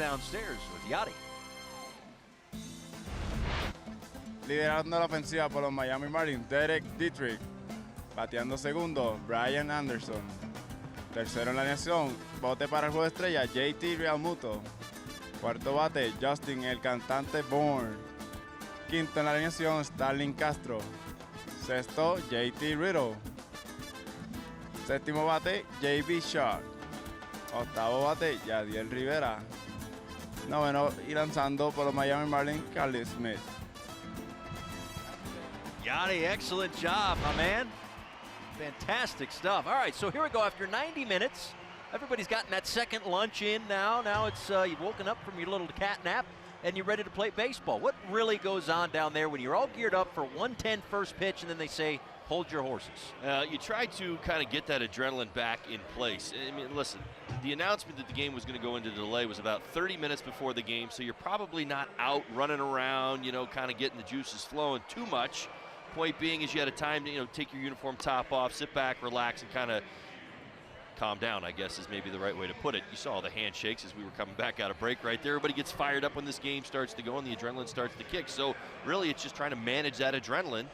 downstairs with Yachty. Liderando la ofensiva por los Miami Marlins, Derek Dietrich. Bateando segundo, Brian Anderson. Tercero en la alineación, bote para el juego de estrella, JT Realmuto. Cuarto bate, Justin el cantante Bourne. Quinto en la alineación, Starling Castro. Sexto, JT Riddle. Séptimo bate, JB Shaw. Octavo bate, Yadiel Rivera. Noveno y lanzando por los Miami Marlins, Carly Smith. Yachty, excellent job, my man. Fantastic stuff. All right, so here we go. After 90 minutes, everybody's gotten that second lunch in now. Now it's you've woken up from your little cat nap and you're ready to play baseball. What really goes on down there when you're all geared up for 110 first pitch and then they say, hold your horses? You try to kind of get that adrenaline back in place. I mean, listen, the announcement that the game was going to go into delay was about 30 minutes before the game, so you're probably not out running around, you know, kind of getting the juices flowing too much. Point being is you had a time to, you know, take your uniform top off, sit back, relax, and kind of calm down, I guess is maybe the right way to put it. You saw the handshakes as we were coming back out of break right there. Everybody gets fired up when this game starts to go and the adrenaline starts to kick. So really it's just trying to manage that adrenaline.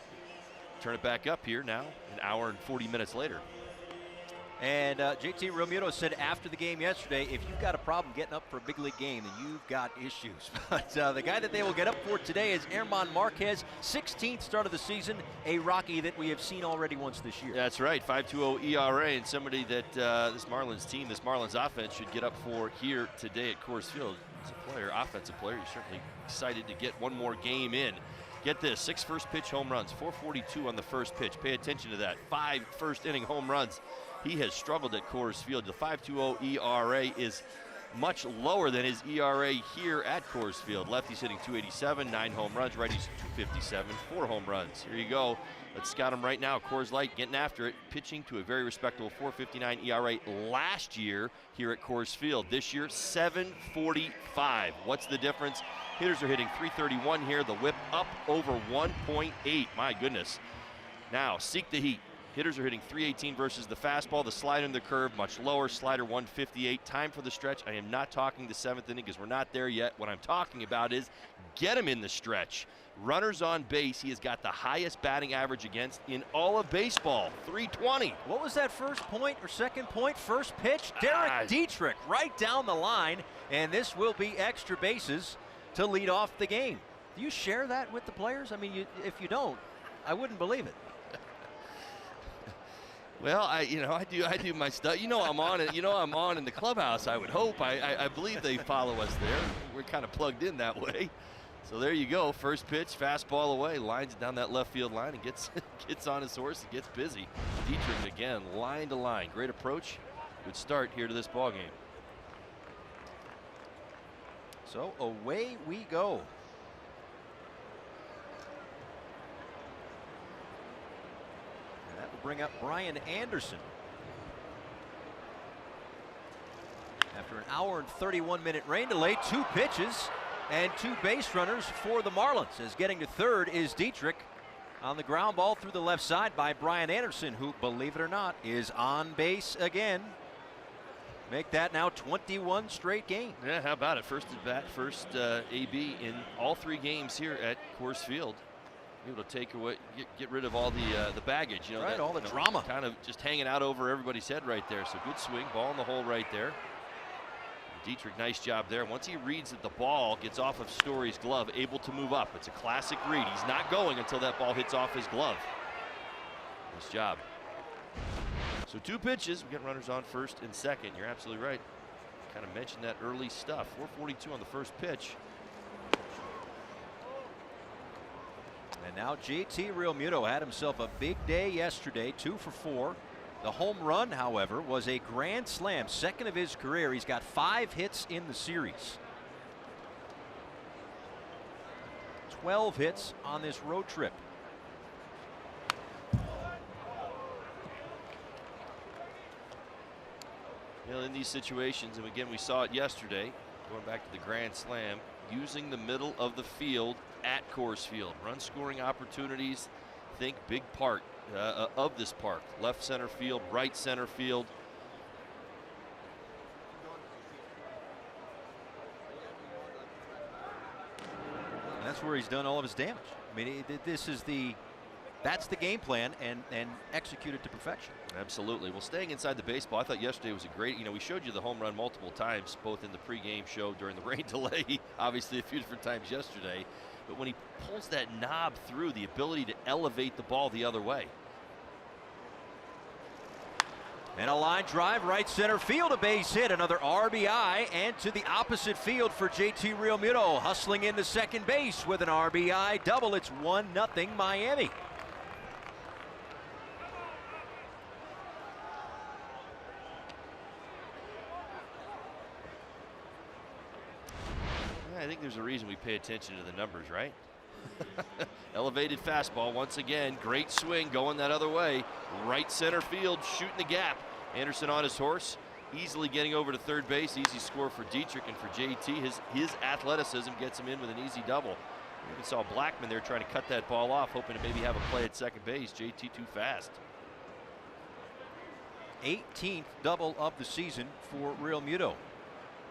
Turn it back up here now, an hour and 40 minutes later. And JT Realmuto said after the game yesterday, if you've got a problem getting up for a big league game, then you've got issues. But the guy that they will get up for today is German Marquez, 16th start of the season, a Rocky that we have seen already once this year. That's right, 5.20 ERA, and somebody that this Marlins team, this Marlins offense should get up for here today at Coors Field. As a player, offensive player, you're certainly excited to get one more game in. Get this, 6 first pitch home runs, 442 on the first pitch. Pay attention to that, 5 first inning home runs. He has struggled at Coors Field. The 5.20 ERA is much lower than his ERA here at Coors Field. Lefty's hitting 287, 9 home runs. Righty's 257, 4 home runs. Here you go. Let's scout him right now. Coors Light getting after it, pitching to a very respectable 4.59 ERA last year here at Coors Field. This year, 7.45. What's the difference? Hitters are hitting 331 here. The whip up over 1.8. My goodness. Now, seek the heat. Hitters are hitting 318 versus the fastball. The slider and the curve much lower. Slider 158. Time for the stretch. I am not talking the 7th inning because we're not there yet. What I'm talking about is get him in the stretch. Runners on base. He has got the highest batting average against in all of baseball. 320. What was that first point or second point? First pitch? Derek Dietrich right down the line. And this will be extra bases to lead off the game. Do you share that with the players? I mean, if you don't, I wouldn't believe it. Well, I do my stuff. You know I'm on it. You know I'm on in the clubhouse. I would hope. I believe they follow us there. We're kind of plugged in that way. So there you go. First pitch, fastball away, lines it down that left field line and gets on his horse and gets busy. Dietrich again, line to line. Great approach. Good start here to this ball game. So away we go. That will bring up Brian Anderson. After an hour and 31-minute rain delay, 2 pitches and 2 base runners for the Marlins. As getting to third is Dietrich on the ground ball through the left side by Brian Anderson, who, believe it or not, is on base again. Make that now 21 straight games. Yeah, how about it? First at bat, first AB in all 3 games here at Coors Field. Able to take away, get rid of all the baggage, you know, right, all the drama, kind of just hanging out over everybody's head right there. So good swing, ball in the hole right there. Dietrich, nice job there. Once he reads that the ball gets off of Story's glove, able to move up. It's a classic read. He's not going until that ball hits off his glove. Nice job. So 2 pitches. We got runners on first and second. You're absolutely right. Kind of mentioned that early stuff. 442 on the first pitch. And now JT Realmuto had himself a big day yesterday, 2 for 4. The home run, however, was a grand slam, 2nd of his career. He's got 5 hits in the series. 12 hits on this road trip. You know, in these situations, and again, we saw it yesterday, going back to the grand slam, using the middle of the field at Coors Field. Run scoring opportunities, think big part of this park. Left center field, right center field. that's where he's done all of his damage. I mean, that's the game plan and executed to perfection. Absolutely. Well, staying inside the baseball, I thought yesterday was a great, we showed you the home run multiple times, both in the pregame show during the rain delay, obviously a few different times yesterday. But when he pulls that knob through, the ability to elevate the ball the other way. And a line drive, right center field, a base hit, another RBI, and to the opposite field for JT Realmuto, hustling into second base with an RBI double. It's 1-0 Miami. I think there's a reason we pay attention to the numbers, right? Elevated fastball once again, great swing going that other way, right center field, shooting the gap. Anderson on his horse, easily getting over to third base. Easy score for Dietrich, and for JT, his athleticism gets him in with an easy double. We even saw Blackman there trying to cut that ball off, hoping to maybe have a play at second base. JT too fast. 18th double of the season for Realmuto.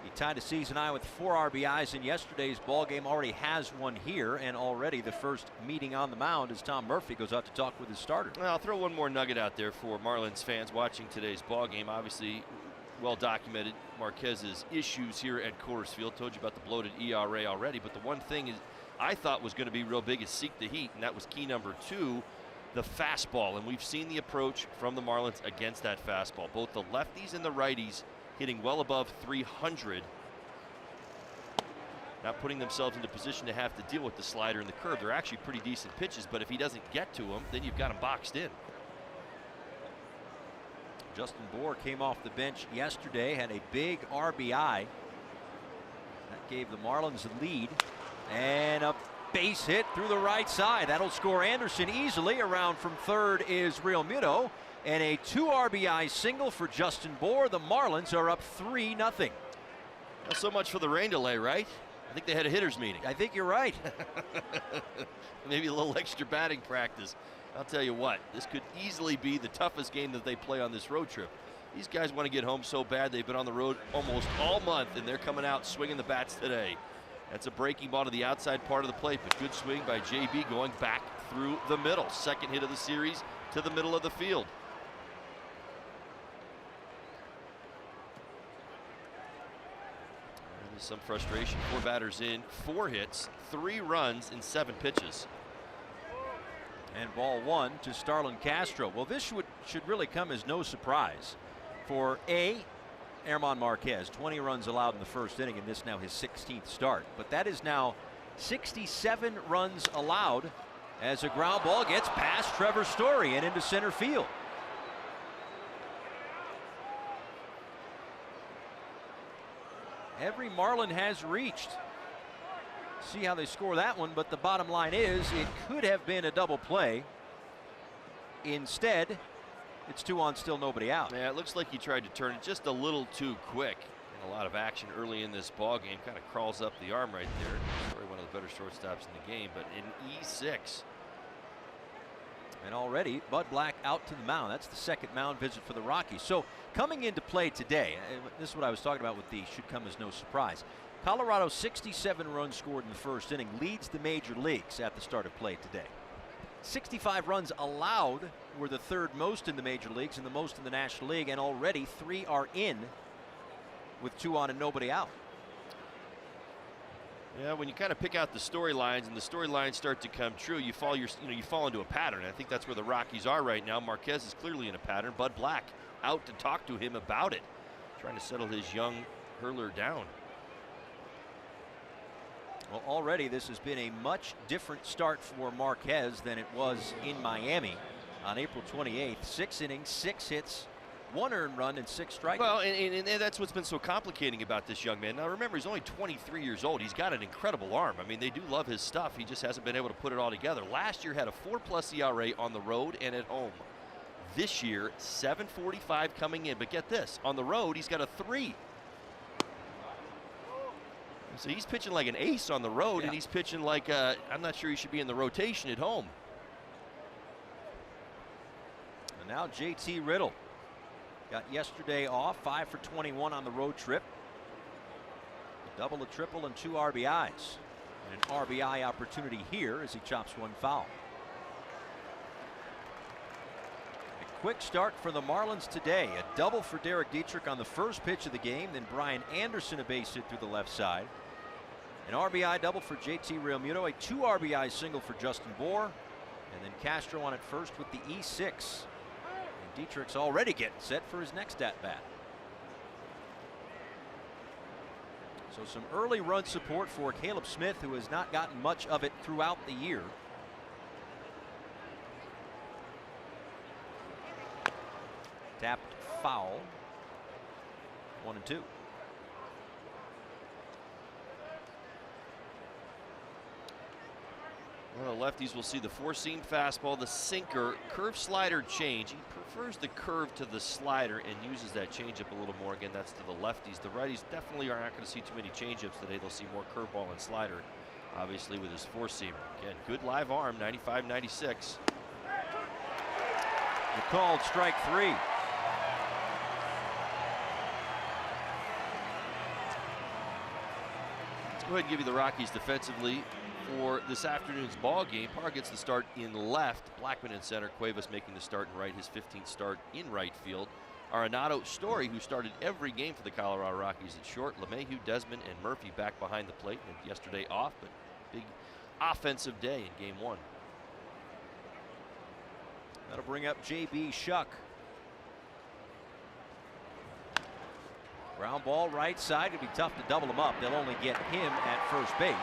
He tied a season high with 4 RBIs in yesterday's ball game. Already has one here, and already the first meeting on the mound as Tom Murphy goes out to talk with his starter. Well, I'll throw one more nugget out there for Marlins fans watching today's ball game. Obviously, well documented Marquez's issues here at Coors Field. Told you about the bloated ERA already, but the one thing I thought was going to be real big is seek the heat, and that was key number 2, the fastball. And we've seen the approach from the Marlins against that fastball. Both the lefties and the righties hitting well above 300. Not putting themselves into position to have to deal with the slider and the curve. They're actually pretty decent pitches, but if he doesn't get to them, then you've got him boxed in. Justin Bour came off the bench yesterday, had a big RBI. That gave the Marlins a lead. And a base hit through the right side. That'll score Anderson easily. Around from third is Realmuto. And a 2 RBI single for Justin Bour. The Marlins are up 3-0. Not so much for the rain delay, right? I think they had a hitters meeting. I think you're right. Maybe a little extra batting practice. I'll tell you what, this could easily be the toughest game that they play on this road trip. These guys want to get home so bad. They've been on the road almost all month, and they're coming out swinging the bats today. That's a breaking ball to the outside part of the plate, but good swing by JB going back through the middle. Second hit of the series to the middle of the field. Some frustration. 4 batters in, 4 hits, 3 runs in 7 pitches. And ball 1 to Starlin Castro. Well, this should really come as no surprise for German Marquez. 20 runs allowed in the first inning, and this now his 16th start. But that is now 67 runs allowed as a ground ball gets past Trevor Story and into center field. Every Marlin has reached. See how they score that one, but the bottom line is it could have been a double play. Instead, it's 2 on, still nobody out. Yeah, it looks like he tried to turn it just a little too quick. And a lot of action early in this ball game. Kind of crawls up the arm right there. Probably one of the better shortstops in the game, but in E6. And already Bud Black out to the mound. That's the second mound visit for the Rockies. So coming into play today, this is what I was talking about with the should come as no surprise. Colorado 67 runs scored in the first inning, leads the major leagues at the start of play today. 65 runs allowed were the 3rd most in the major leagues and the most in the National League, and already 3 are in with 2 on and nobody out. Yeah, when you kind of pick out the storylines and the storylines start to come true, you fall into a pattern. I think that's where the Rockies are right now. Marquez is clearly in a pattern. Bud Black out to talk to him about it, trying to settle his young hurler down. Well, already this has been a much different start for Marquez than it was in Miami on April 28th. 6 innings, 6 hits, 1 earned run, and 6 strikeouts. Well, and that's what's been so complicating about this young man. Now, remember, he's only 23 years old. He's got an incredible arm. I mean, they do love his stuff. He just hasn't been able to put it all together. Last year had a 4+ ERA on the road and at home. This year, 7.45 coming in. But get this, on the road, he's got a 3. So he's pitching like an ace on the road, and he's pitching like I'm not sure he should be in the rotation at home. And now JT Riddle got yesterday off, 5 for 21 on the road trip. A double, a triple, and 2 RBIs. And an RBI opportunity here as he chops one foul. A quick start for the Marlins today. A double for Derek Dietrich on the first pitch of the game. Then Brian Anderson a base hit through the left side. An RBI double for JT Realmuto. A 2 RBI single for Justin Bohr. And then Castro on at first with the E6. And Dietrich's already getting set for his next at-bat. So some early run support for Caleb Smith, who has not gotten much of it throughout the year. Tapped foul. 1-2. Well, lefties will see the four-seam fastball, the sinker, curve slider change. He prefers the curve to the slider and uses that changeup a little more. Again, that's to the lefties. The righties definitely are not going to see too many changeups today. They'll see more curveball and slider, obviously, with his four-seamer. Again, good live arm, 95-96. Called strike 3. Let's go ahead and give you the Rockies defensively for this afternoon's ball game. Parr gets the start in left, Blackman in center, Cuevas making the start in right, his 15th start in right field. Arenado Story, who started every game for the Colorado Rockies at short. LeMahieu, Desmond, and Murphy back behind the plate. And yesterday off, but big offensive day in game 1. That'll bring up J.B. Shuck. Ground ball right side. It'll be tough to double him up. They'll only get him at first base.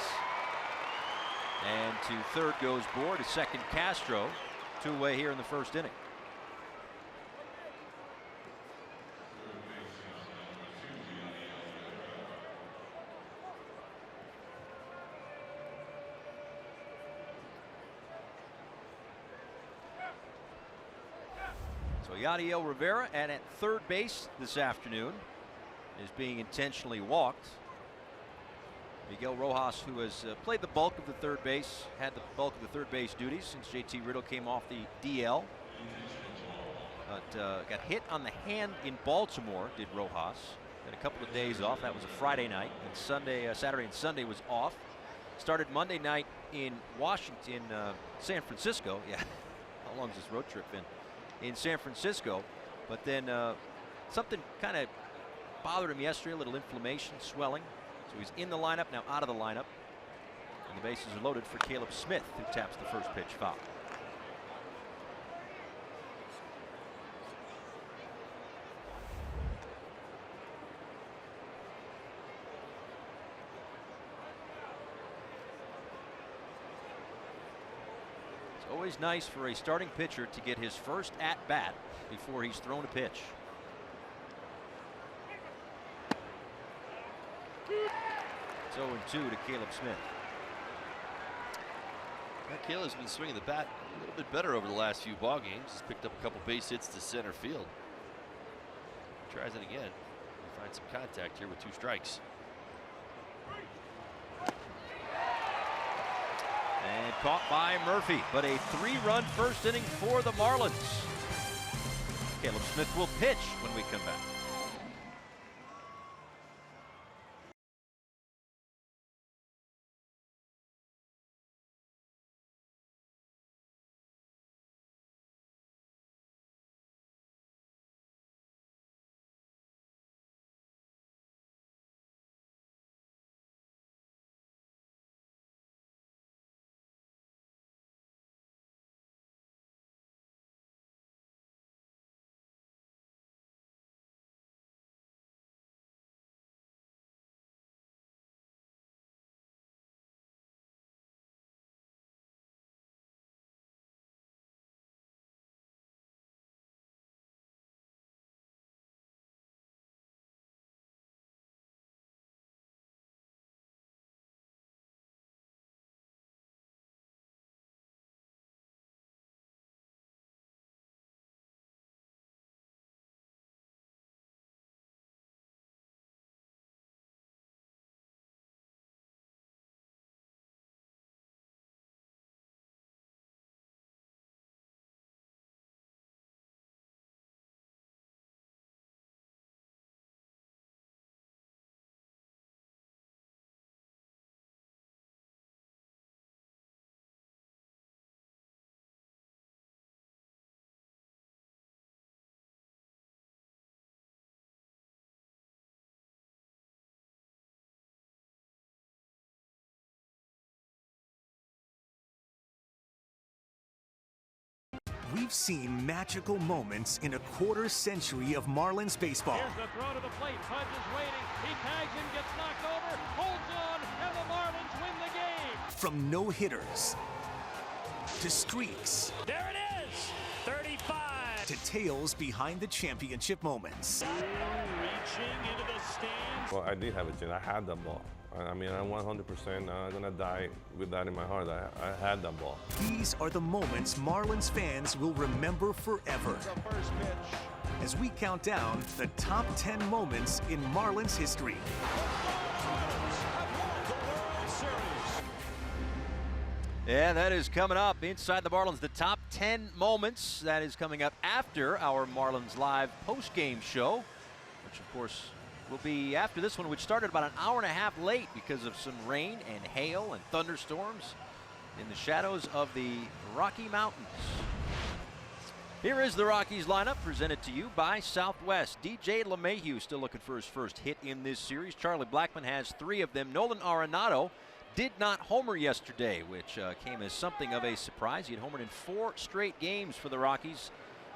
And to third goes Bohr, to second Castro. 2-away here in the first inning. So Yadiel Rivera at third base this afternoon is being intentionally walked. Miguel Rojas, who has played the bulk of the third base, had the bulk of the third base duties since JT Riddle came off the DL. But got hit on the hand in Baltimore, did Rojas. Had a couple of days off. That was a Friday night. And Saturday and Sunday was off. Started Monday night in Washington, San Francisco. Yeah, how long has this road trip been? In San Francisco. But then something kind of bothered him yesterday, a little inflammation, swelling. So he's in the lineup, now out of the lineup. And the bases are loaded for Caleb Smith, who taps the first pitch foul. It's always nice for a starting pitcher to get his first at-bat before he's thrown a pitch. It's 0-2 to Caleb Smith. Caleb's been swinging the bat a little bit better over the last few ball games. He's picked up a couple base hits to center field. Tries it again. He finds some contact here with 2 strikes. And caught by Murphy, but a 3-run first inning for the Marlins. Caleb Smith will pitch when we come back. We've seen magical moments in a quarter-century of Marlins baseball. Here's the throw to the plate. Pudge is waiting. He tags him, gets knocked over, holds on, and the Marlins win the game. From no-hitters to streaks. There it is, 35. To tales behind the championship moments. Reaching into the stands. Well, I did have a chance. I had that ball. I mean, I'm 100% gonna die with that in my heart. I had that ball. These are the moments Marlins fans will remember forever. The first pitch. As we count down the top 10 moments in Marlins history. Yeah, that is coming up inside the Marlins. The top 10 moments. That is coming up after our Marlins Live post-game show, which of course will be after this one, which started about an hour and a half late because of some rain and hail and thunderstorms in the shadows of the Rocky Mountains. Here is the Rockies lineup presented to you by Southwest. DJ LeMahieu still looking for his first hit in this series. Charlie Blackmon has 3 of them. Nolan Arenado did not homer yesterday, which came as something of a surprise. He had homered in 4 straight games for the Rockies.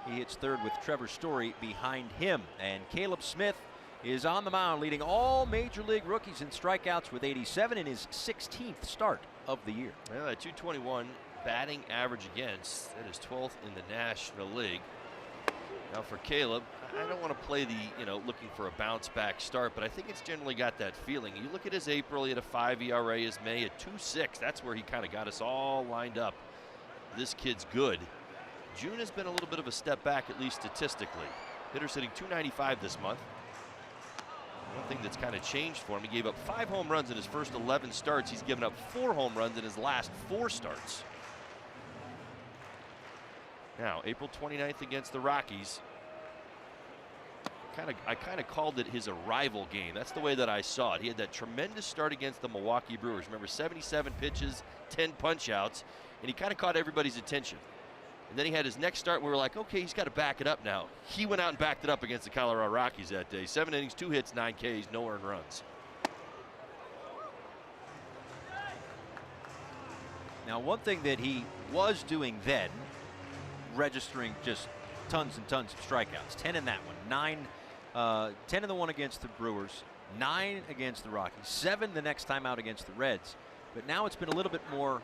He hits third with Trevor Story behind him. And Caleb Smith is on the mound, leading all major league rookies in strikeouts with 87 in his 16th start of the year. Well, that 221 batting average against, that is 12th in the National League. Now for Caleb, I don't want to play the, looking for a bounce back start, but I think it's generally got that feeling. You look at his April, he had a 5 ERA, his May at 2.6. That's where he kind of got us all lined up. This kid's good. June has been a little bit of a step back, at least statistically. Hitter's hitting 295 this month. One thing that's kind of changed for him, he gave up 5 home runs in his first 11 starts. He's given up 4 home runs in his last 4 starts. Now, April 29th against the Rockies. I kind of called it his arrival game. That's the way that I saw it. He had that tremendous start against the Milwaukee Brewers. Remember, 77 pitches, 10 punch-outs, and he kind of caught everybody's attention. And then he had his next start, and we were like, okay, he's got to back it up now. He went out and backed it up against the Colorado Rockies that day. 7 innings, 2 hits, 9 Ks, no earned runs. Now, one thing that he was doing then, registering just tons and tons of strikeouts. 10 in that one, 10 in the one against the Brewers, 9 against the Rockies, 7 the next time out against the Reds. But now it's been a little bit more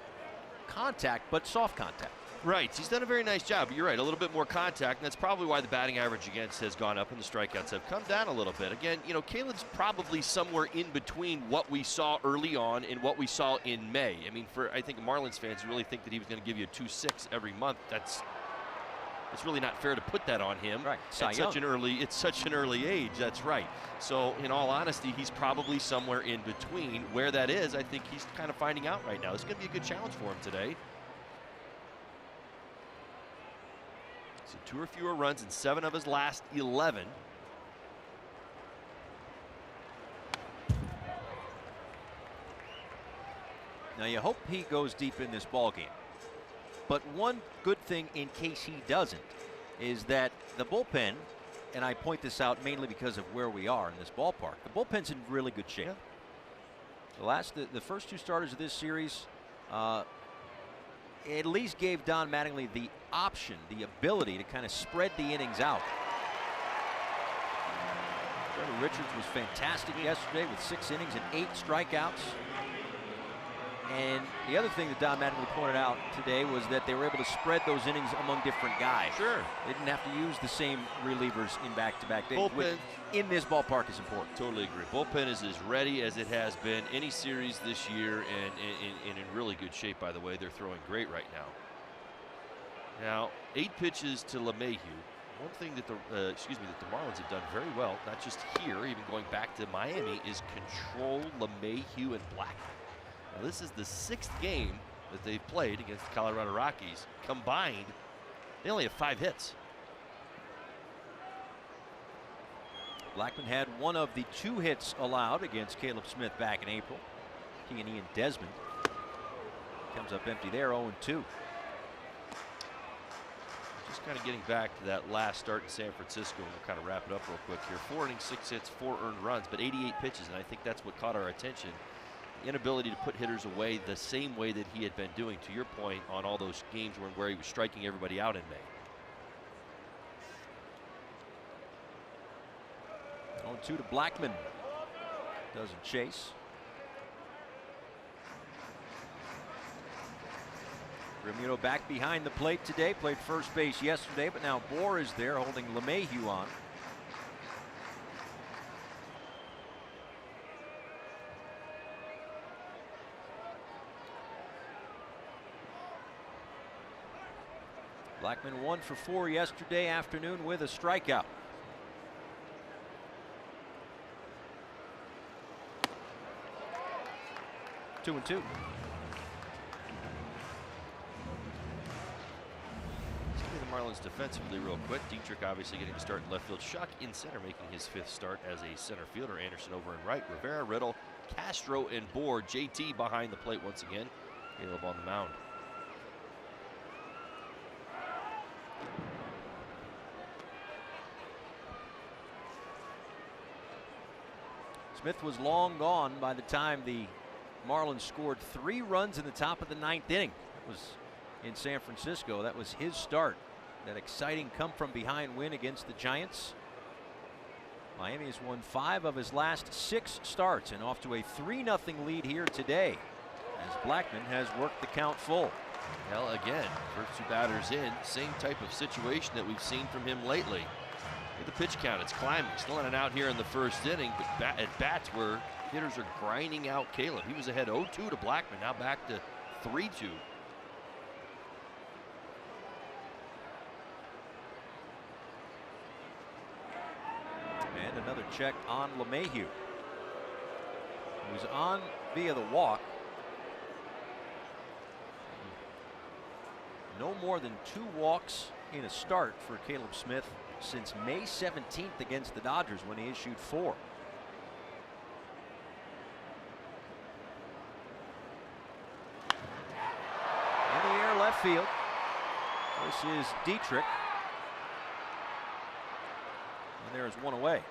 contact, but soft contact. Right, he's done a very nice job. You're right, a little bit more contact, and that's probably why the batting average against has gone up and the strikeouts have come down a little bit. Again, Caleb's probably somewhere in between what we saw early on and what we saw in May. I mean, I think Marlins fans really think that he was going to give you a 2.6 every month. It's really not fair to put that on him. Right. At such an early age. That's right. So in all honesty, he's probably somewhere in between. Where that is, I think he's kind of finding out right now. It's going to be a good challenge for him today. So 2 or fewer runs in 7 of his last 11. Now you hope he goes deep in this ball game. But one good thing in case he doesn't is that the bullpen, and I point this out mainly because of where we are in this ballpark, the bullpen's in really good shape. Yeah. The first 2 starters of this series at least gave Don Mattingly the option, the ability to kind of spread the innings out. Trevor Richards was fantastic yesterday with 6 innings and 8 strikeouts. And the other thing that Don Mattingly pointed out today was that they were able to spread those innings among different guys. Sure. They didn't have to use the same relievers in back-to-back days, Bullpen, which in this ballpark is important. Totally agree. Bullpen is as ready as it has been any series this year, and in really good shape, by the way. They're throwing great right now. Now, 8 pitches to LeMahieu. One thing that the Marlins have done very well, not just here, even going back to Miami, is control LeMahieu and Blackmon. Now, this is the 6th game that they've played against the Colorado Rockies. Combined, they only have 5 hits. Blackmon had one of the 2 hits allowed against Caleb Smith back in April. He and Ian Desmond. Comes up empty there, 0-2. Just kind of getting back to that last start in San Francisco. We'll kind of wrap it up real quick here. 4 innings, 6 hits, 4 earned runs, but 88 pitches, and I think that's what caught our attention. The inability to put hitters away the same way that he had been doing, to your point, on all those games where he was striking everybody out in May. 1-2 to Blackman. Doesn't chase. Realmuto back behind the plate today. Played first base yesterday, but now Bohr is there holding LeMahieu on. Blackman 1 for 4 yesterday afternoon with a strikeout. Two and two. The Marlins defensively real quick. Dietrich obviously getting to start in left field. Shuck in center, making his 5th start as a center fielder. Anderson over in right. Rivera, Riddle, Castro, and Bohr. JT behind the plate once again. Caleb on the mound. Smith was long gone by the time the Marlins scored 3 runs in the top of the 9th inning. It was in San Francisco. That was his start. That exciting come-from-behind win against the Giants. Miami has won 5 of his last 6 starts and off to a 3-0 lead here today as Blackman has worked the count full. Well, again, first 2 batters in, same type of situation that we've seen from him lately. Look at the pitch count, it's climbing, still in and out here in the 1st inning, but at bats where hitters are grinding out Caleb. He was ahead 0-2 to Blackman, now back to 3-2. And another check on LeMahieu, who's on via the walk. No more than 2 walks in a start for Caleb Smith since May 17th against the Dodgers when he issued 4. In the air left field. This is Dietrich. And there is 1 away.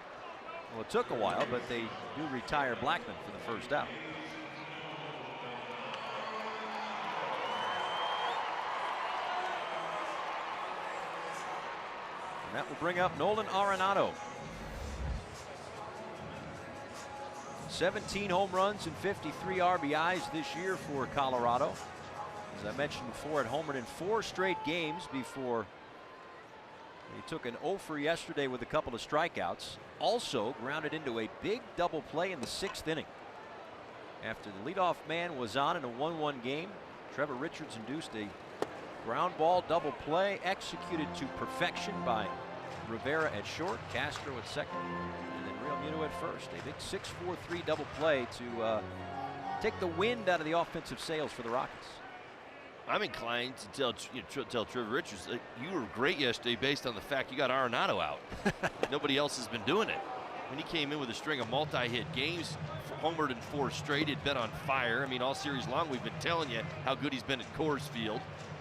Well, it took a while, but they do retire Blackman for the first out. And that will bring up Nolan Arenado. 17 home runs and 53 RBIs this year for Colorado. As I mentioned before, had homered in 4 straight games before he took an 0 for yesterday with a couple of strikeouts. Also grounded into a big double play in the 6th inning. After the leadoff man was on in a 1-1 game, Trevor Richards induced a ground ball double play executed to perfection by Rivera at short, Castro at second, and then Realmuto at first. A big 6-4-3 double play to take the wind out of the offensive sails for the Rockets. I'm inclined to tell Trevor Richards that you were great yesterday based on the fact you got Arenado out. Nobody else has been doing it. When he came in with a string of multi-hit games, homered in 4 straight, had been on fire. I mean, all series long we've been telling you how good he's been at Coors Field,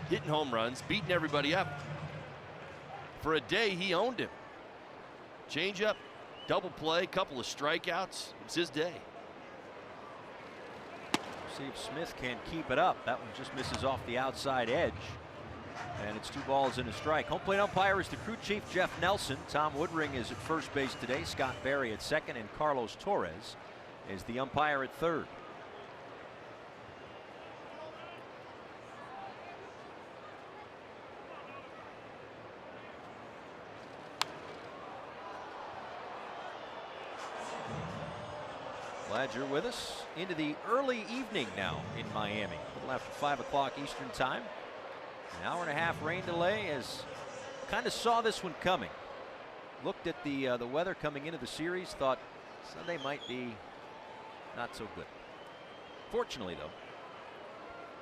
hitting home runs, beating everybody up. For a day, he owned him. Change up, double play, couple of strikeouts. It's his day. See if Smith can keep it up. That one just misses off the outside edge. And it's 2 balls and a strike. Home plate umpire is the crew chief, Jeff Nelson. Tom Woodring is at first base today. Scott Barry at second, and Carlos Torres is the umpire at third. Glad you're with us into the early evening now in Miami. A little after 5 o'clock Eastern time. An hour and a half rain delay, as kind of saw this one coming. Looked at the weather coming into the series, thought Sunday might be not so good. Fortunately, though,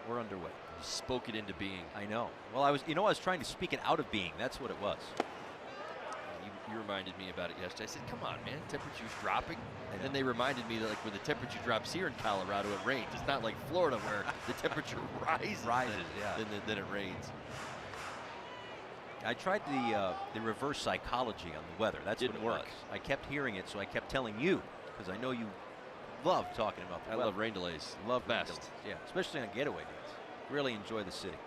we're underway. You spoke it into being. I know. Well, I was trying to speak it out of being. That's what it was. You reminded me about it yesterday. I said, come on, man, temperature's dropping. And then they reminded me that, like, when the temperature drops here in Colorado, it rains. It's not like Florida where the temperature rises, yeah. Then it rains. I tried the reverse psychology on the weather. That didn't work. I kept hearing it, so I kept telling you, because I know you love talking about the weather. I love rain delays. Love best. Rain delays. Yeah, especially on getaway days. Really enjoy the city.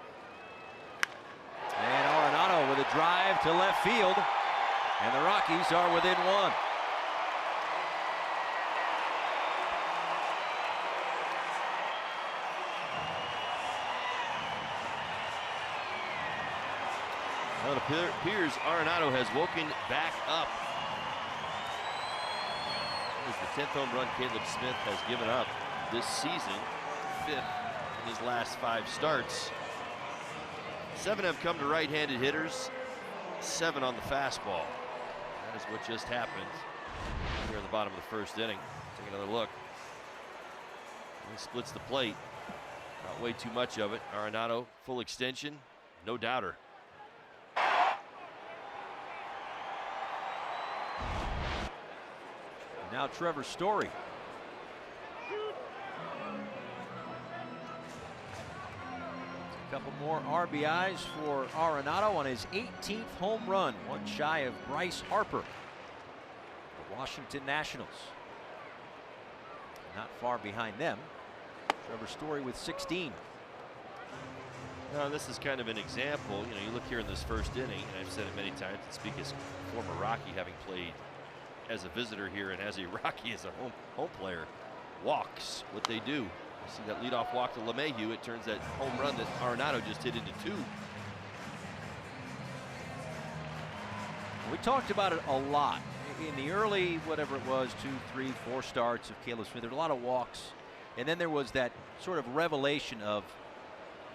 And Arenado with a drive to left field. And the Rockies are within 1. Well, it appears Arenado has woken back up. This is the 10th home run Caleb Smith has given up this season, 5th in his last 5 starts. 7 have come to right-handed hitters, 7 on the fastball. That is what just happened here in the bottom of the 1st inning. Take another look. He splits the plate. Not way too much of it. Arenado, full extension, no doubter. Now Trevor Story. A couple more RBIs for Arenado on his 18th home run, one shy of Bryce Harper, the Washington Nationals. Not far behind them, Trevor Story with 16. Now, this is kind of an example. You know, you look here in this 1st inning, and I've said it many times, and speak as former Rocky, having played as a visitor here and as a Rocky as a home player. Walks, what they do. You see that leadoff walk to LeMahieu. It turns that home run that Arenado just hit into 2. We talked about it a lot in the early, whatever it was, 2, 3, 4 starts of Caleb Smith. There were a lot of walks, and then there was that sort of revelation of,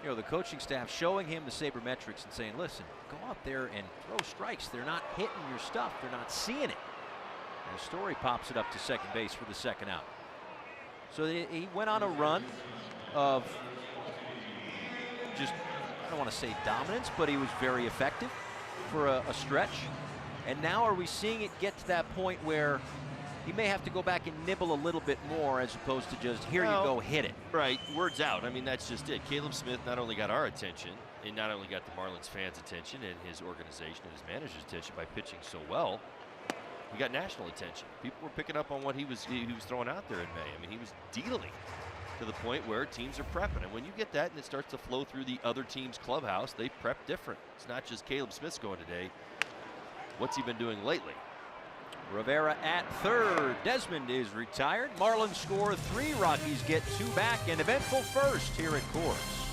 you know, the coaching staff showing him the sabermetrics and saying, listen, go out there and throw strikes. They're not hitting your stuff. They're not seeing it. And Story pops it up to second base for the 2nd out. So he went on a run of just, I don't want to say dominance, but he was very effective for a stretch. And now are we seeing it get to that point where he may have to go back and nibble a little bit more as opposed to just, here you go, hit it. Right, words out. I mean, that's just it. Caleb Smith not only got our attention, and not only got the Marlins fans' attention and his organization and his manager's attention by pitching so well, he got national attention. People were picking up on what he was throwing out there in May. I mean, he was dealing to the point where teams are prepping. And when you get that and it starts to flow through the other team's clubhouse, they prep different. It's not just Caleb Smith's going today. What's he been doing lately? Rivera at 3rd. Desmond is retired. Marlins score 3. Rockies get 2 back. An eventful 1st here at Coors.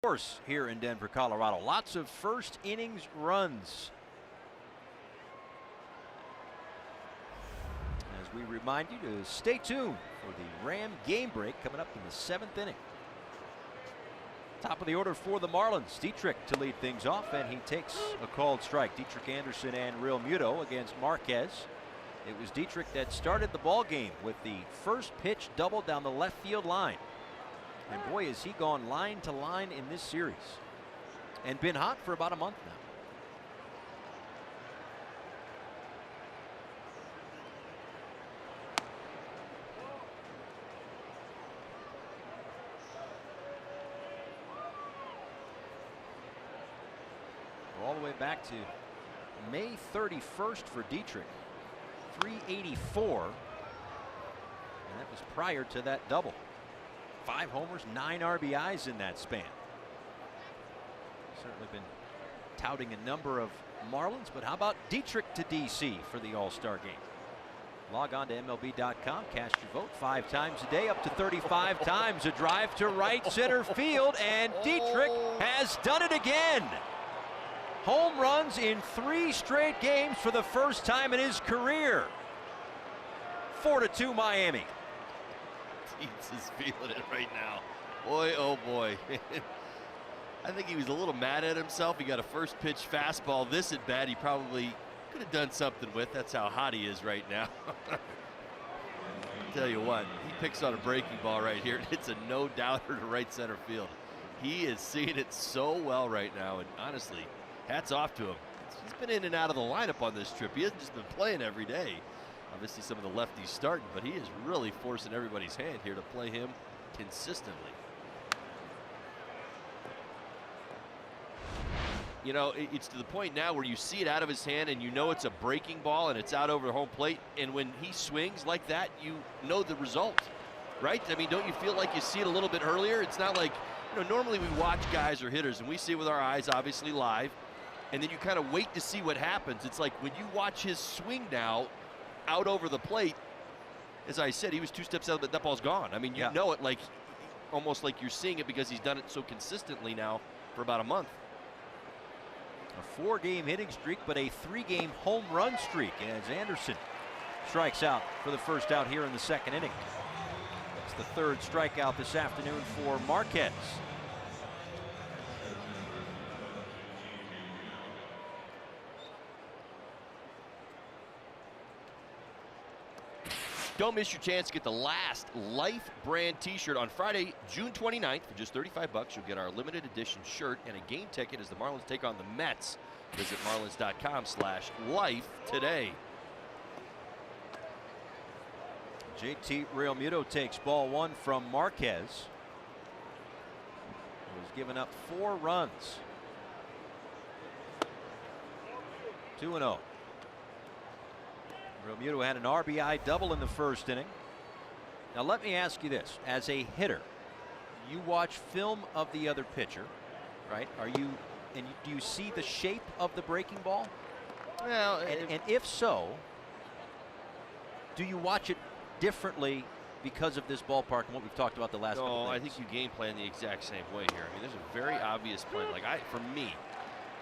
Course here in Denver, Colorado. Lots of 1st innings runs. As we remind you to stay tuned for the Ram game break coming up in the 7th inning. Top of the order for the Marlins. Dietrich to lead things off, and he takes a called strike. Dietrich Anderson and Real Muto against Marquez. It was Dietrich that started the ball game with the first pitch double down the left field line. And boy, has he gone line to line in this series and been hot for about a month now. all the way back to May 31st for Dietrich. 384. And that was prior to that double. 5 homers, 9 RBIs in that span. Certainly been touting a number of Marlins, but how about Dietrich to DC for the All-Star game? Log on to MLB.com, cast your vote 5 times a day, up to 35 times. A drive to right center field, and Dietrich has done it again. Home runs in 3 straight games for the first time in his career. 4-2 Miami. He's just feeling it right now. Boy, oh boy. I think he was a little mad at himself. He got a first pitch fastball. This at bat, he probably could have done something with. That's how hot he is right now. Tell you what, he picks on a breaking ball right here. It's a no-doubter to right center field. He is seeing it so well right now, and honestly, hats off to him. He's been in and out of the lineup on this trip. He hasn't just been playing every day. Obviously, some of the lefties starting, but he is really forcing everybody's hand here to play him consistently. You know, it's to the point now where you see it out of his hand and you know it's a breaking ball and it's out over the home plate. And when he swings like that, you know the result, right? I mean, don't you feel like you see it a little bit earlier? It's not like, you know, normally we watch guys or hitters and we see it with our eyes, obviously live, and then you kind of wait to see what happens. It's like when you watch his swing now out over the plate, as I said, he was 2 steps out, but that ball's gone. I mean, you know it like almost like you're seeing it because he's done it so consistently now for about a month. A 4-game hitting streak, but a 3-game home run streak as Anderson strikes out for the first out here in the 2nd inning. It's the 3rd strikeout this afternoon for Marquez. Don't miss your chance to get the last Life brand t-shirt on Friday, June 29th. For just $35, you'll get our limited edition shirt and a game ticket as the Marlins take on the Mets. Visit marlins.com/life today. JT Realmuto takes ball 1 from Marquez. He was given up 4 runs. 2-0. Realmuto had an RBI double in the 1st inning. Now let me ask you this: as a hitter, you watch film of the other pitcher, right? Do you see the shape of the breaking ball? Well, and if so, do you watch it differently because of this ballpark and what we've talked about the last couple No, days? I think you game plan the exact same way here. I mean, there's a very obvious plan. Like for me,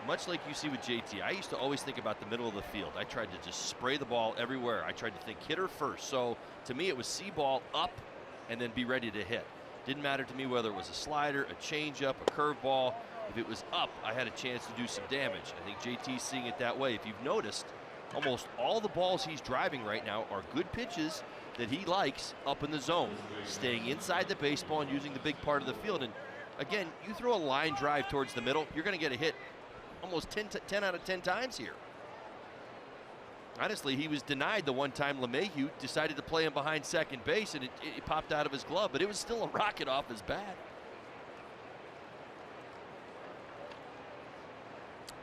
much like you see with JT, I used to always think about the middle of the field. I tried to just spray the ball everywhere. I tried to think hitter first. So to me, it was see ball up and then be ready to hit. Didn't matter to me whether it was a slider, a changeup, a curveball. If it was up, I had a chance to do some damage. I think JT's seeing it that way. If you've noticed, almost all the balls he's driving right now are good pitches that he likes up in the zone, staying inside the baseball and using the big part of the field. And again, you throw a line drive towards the middle, you're going to get a hit almost 10 out of 10 times here. Honestly, he was denied the one time LeMahieu decided to play him behind second base, and it popped out of his glove, but it was still a rocket off his bat.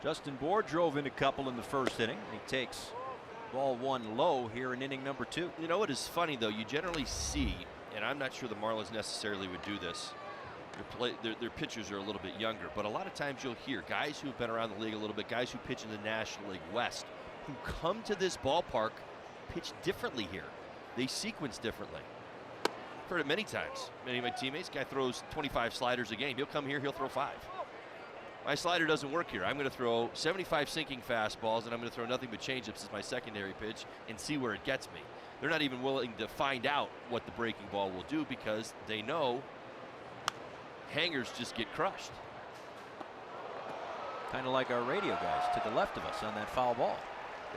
Justin Bour drove in a couple in the 1st inning. He takes ball 1 low here in inning number 2. You know what is funny though? You generally see, and I'm not sure the Marlins necessarily would do this. Their pitchers are a little bit younger, but a lot of times you'll hear guys who've been around the league a little bit, guys who pitch in the National League West, who come to this ballpark, pitch differently here. They sequence differently. I've heard it many times. Many of my teammates, guy throws 25 sliders a game. He'll come here, he'll throw 5. My slider doesn't work here. I'm going to throw 75 sinking fastballs, and I'm going to throw nothing but changeups as my secondary pitch and see where it gets me. They're not even willing to find out what the breaking ball will do because they know hangers just get crushed. Kind of like our radio guys to the left of us on that foul ball.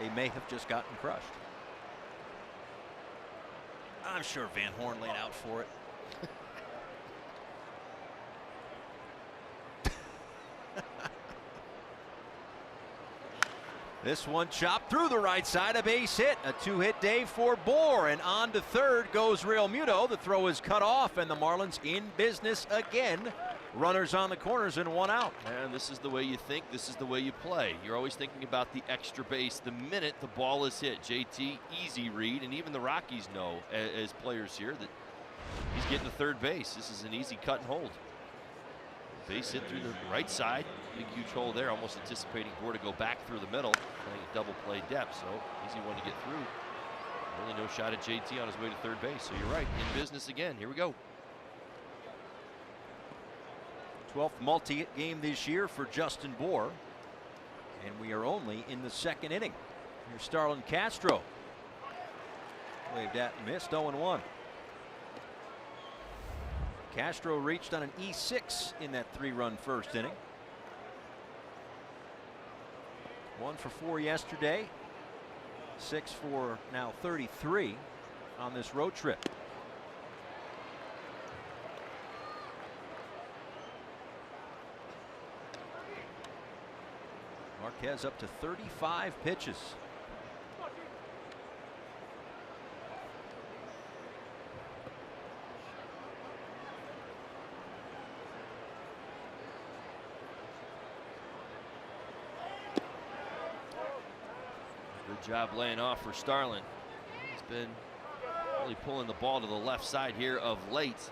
They may have just gotten crushed. I'm sure Van Horn laid out for it. This one chopped through the right side, a base hit, a 2-hit day for Bour, and on to 3rd goes Realmuto. The throw is cut off, and the Marlins in business again Runners on the corners and 1 out. And this is the way you think, this is the way you play. You're always thinking about the extra base the minute the ball is hit. JT, easy read, and even the Rockies know as players here that he's getting to third base. This is an easy cut and hold. Base hit through the right side. Big, huge hole there, almost anticipating Gore to go back through the middle, playing a double play depth, so easy one to get through. Really no shot at JT on his way to third base, so you're right, in business again. Here we go. 12th multi-hit game this year for Justin Bour. And we are only in the 2nd inning. Here's Starlin Castro. Waved at and missed, 0-1. Castro reached on an E6 in that 3-run first inning. 1 for 4 yesterday. 6 for now 33 on this road trip. Marquez up to 35 pitches. Good job laying off for Starlin. He's been really pulling the ball to the left side here of late.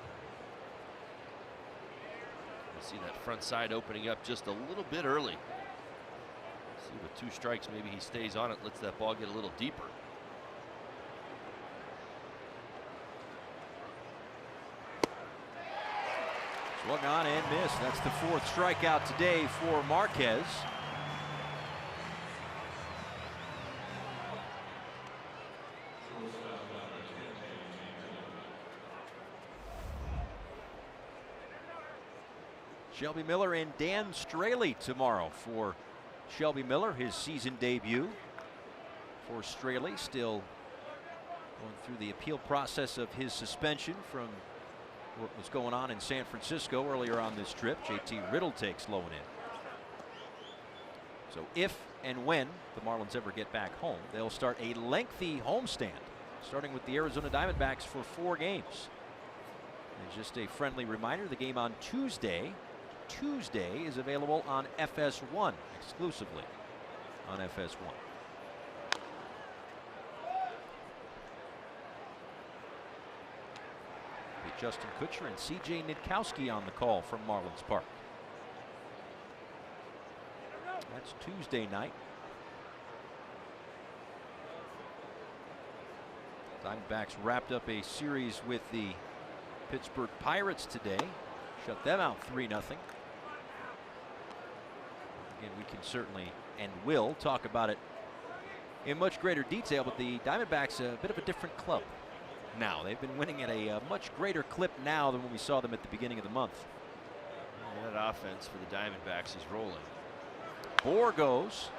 You see that front side opening up just a little bit early. See, with 2 strikes, maybe he stays on it, lets that ball get a little deeper. Swung on and missed. That's the 4th strikeout today for Marquez. Shelby Miller and Dan Straley tomorrow for Shelby Miller, his season debut. For Straley, still going through the appeal process of his suspension from what was going on in San Francisco earlier on this trip. JT Riddle takes low and in. So if and when the Marlins ever get back home, they'll start a lengthy homestand, starting with the Arizona Diamondbacks for 4 games. And just a friendly reminder, the game on Tuesday is available on FS1, exclusively on FS1. Justin Kutcher and C.J. Nitkowski on the call from Marlins Park. That's Tuesday night. Diamondbacks wrapped up a series with the Pittsburgh Pirates today. Shut them out 3-0. Again, we can certainly and will talk about it in much greater detail, but the Diamondbacks a bit of a different club now. They've been winning at a much greater clip now than when we saw them at the beginning of the month. That offense for the Diamondbacks is rolling. Bour goes,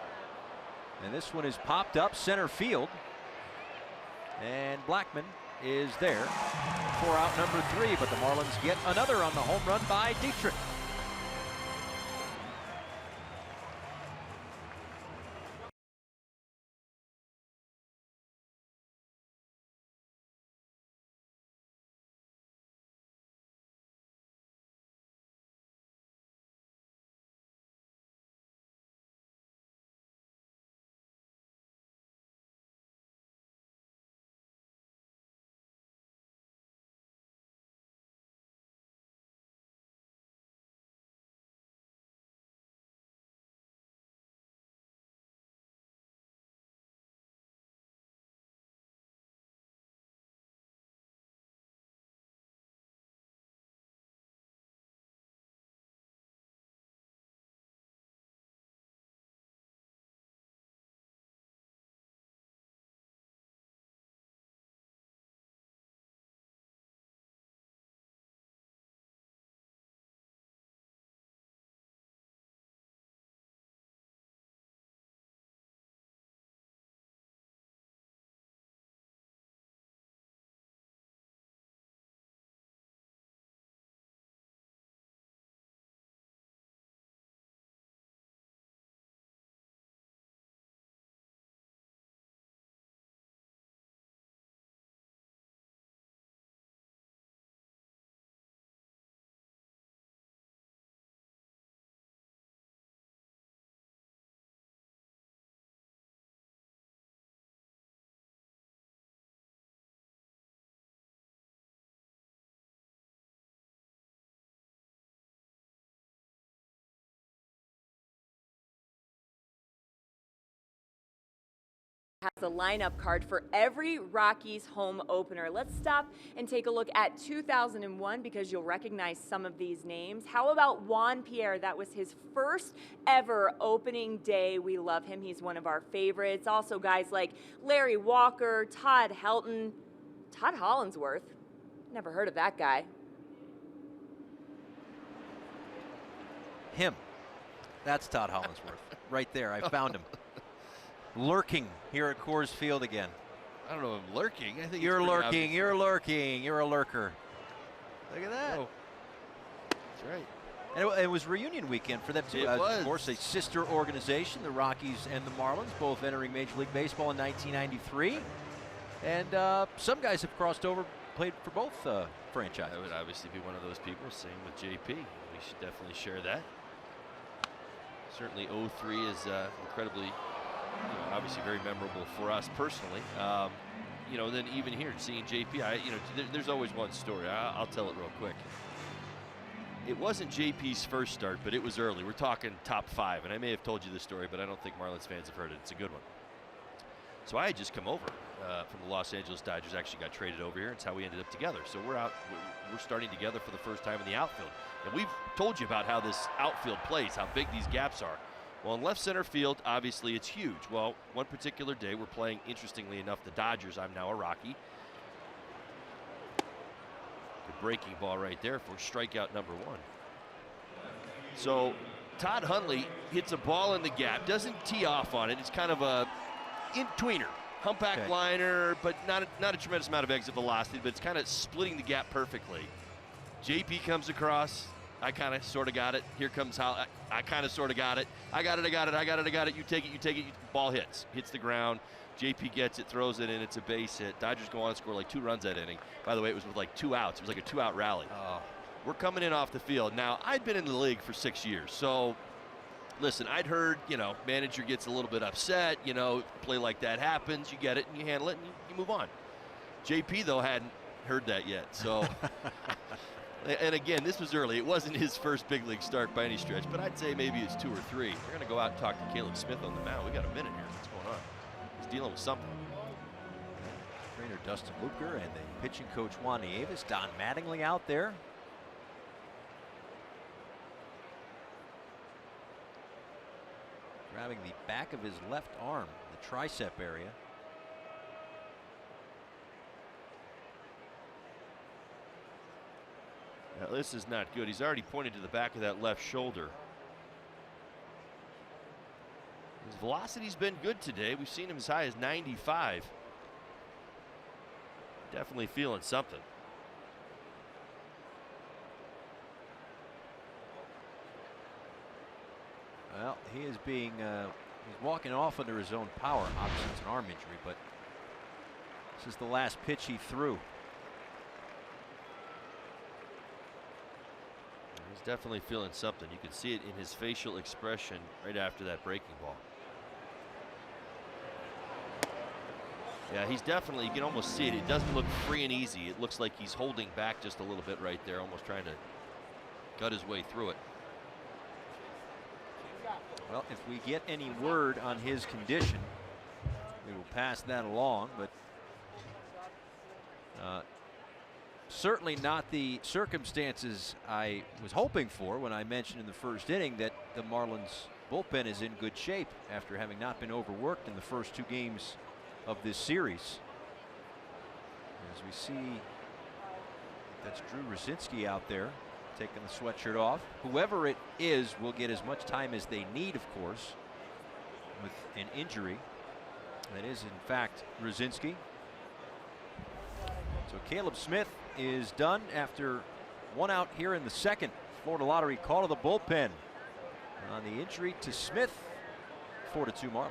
and this one is popped up center field, and Blackman is there for out number 3, but the Marlins get another on the home run by Dietrich. has a lineup card for every Rockies home opener. Let's stop and take a look at 2001 because you'll recognize some of these names. How about Juan Pierre? That was his first ever opening day. We love him. He's one of our favorites. Also guys like Larry Walker, Todd Helton, Todd Hollinsworth. Never heard of that guy. Him. That's Todd Hollinsworth. Right there. I found him. Lurking here at Coors Field again. I don't know if I'm lurking. I think You're it's pretty lurking. obvious. You're lurking. You're a lurker. Look at that. Oh. That's right. And it was reunion weekend for them too. It Of was. course, a sister organization, the Rockies and the Marlins, both entering Major League Baseball in 1993. And some guys have crossed over, played for both franchises. I would obviously be one of those people. Same with JP. We should definitely share that. Certainly 03 is incredibly, obviously very memorable for us personally. Then even here, seeing JP, there's always one story. I'll tell it real quick. It wasn't JP's first start, but it was early. We're talking top 5, and I may have told you this story, but I don't think Marlins fans have heard it. It's a good one. So I had just come over from the Los Angeles Dodgers, actually got traded over here. It's how we ended up together. So we're starting together for the first time in the outfield. And we've told you about how this outfield plays, how big these gaps are. Well, in left center field, obviously it's huge. Well, one particular day, we're playing, interestingly enough, the Dodgers. I'm now a Rocky. The breaking ball right there for strikeout number 1. So Todd Hundley hits a ball in the gap, doesn't tee off on it. It's kind of a in-tweener, humpback liner, but not a tremendous amount of exit velocity, but it's kind of splitting the gap perfectly. JP comes across. I kind of sort of got it. Here comes Hal. I kind of sort of got it. I got it. You take it. Ball hits the ground. JP gets it, throws it in. It's a base hit. Dodgers go on and score like 2 runs that inning. By the way, it was with like 2 outs. It was like a 2-out rally. We're coming in off the field. Now, I'd been in the league for 6 years, so listen, I'd heard, manager gets a little bit upset, play like that happens, you get it and you handle it and you move on. JP, though, hadn't heard that yet, so. And again, this was early. It wasn't his first big league start by any stretch, but I'd say maybe it's 2 or 3. We're going to go out and talk to Caleb Smith on the mound. We got a minute here. What's going on? He's dealing with something. Trainer Dustin Luker and the pitching coach Juan Nieves. Don Mattingly out there. Grabbing the back of his left arm, the tricep area. Now, this is not good. He's already pointed to the back of that left shoulder. His velocity's been good today. We've seen him as high as 95. Definitely feeling something. Well, he is being, he's walking off under his own power. Obviously, it's an arm injury, but this is the last pitch he threw. He's definitely feeling something. You can see it in his facial expression right after that breaking ball. Yeah, he's definitely, you can almost see it. It doesn't look free and easy. It looks like he's holding back just a little bit right there, almost trying to gut his way through it. Well, if we get any word on his condition, we will pass that along, but certainly not the circumstances I was hoping for when I mentioned in the first inning that the Marlins bullpen is in good shape after having not been overworked in the first 2 games of this series. As we see, that's Drew Rosinski out there taking the sweatshirt off. Whoever it is will get as much time as they need, of course, with an injury. That is, in fact, Rosinski. So Caleb Smith is done after 1 out here in the 2nd. Florida Lottery call to the bullpen on the injury to Smith. 4-2 Marlins.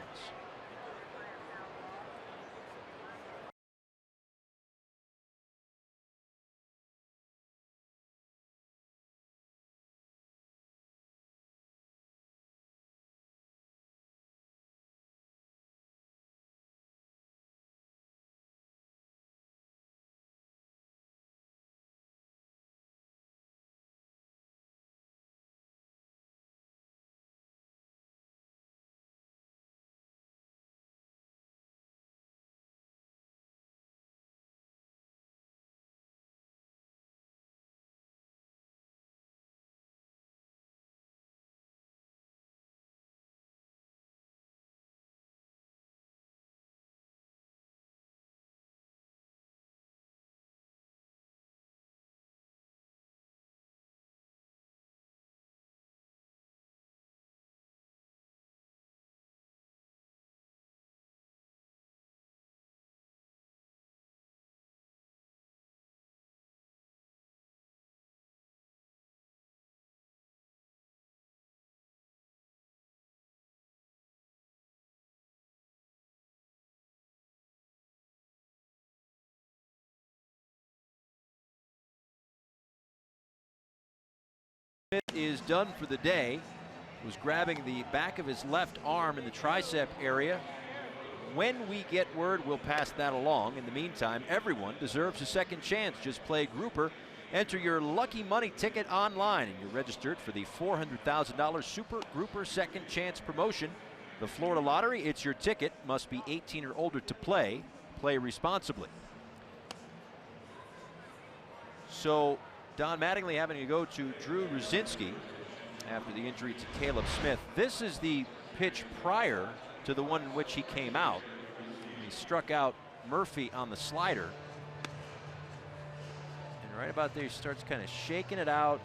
is done for the day. Was grabbing the back of his left arm in the tricep area. When we get word, we'll pass that along. In the meantime, everyone deserves a second chance. Just play Grouper. Enter your Lucky Money ticket online, and you're registered for the $400,000 Super Grouper Second Chance promotion. The Florida Lottery, it's your ticket. Must be 18 or older to play. Play responsibly. So Don Mattingly having to go to Drew Ruzinski after the injury to Caleb Smith. This is the pitch prior to the one in which he came out. He struck out Murphy on the slider. And right about there, he starts kind of shaking it out,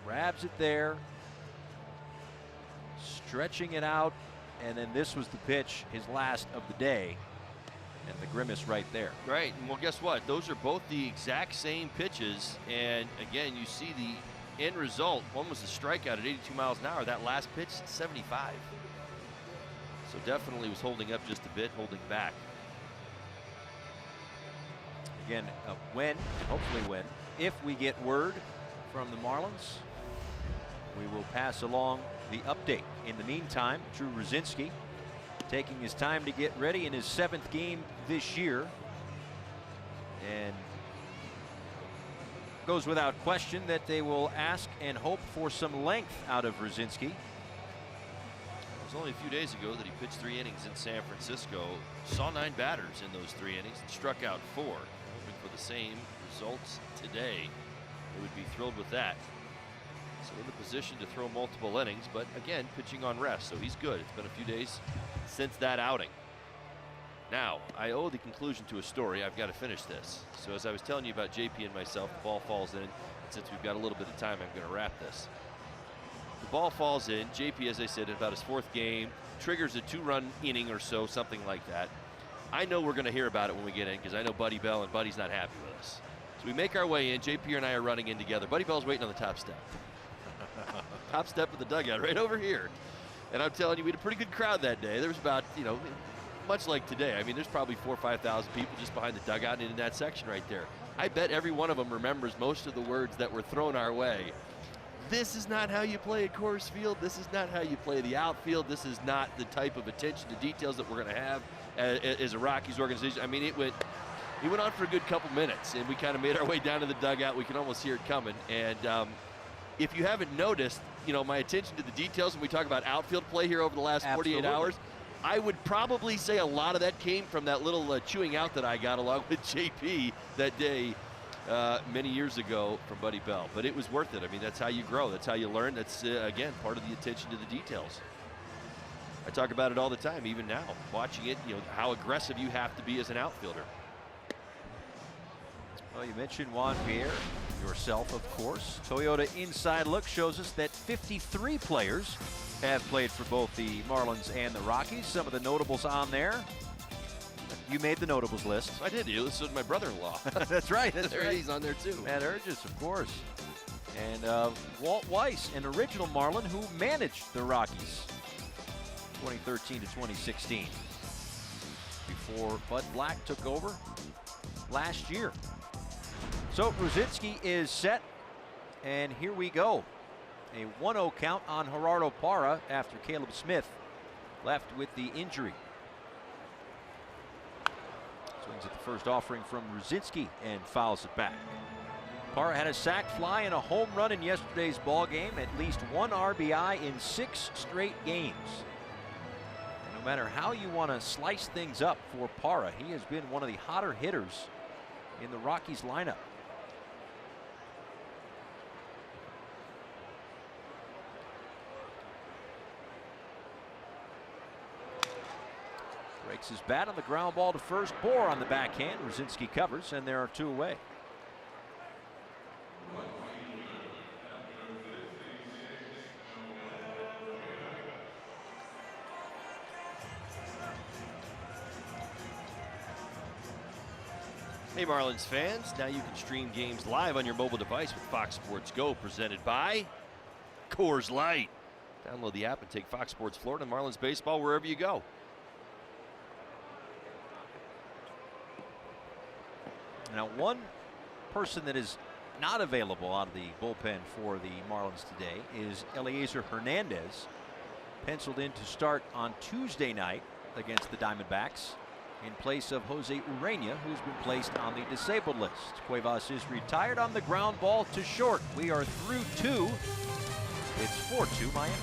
grabs it there, stretching it out, and then this was the pitch, his last of the day, and the grimace right there. Right, and well, guess what? Those are both the exact same pitches, and again, you see the end result. One was a strikeout at 82 miles an hour. That last pitch, 75. So definitely was holding up just a bit, holding back. Again, when, and hopefully when, if we get word from the Marlins, we will pass along the update. In the meantime, Drew Ruzinski taking his time to get ready in his 7th game this year. And goes without question that they will ask and hope for some length out of Ruzinski. It was only a few days ago that he pitched 3 innings in San Francisco, saw 9 batters in those 3 innings, and struck out 4. Hoping for the same results today. They would be thrilled with that. So in the position to throw multiple innings, but again, pitching on rest, so he's good. It's been a few days since that outing. Now, I owe the conclusion to a story. I've got to finish this. So as I was telling you about JP and myself, the ball falls in. Since we've got a little bit of time, I'm going to wrap this. The ball falls in. JP, as I said, in about his 4th game, triggers a 2-run inning or so, something like that. I know we're going to hear about it when we get in because I know Buddy Bell, and Buddy's not happy with us. So we make our way in. JP and I are running in together. Buddy Bell's waiting on the top step. Top step of the dugout right over here. And I'm telling you, we had a pretty good crowd that day. There was about, much like today. I mean, there's probably 4,000 or 5,000 people just behind the dugout and in that section right there. I bet every one of them remembers most of the words that were thrown our way. This is not how you play at Coors Field. This is not how you play the outfield. This is not the type of attention to details that we're going to have as a Rockies organization. I mean, it went on for a good couple minutes, and we kind of made our way down to the dugout. We can almost hear it coming. And if you haven't noticed, my attention to the details when we talk about outfield play here over the last 48 hours, I would probably say a lot of that came from that little chewing out that I got along with JP that day many years ago from Buddy Bell. But it was worth it. I mean, that's how you grow. That's how you learn. That's, again, part of the attention to the details. I talk about it all the time, even now, watching it, how aggressive you have to be as an outfielder. Well, you mentioned Juan Pierre, yourself, of course. Toyota Inside Look shows us that 53 players have played for both the Marlins and the Rockies. Some of the notables on there. You made the notables list. I did. You listened to my brother-in-law. That's right. That's right. He's on there too. Matt Urgis, of course. And Walt Weiss, an original Marlin who managed the Rockies 2013 to 2016 before Bud Black took over last year. So Ruzinski is set, and here we go. A 1-0 count on Gerardo Parra after Caleb Smith left with the injury. Swings at the first offering from Ruzinski and fouls it back. Parra had a sac fly and a home run in yesterday's ball game, at least 1 RBI in 6 straight games. And no matter how you want to slice things up for Parra, he has been one of the hotter hitters in the Rockies lineup. Breaks his bat on the ground ball to first. Bohr on the backhand. Ruzinski covers, and there are 2 away. Hey Marlins fans, now you can stream games live on your mobile device with Fox Sports Go, presented by Coors Light. Download the app and take Fox Sports Florida and Marlins baseball wherever you go. Now, one person that has not available out of the bullpen for the Marlins today is Eliezer Hernandez, penciled in to start on Tuesday night against the Diamondbacks in place of Jose Urena, who's been placed on the disabled list. Cuevas is retired on the ground ball to short. We are through 2. It's 4-2 Miami.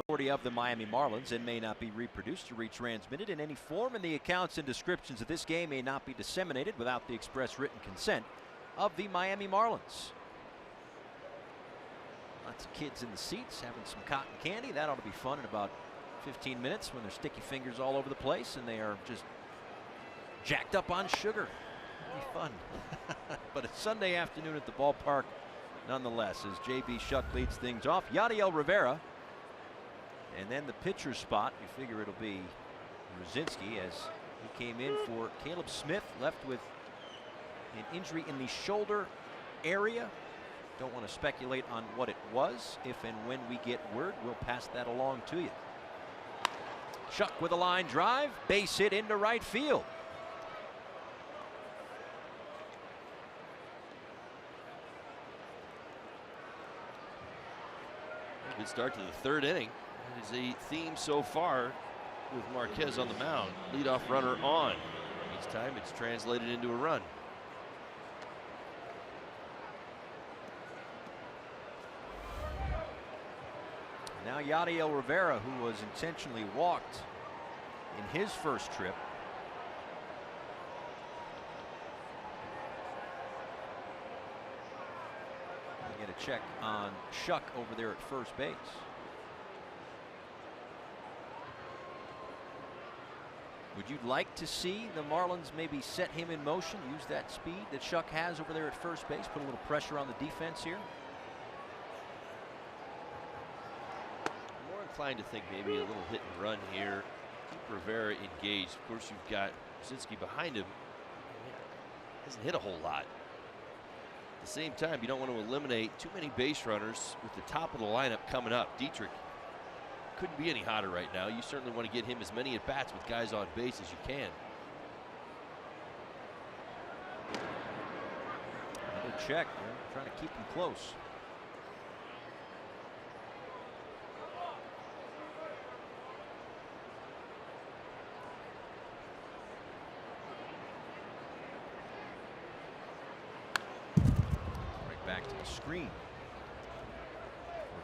Authority of the Miami Marlins and may not be reproduced or retransmitted in any form, and the accounts and descriptions of this game may not be disseminated without the express written consent of the Miami Marlins. Lots of kids in the seats having some cotton candy. That ought to be fun in about 15 minutes when there's sticky fingers all over the place and they are just jacked up on sugar. It'll be fun. But it's Sunday afternoon at the ballpark nonetheless as J.B. Shuck leads things off. Yadiel Rivera. And then the pitcher spot, you figure it'll be Rosinski as he came in for Caleb Smith, left with an injury in the shoulder area. Don't want to speculate on what it was. If and when we get word, we'll pass that along to you. Shuck with a line drive, base hit into right field. Good start to the third inning. It is a theme so far with Marquez on the mound. Leadoff runner on. Each time it's translated into a run. Now Yadiel Rivera, who was intentionally walked in his first trip. We get a check on Shuck over there at first base. Would you like to see the Marlins maybe set him in motion, use that speed that Shuck has over there at first base, put a little pressure on the defense here? I'm more inclined to think maybe a little hit and run here. Keep Rivera engaged. Of course, you've got Rosinski behind him. Hasn't hit a whole lot. At the same time, you don't want to eliminate too many base runners with the top of the lineup coming up. Dietrich couldn't be any hotter right now. You certainly want to get him as many at bats with guys on base as you can. Another check. They're trying to keep him close. Right back to the screen.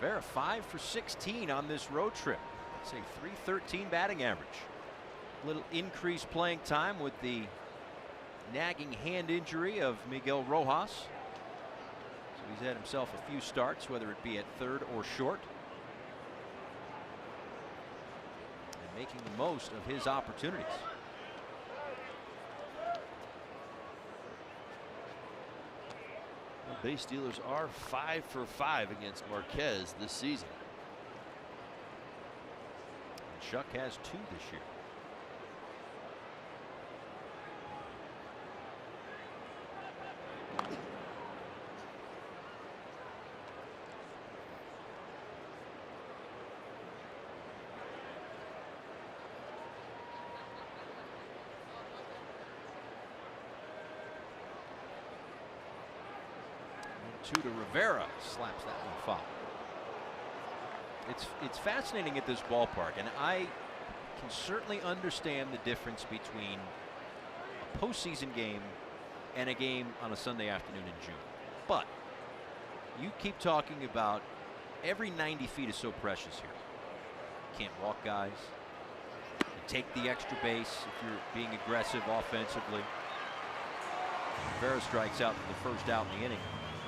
Rivera 5 for 16 on this road trip. That's a .313 batting average. A little increased playing time with the nagging hand injury of Miguel Rojas. So he's had himself a few starts, whether it be at third or short. And making the most of his opportunities. The base stealers are 5 for 5 against Marquez this season. And Shuck has 2 this year. Two to Rivera, slaps that one foul. It's fascinating at this ballpark, and I can certainly understand the difference between a postseason game and a game on a Sunday afternoon in June. But you keep talking about every 90 feet is so precious here. You can't walk guys. You take the extra base if you're being aggressive offensively. Rivera strikes out for the first out in the inning.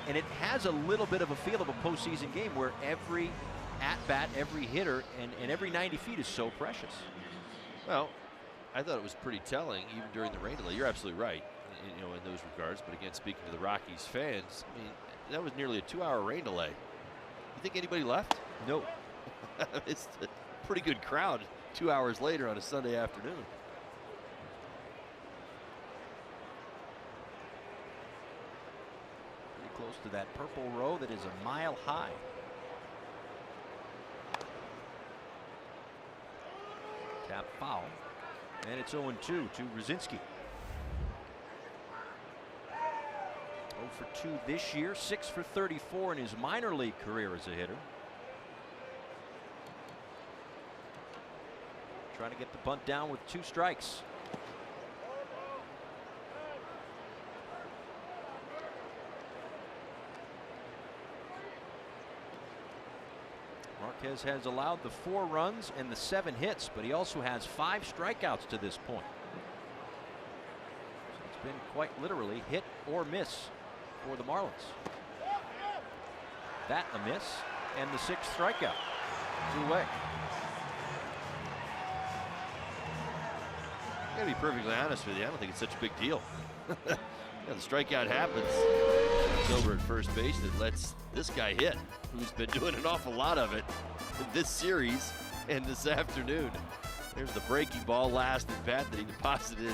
And it has a little bit of a feel of a postseason game where every at-bat, every hitter, and every 90 feet is so precious. Well, I thought it was pretty telling even during the rain delay. You're absolutely right, in those regards. But again, speaking to the Rockies fans, I mean, that was nearly a 2-hour rain delay. You think anybody left? No. It's a pretty good crowd 2 hours later on a Sunday afternoon. Close to that purple row that is a mile high. Tap foul. And it's 0-2 to Rzacinski. 0 for 2 this year, 6 for 34 in his minor league career as a hitter. Trying to get the bunt down with 2 strikes. Marquez has allowed the 4 runs and the 7 hits, but he also has 5 strikeouts to this point. So it's been quite literally hit or miss for the Marlins. That a miss, and the 6th strikeout. 2 away. I gotta be perfectly honest with you, I don't think it's such a big deal. The strikeout happens. It's over at first base that lets this guy hit, who's been doing an awful lot of it in this series and this afternoon. There's the breaking ball last at bat that he deposited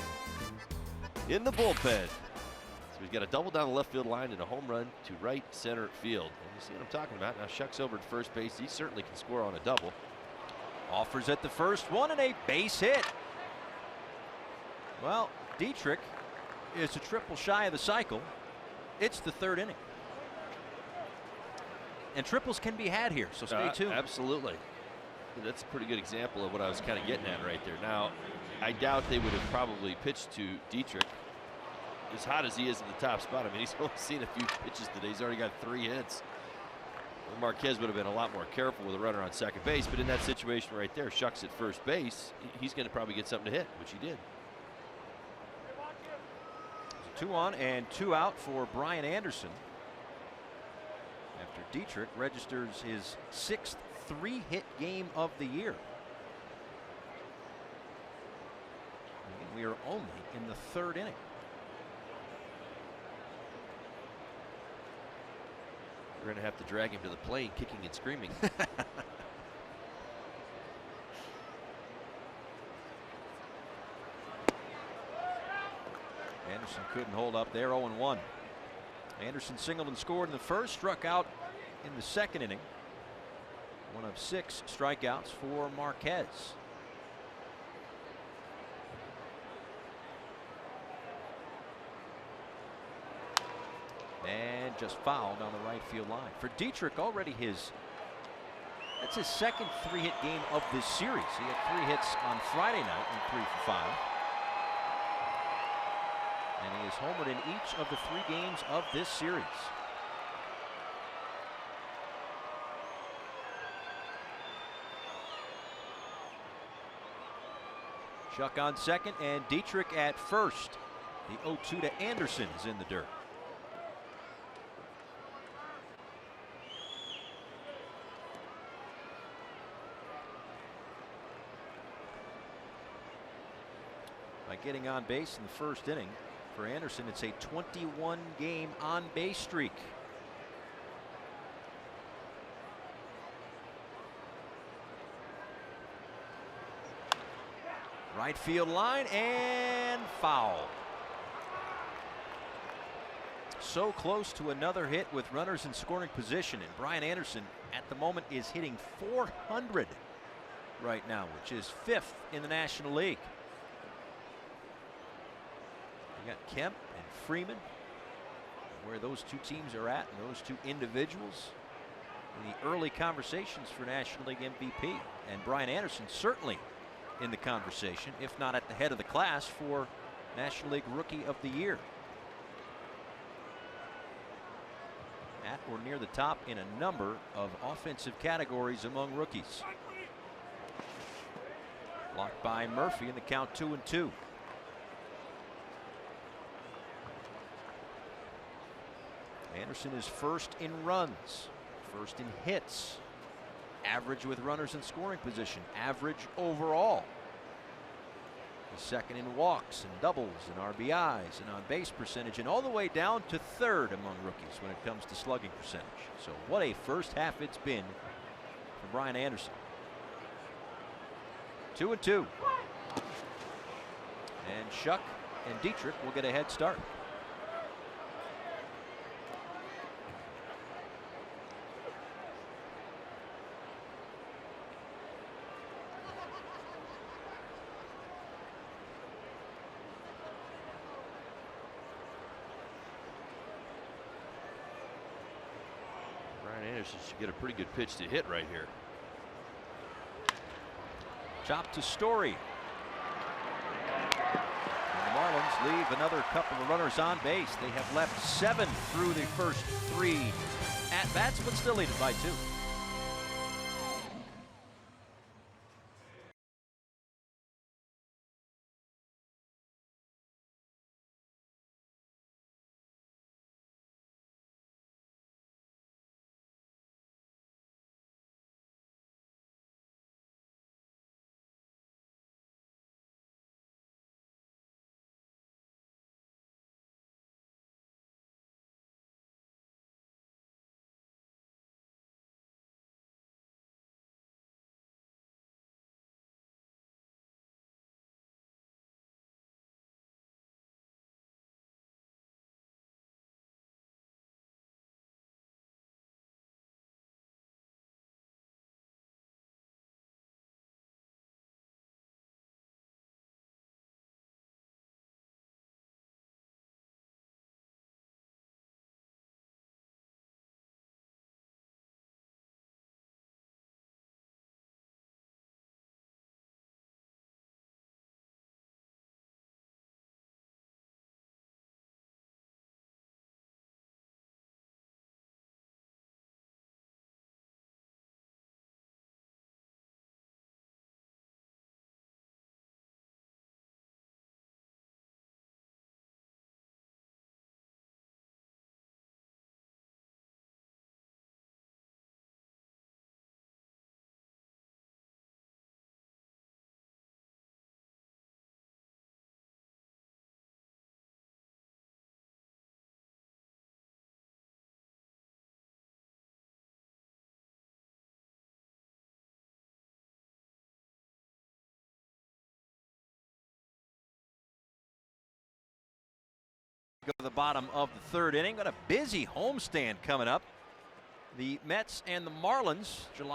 in the bullpen. So he's got a double down the left field line and a home run to right center field. And you see what I'm talking about. Now Shuck's over at first base. He certainly can score on a double. Offers at the first one and a base hit. Well, Dietrich is a triple shy of the cycle. It's the 3rd inning. And triples can be had here, so stay tuned. Absolutely. That's a pretty good example of what I was kind of getting at right there. Now, I doubt they would have probably pitched to Dietrich as hot as he is in the top spot. I mean, he's only seen a few pitches today. He's already got 3 hits. Well, Marquez would have been a lot more careful with a runner on second base, but in that situation right there, Shuck's at first base. He's going to probably get something to hit, which he did. 2 on and 2 out for Brian Anderson. After Dietrich registers his 6th 3-hit game of the year. And we are only in the 3rd inning. We're going to have to drag him to the plane kicking and screaming. Anderson couldn't hold up there. 0-1. Anderson singled and scored in the first, struck out in the 2nd inning. One of 6 strikeouts for Marquez. And just fouled on the right field line. For Dietrich, already that's his 2nd 3-hit game of this series. He had 3 hits on Friday night and 3 for 5. And he has homered in each of the 3 games of this series. Shuck on second and Dietrich at first. The 0-2 to Anderson is in the dirt. getting on base in the first inning. For Anderson, it's a 21-game on-base streak. Right field line and foul. So close to another hit with runners in scoring position, and Brian Anderson at the moment is hitting .400 right now, which is 5th in the National League. We got Kemp and Freeman, where those two teams are at, and those two individuals in the early conversations for National League MVP. And Brian Anderson certainly in the conversation, if not at the head of the class for National League Rookie of the Year. At or near the top in a number of offensive categories among rookies. Blocked by Murphy in the count 2-2. Anderson is first in runs, first in hits, average with runners in scoring position, average overall. He's second in walks and doubles and RBIs and on base percentage, and all the way down to third among rookies when it comes to slugging percentage. So what a first half it's been for Brian Anderson. 2-2. And Shuck and Dietrich will get a head start. Anderson should get a pretty good pitch to hit right here. Chop to Story. And the Marlins leave another couple of runners on base. They have left 7 through the first 3 at-bats, but still lead it by 2. Go to the bottom of the third inning. Got a busy homestand coming up. The Mets and the Marlins, June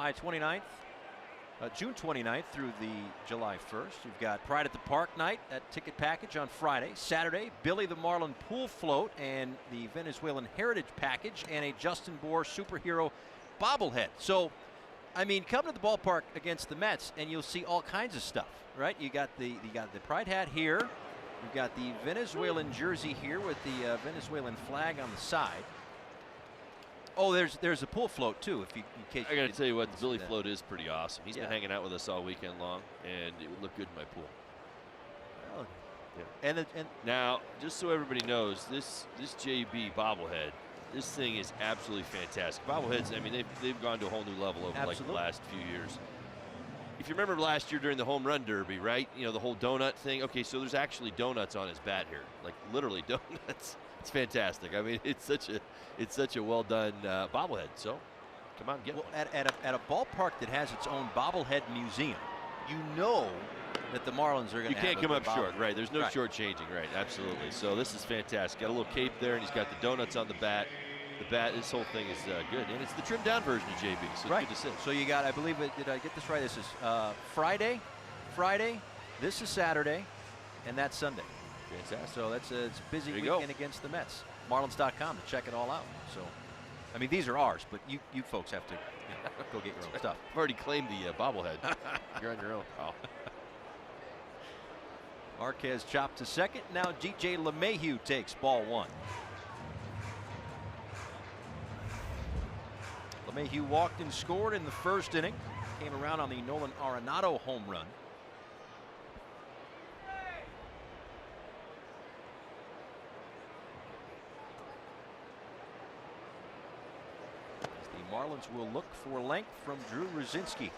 29th through the July 1st. You've got Pride at the Park night, that ticket package on Friday. Saturday, Billy the Marlin pool float and the Venezuelan heritage package, and a Justin Bohr superhero bobblehead. So, I mean, come to the ballpark against the Mets and you'll see all kinds of stuff, right? You got the Pride hat here. You've got the Venezuelan jersey here with the Venezuelan flag on the side. Oh, there's a pool float too. In case I got to tell you what, the Billy float is pretty awesome. He's been hanging out with us all weekend long, and it would look good in my pool. Well, yeah. And now, just so everybody knows, this JB bobblehead, this thing is absolutely fantastic. Bobbleheads, I mean, they've gone to a whole new level over like the last few years. if you remember last year during the home run derby, right? You know, the whole donut thing. Okay, so there's actually donuts on his bat here, like literally donuts. It's fantastic. I mean, it's such a well done bobblehead. So come on, get one. At a ballpark that has its own bobblehead museum, you know that the Marlins are going to. You can't come up short, right? There's no right. shortchanging, right? Absolutely. So this is fantastic. Got a little cape there, and he's got the donuts on the bat. The bat, this whole thing is good, and it's the trimmed down version of JB. So right. it's good to see. So you got, I believe, did I get this right? This is Friday. This is Saturday, and that's Sunday. Fantastic. So it's a busy weekend against the Mets. Marlins.com to check it all out. So, I mean, these are ours, but you folks have to go get your own stuff. I've already claimed the bobblehead. You're on your own, pal. Marquez chopped to second. Now DJ LeMahieu takes ball one. LeMahieu walked and scored in the first inning. Came around on the Nolan Arenado home run. The Marlins will look for length from Drew Rosinski.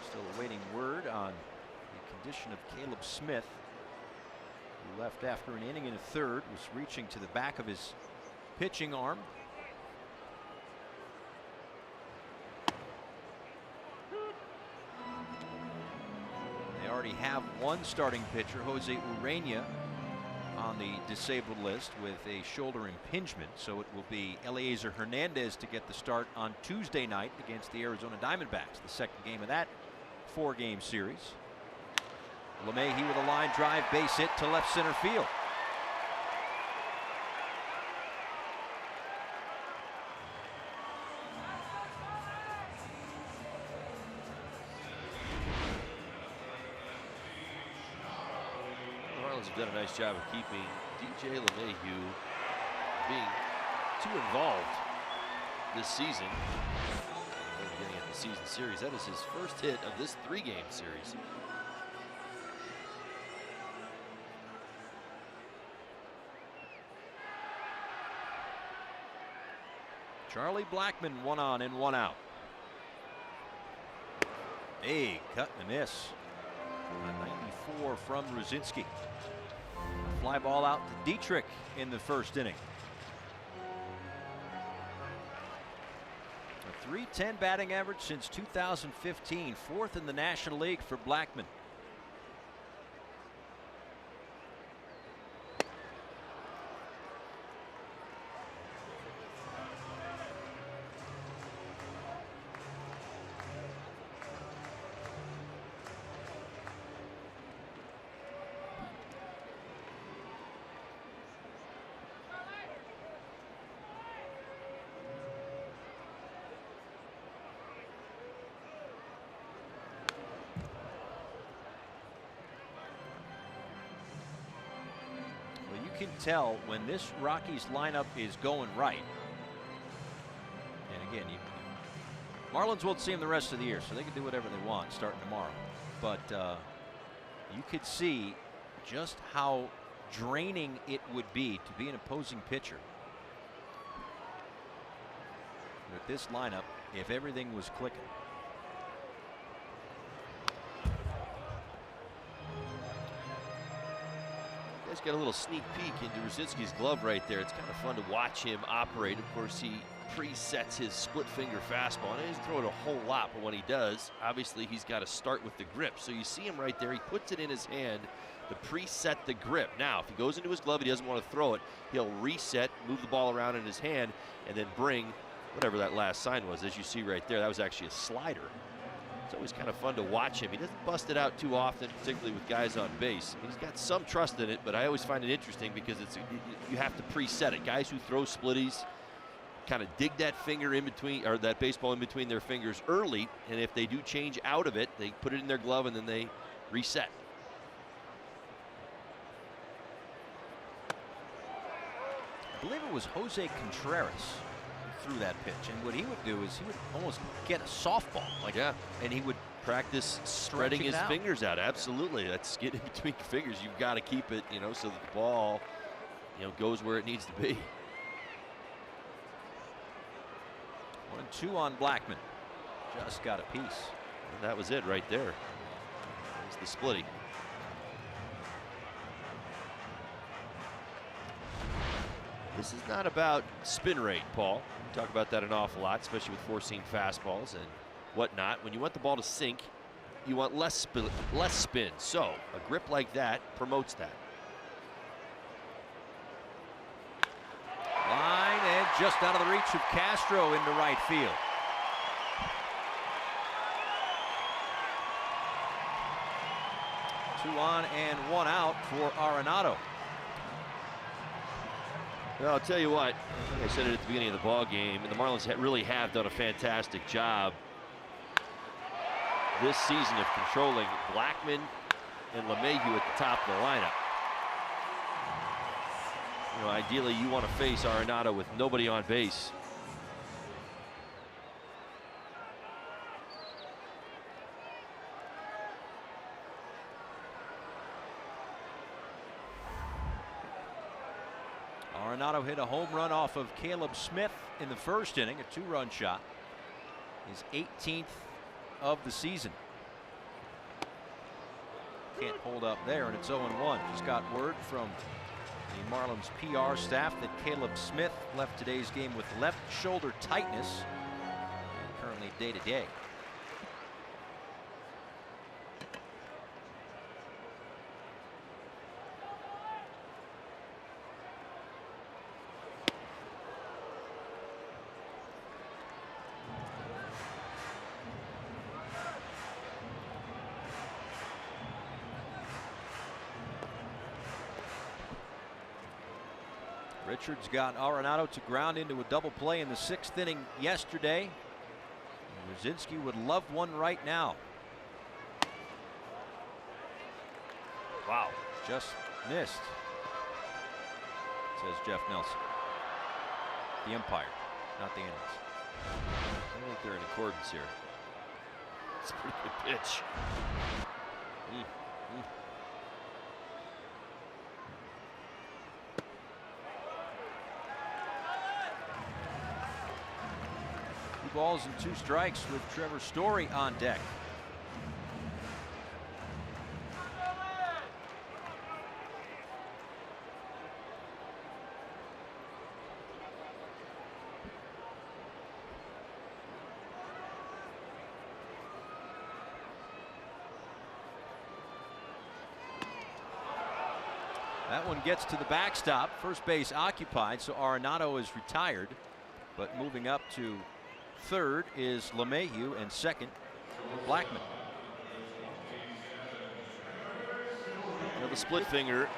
Still awaiting word on the condition of Caleb Smith, who left after an inning and a third, was reaching to the back of his pitching arm. They already have one starting pitcher, Jose Urena, on the disabled list with a shoulder impingement. So it will be Eliezer Hernandez to get the start on Tuesday night against the Arizona Diamondbacks, the second game of that 4-game series. LeMahieu with a line drive base hit to left center field. The Marlins have done a nice job of keeping DJ LeMahieu being too involved this season. At the beginning of the season series, that is his first hit of this 3-game series. Charlie Blackmon, 1 on and 1 out. Hey, cut and a miss. A 94 from Rosinski. Fly ball out to Dietrich in the first inning. A .310 batting average since 2015, 4th in the National League for Blackmon. You can tell when this Rockies lineup is going right. And again, Marlins won't see them the rest of the year, so they can do whatever they want starting tomorrow. But you could see just how draining it would be to be an opposing pitcher with this lineup if everything was clicking. He's got a little sneak peek into Rosinski's glove right there. It's kind of fun to watch him operate. Of course, he presets his split finger fastball, and he doesn't throw it a whole lot, but when he does, obviously he's got to start with the grip. So you see him right there. He puts it in his hand to preset the grip. Now, if he goes into his glove, he doesn't want to throw it. He'll reset, move the ball around in his hand, and then bring whatever that last sign was. As you see right there, that was actually a slider. It's always kind of fun to watch him. He doesn't bust it out too often, particularly with guys on base. He's got some trust in it, but I always find it interesting because you have to preset it. Guys who throw splitties kind of dig that finger in between, or that baseball in between their fingers early, and if they do change out of it, they put it in their glove and then they reset. I believe it was Jose Contreras who threw that pitch, and what he would do is he would almost get a softball, like, yeah, and he would practice spreading his fingers out. Absolutely, that's get in between your fingers. You've got to keep it, so that the ball, goes where it needs to be. 2 on Blackman. Just got a piece. And that was it right there. There's the splitty. This is not about spin rate, Paul. We talk about that an awful lot, especially with four-seam fastballs and whatnot. When you want the ball to sink, you want less spin. So a grip like that promotes that. Line and just out of the reach of Castro into right field. Two on and 1 out for Arenado. Well, I'll tell you what, I said it at the beginning of the ball game, and the Marlins really have done a fantastic job this season of controlling Blackman and LeMahieu at the top of the lineup. You know, ideally you want to face Arenado with nobody on base. Arenado hit a home run off of Caleb Smith in the first inning, a 2-run shot. His 18th of the season. Can't hold up there, and it's 0-1. Just got word from the Marlins PR staff that Caleb Smith left today's game with left shoulder tightness, and currently day-to-day. Richards got Arenado to ground into a double play in the 6th inning yesterday. Rosinski would love one right now. Wow, just missed, says Jeff Nelson. The umpire, not the analyst. I think they're in accordance here. It's a pretty good pitch. Balls and 2 strikes with Trevor Story on deck. That one gets to the backstop. First base occupied, so Arenado is retired, but moving up to third is LeMahieu, and second, Blackman. Well, the split finger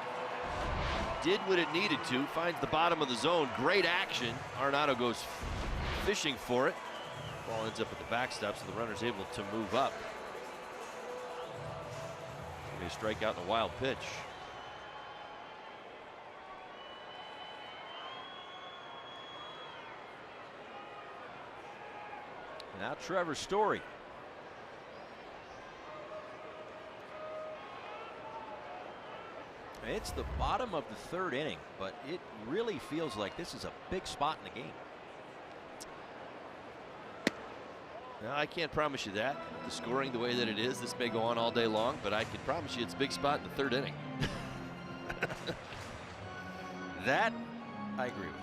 did what it needed to, finds the bottom of the zone. Great action. Arenado goes fishing for it. Ball ends up at the backstop, so the runner's able to move up. Maybe a strikeout and a wild pitch. Now Trevor Story. It's the bottom of the 3rd inning, but it really feels like this is a big spot in the game. Now, I can't promise you that. The scoring the way that it is, this may go on all day long, but I can promise you it's a big spot in the 3rd inning. That I agree with.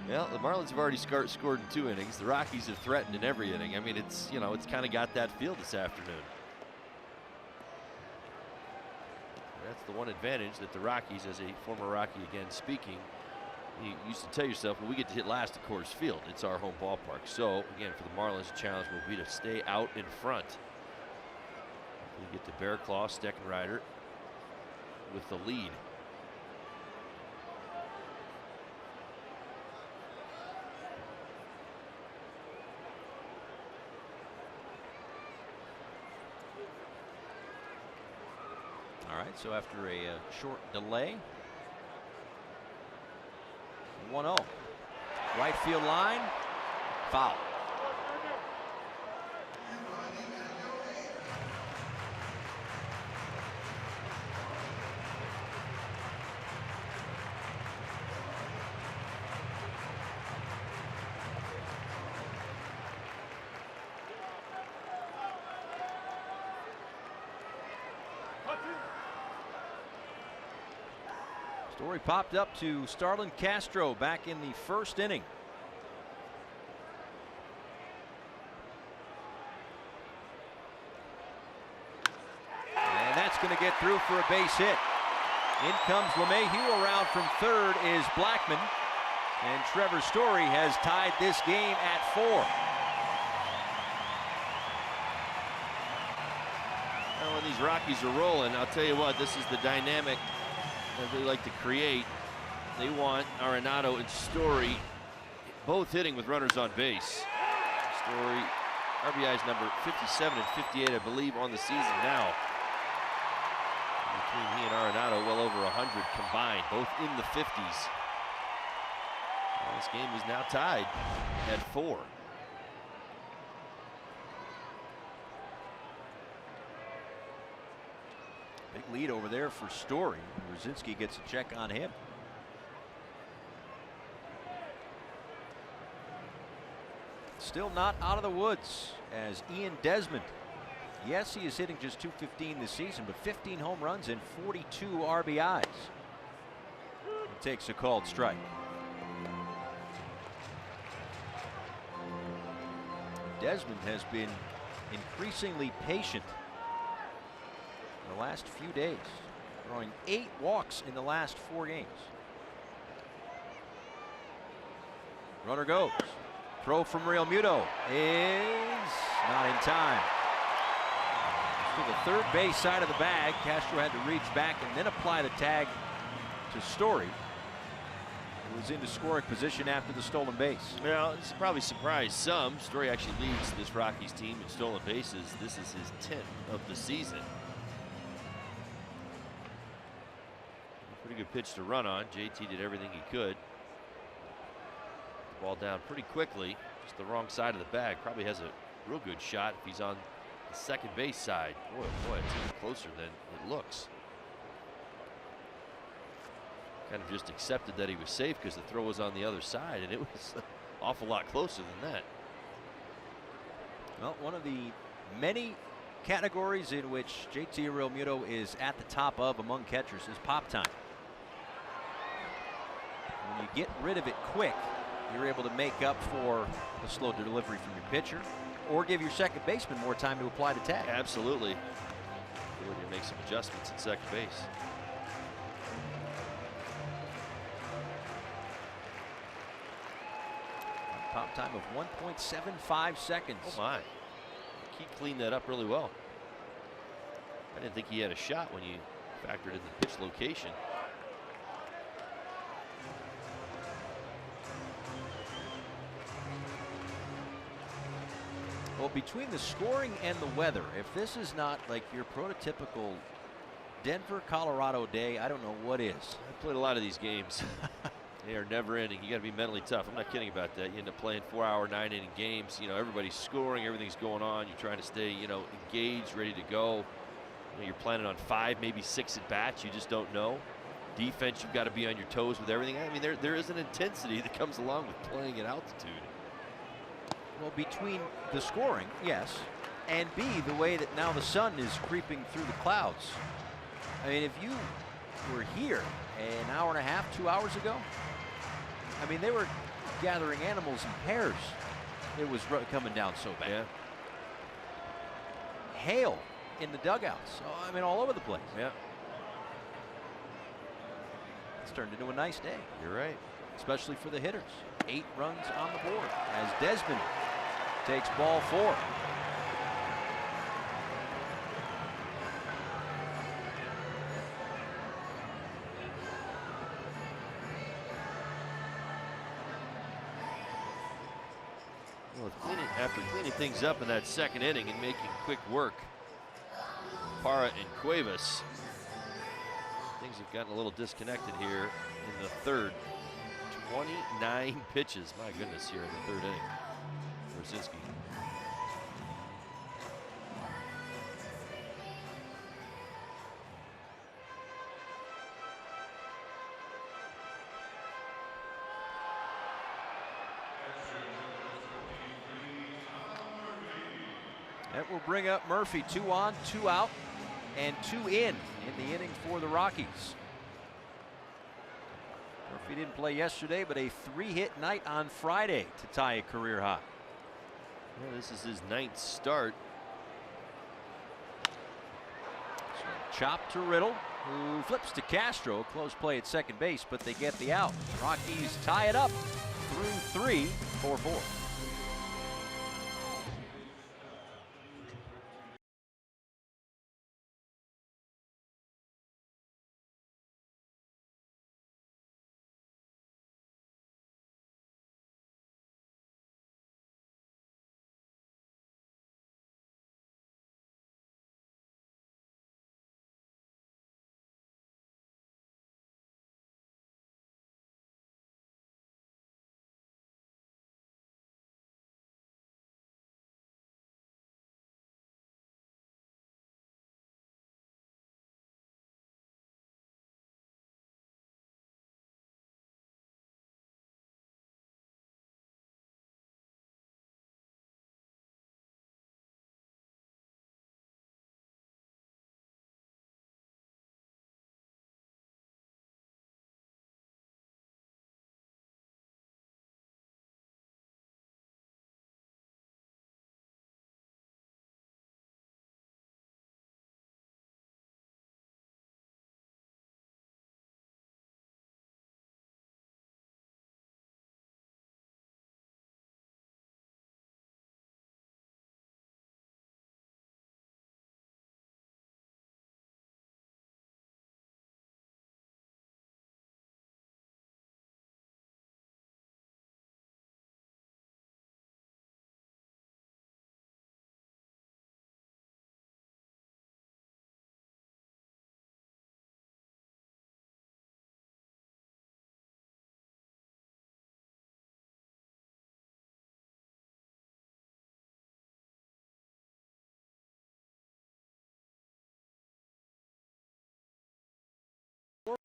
Well, the Marlins have already scored in 2 innings. The Rockies have threatened in every inning. I mean, it's, you know, it's kind of got that feel this afternoon. That's the one advantage that the Rockies, as a former Rocky again speaking, you used to tell yourself, well, we get to hit last at Coors Field. It's our home ballpark. So, again, for the Marlins, the challenge will be to stay out in front. We get to Bear Claw, Steckenrider with the lead. All right, so after a short delay, 1-0. Right field line, foul. Story popped up to Starlin Castro back in the first inning. And that's going to get through for a base hit. In comes LeMahieu. Around from third is Blackman. And Trevor Story has tied this game at 4. Well, when these Rockies are rolling, I'll tell you what, this is the dynamic that they like to create. They want Arenado and Story both hitting with runners on base. Story, RBI's number 57 and 58, I believe, on the season now. Between he and Arenado, well over 100 combined, both in the 50s. Well, this game is now tied at 4. Big lead over there for Story. Brzezinski gets a check on him. Still not out of the woods as Ian Desmond. Yes, he is hitting just .215 this season, but 15 home runs and 42 RBIs. He takes a called strike. Desmond has been increasingly patient in the last few days, throwing 8 walks in the last 4 games. Runner goes. Throw from Real Muto is not in time. To the third base side of the bag. Castro had to reach back and then apply the tag to Story, who was into scoring position after the stolen base. Well, it's probably surprised some. Story actually leads this Rockies team in stolen bases. This is his 10th of the season. Pretty good pitch to run on. JT did everything he could. Ball down pretty quickly. Just the wrong side of the bag. Probably has a real good shot if he's on the second base side. Boy, it's even closer than it looks. Kind of just accepted that he was safe because the throw was on the other side, and it was an awful lot closer than that. Well, one of the many categories in which JT Realmuto is at the top of among catchers is pop time. When you get rid of it quick, you're able to make up for a slow delivery from your pitcher or give your second baseman more time to apply the tag. Absolutely. Ability to make some adjustments at second base. Pop time of 1.75 seconds. Oh my. He cleaned that up really well. I didn't think he had a shot when you factored in the pitch location. Well, between the scoring and the weather, if this is not like your prototypical Denver, Colorado day, I don't know what is. I played a lot of these games. They are never ending. You got to be mentally tough. I'm not kidding about that. You end up playing 4-hour, 9-inning games. You know, everybody's scoring, everything's going on. You're trying to stay, you know, engaged, ready to go. You know, you're planning on 5, maybe 6 at bats. You just don't know. Defense, you've got to be on your toes with everything. I mean, there is an intensity that comes along with playing at altitude. Well, between the scoring, yes, and B, the way that now the sun is creeping through the clouds. I mean, if you were here an hour and a half, 2 hours ago, I mean, they were gathering animals in pairs. It was coming down so bad. Yeah. Hail in the dugouts. Oh, I mean, all over the place. Yeah. It's turned into a nice day. You're right. Especially for the hitters. 8 runs on the board as Desmond takes ball 4. Well, after cleaning things up in that second inning and making quick work, Parra and Cuevas, things have gotten a little disconnected here in the third. 29 pitches, my goodness, here in the third inning. Brzezinski. That will bring up Murphy. 2 on, 2 out, and 2 in the inning for the Rockies. Murphy didn't play yesterday, but a 3-hit night on Friday to tie a career high. Well, this is his 9th start. So chop to Riddle, who flips to Castro. Close play at second base, but they get the out. Rockies tie it up through 3, 4-4.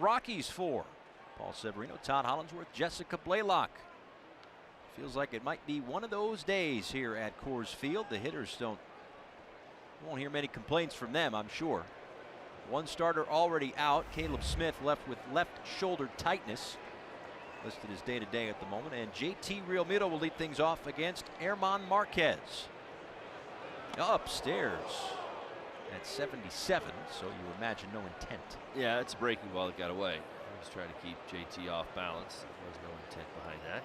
Rockies 4. Paul Severino, Todd Hollinsworth, Jessica Blaylock. Feels like it might be one of those days here at Coors Field. The hitters won't hear many complaints from them, I'm sure. One starter already out. Caleb Smith left with left shoulder tightness. Listed as day-to-day at the moment. And JT Realmuto will lead things off against Herman Marquez. Upstairs at 77, so you imagine no intent. Yeah, it's a breaking ball that got away. He was trying to keep JT off balance. There was no intent behind that.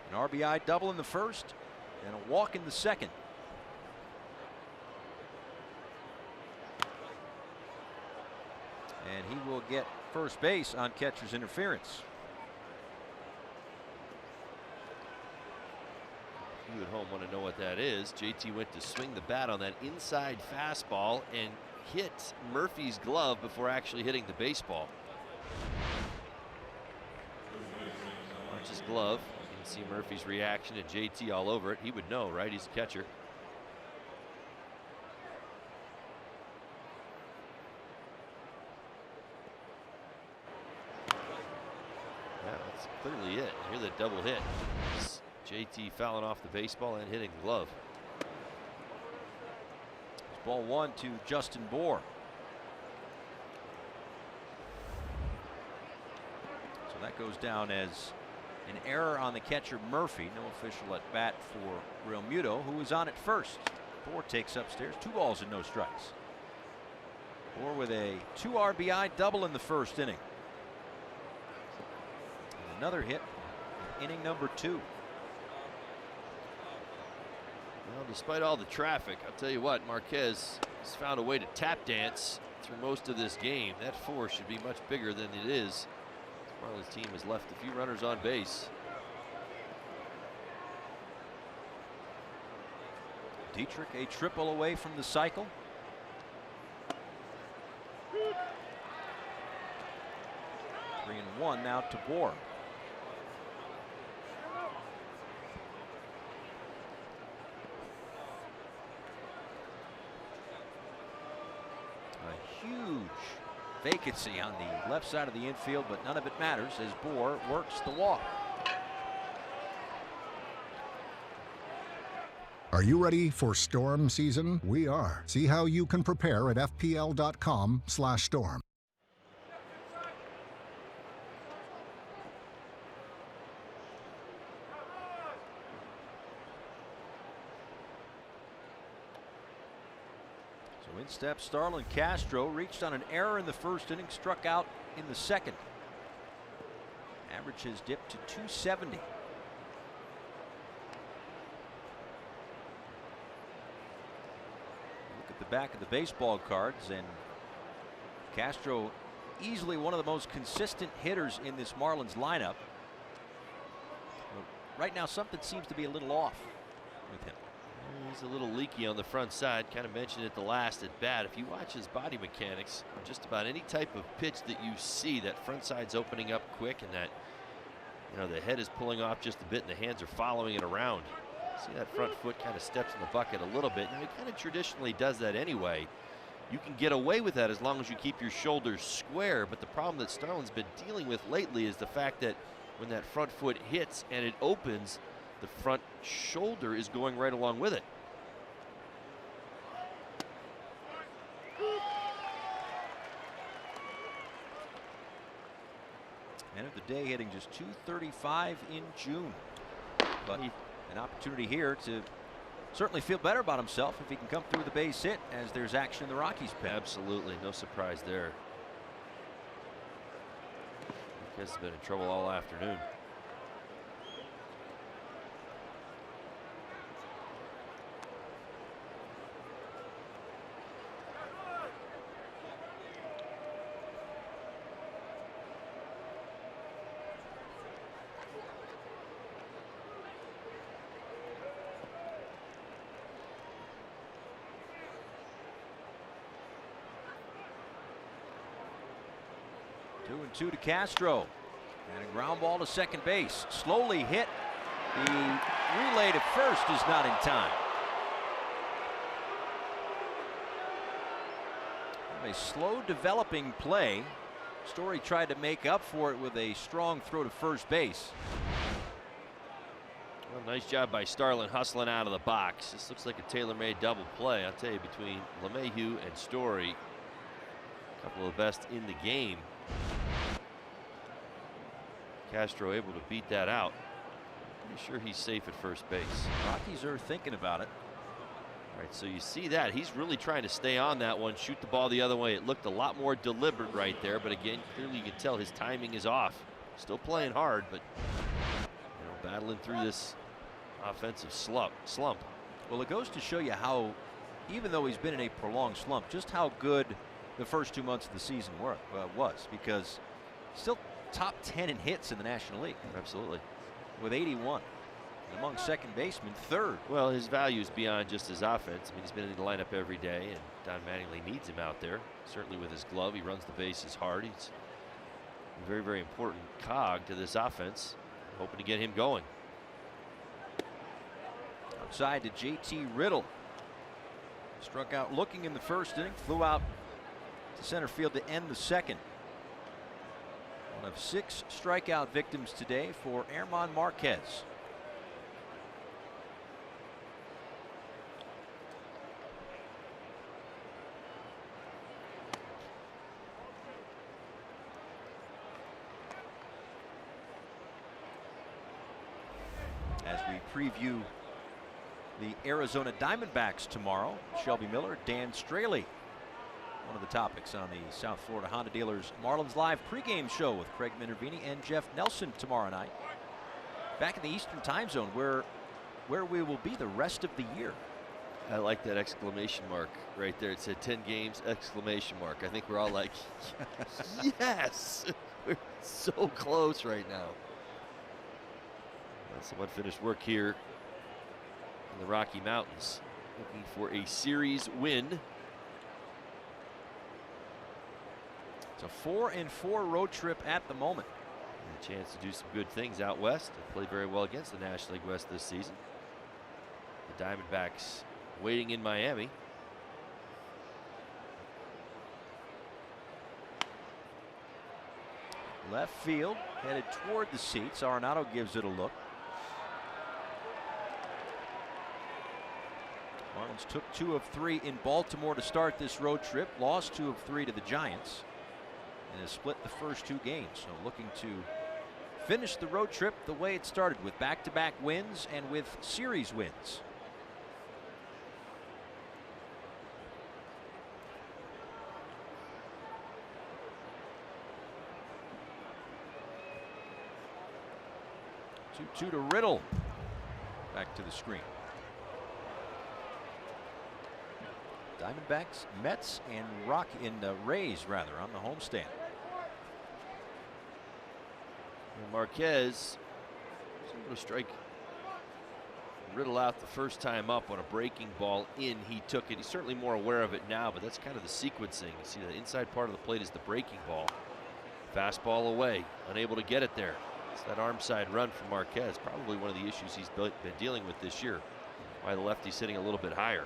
An RBI double in the first and a walk in the second. And he will get first base on catcher's interference. You at home want to know what that is. JT went to swing the bat on that inside fastball and hit Murphy's glove before actually hitting the baseball. Watch his glove. You can see Murphy's reaction and JT all over it. He would know, right? He's a catcher. Yeah, that's clearly it. Here's the double hit. JT fouling off the baseball and hitting the glove. It's ball 1 to Justin Bohr. So that goes down as an error on the catcher Murphy. No official at bat for Realmuto, who was on at first. Bohr takes upstairs. 2 balls and no strikes. Bohr with a 2 RBI double in the first inning. And another hit in inning number 2. Well, despite all the traffic, I'll tell you what, Marquez has found a way to tap dance through most of this game. That force should be much bigger than it is. Marlins team has left a few runners on base. Dietrich a triple away from the cycle. Three and one now to Bohr. A huge vacancy on the left side of the infield, but none of it matters as Bohr works the walk. Are you ready for storm season? We are. See how you can prepare at fpl.com/storm. So in steps Starlin Castro, reached on an error in the first inning, struck out in the second. Average has dipped to 270. Look at the back of the baseball cards, and Castro easily one of the most consistent hitters in this Marlins lineup. But right now something seems to be a little off with him. He's a little leaky on the front side. Kind of mentioned it the last at bat. If you watch his body mechanics, just about any type of pitch that you see, that front side's opening up quick, and that, you know, the head is pulling off just a bit and the hands are following it around. See that front foot kind of steps in the bucket a little bit. Now he kind of traditionally does that anyway. You can get away with that as long as you keep your shoulders square, but the problem that Starlin's been dealing with lately is the fact that when that front foot hits and it opens, the front shoulder is going right along with it. Man of the day hitting just 235 in June. But an opportunity here to certainly feel better about himself if he can come through the base hit as there's action in the Rockies pen. Absolutely, no surprise there. Marquez has been in trouble all afternoon. Two and two to Castro, and a ground ball to second base. Slowly hit. The relay to first is not in time. A slow developing play. Story tried to make up for it with a strong throw to first base. Well, nice job by Starlin hustling out of the box. This looks like a tailor-made double play, I'll tell you, between LeMahieu and Story. A couple of the best in the game. Castro able to beat that out. Pretty sure he's safe at first base. Rockies are thinking about it. All right, so you see that he's really trying to stay on that one, shoot the ball the other way. It looked a lot more deliberate right there, but again, clearly you can tell his timing is off. Still playing hard, but battling through this offensive slump. Well, it goes to show you how, even though he's been in a prolonged slump, just how good the first 2 months of the season was, because still top 10 in hits in the National League. Absolutely. With 81. Among second basemen, third. Well, his value is beyond just his offense. I mean, he's been in the lineup every day, and Don Mattingly needs him out there. Certainly with his glove, he runs the bases hard. He's a very, very important cog to this offense. Hoping to get him going. Outside to JT Riddle. Struck out looking in the first inning, flew out to center field to end the second. One of 6 strikeout victims today for German Marquez. As we preview the Arizona Diamondbacks tomorrow, Shelby Miller, Dan Straley, one of the topics on the South Florida Honda Dealers Marlins Live pregame show with Craig Minervini and Jeff Nelson tomorrow night. Back in the Eastern Time Zone, where we will be the rest of the year. I like that exclamation mark right there. It said 10 games, exclamation mark. I think we're all like, yes, we're so close right now. Some unfinished work here in the Rocky Mountains, looking for a series win. It's a 4-4 road trip at the moment. And a chance to do some good things out west. They played very well against the National League West this season. The Diamondbacks waiting in Miami. Left field, headed toward the seats. Arenado gives it a look. Marlins took 2 of 3 in Baltimore to start this road trip, lost 2 of 3 to the Giants, and has split the first 2 games. So looking to finish the road trip the way it started, with back-to-back wins and with series wins. Two to Riddle. Back to the screen. Diamondbacks, Mets, and Rays rather on the homestand. And Marquez was able to strike Riddle out the first time up on a breaking ball in. He took it. He's certainly more aware of it now, but that's kind of the sequencing. You see the inside part of the plate is the breaking ball. Fastball away, unable to get it there. It's that arm side run from Marquez, probably one of the issues he's been dealing with this year. Why the lefty's hitting a little bit higher.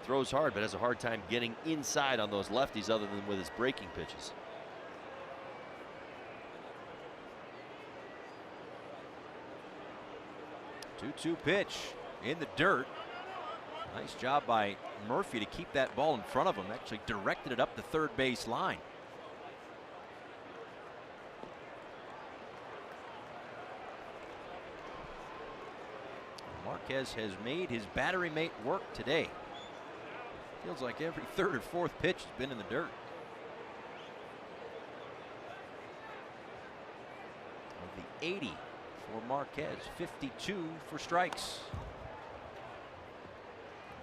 Throws hard, but has a hard time getting inside on those lefties other than with his breaking pitches. Two pitch in the dirt. Nice job by Murphy to keep that ball in front of him. Actually directed it up the third base line. Marquez has made his battery mate work today. Feels like every third or fourth pitch has been in the dirt. Of the 80 for Marquez, 52 for strikes.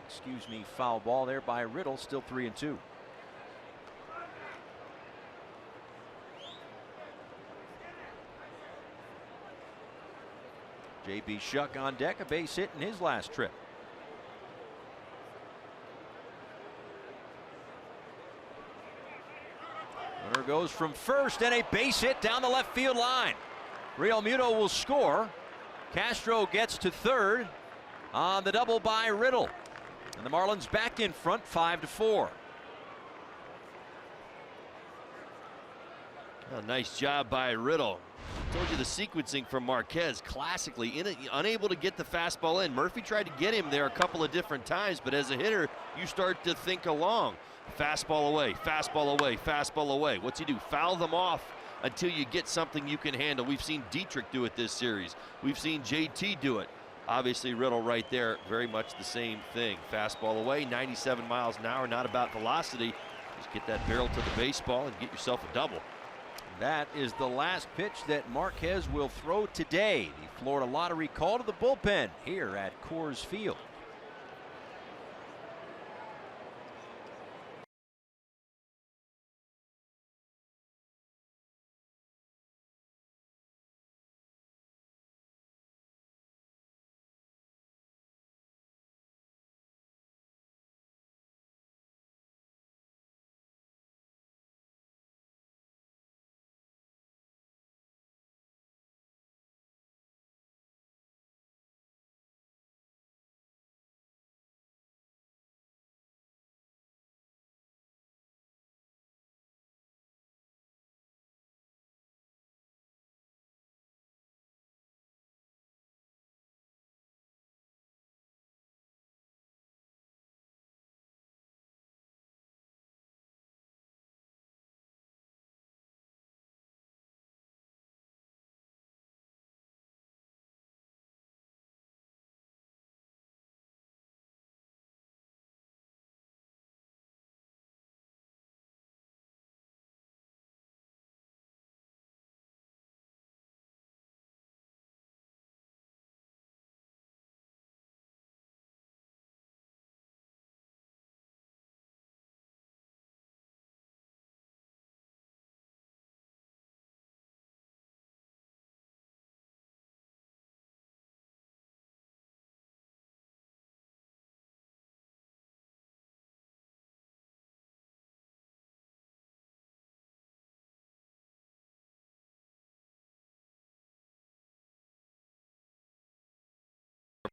Excuse me, foul ball there by Riddle, still 3-2. J.B. Shuck on deck, a base hit in his last trip. Runner goes from first, and a base hit down the left field line. Real Muto will score. Castro gets to third on the double by Riddle. And the Marlins back in front, 5-4. Well, nice job by Riddle. Told you the sequencing from Marquez, classically unable to get the fastball in. Murphy tried to get him there a couple of different times, but as a hitter, you start to think along. Fastball away, fastball away, fastball away. What's he do? Foul them off until you get something you can handle. We've seen Dietrich do it this series. We've seen JT do it. Obviously, Riddle right there, very much the same thing. Fastball away, 97 miles an hour, not about velocity. Just get that barrel to the baseball and get yourself a double. That is the last pitch that Marquez will throw today. The Florida Lottery call to the bullpen here at Coors Field.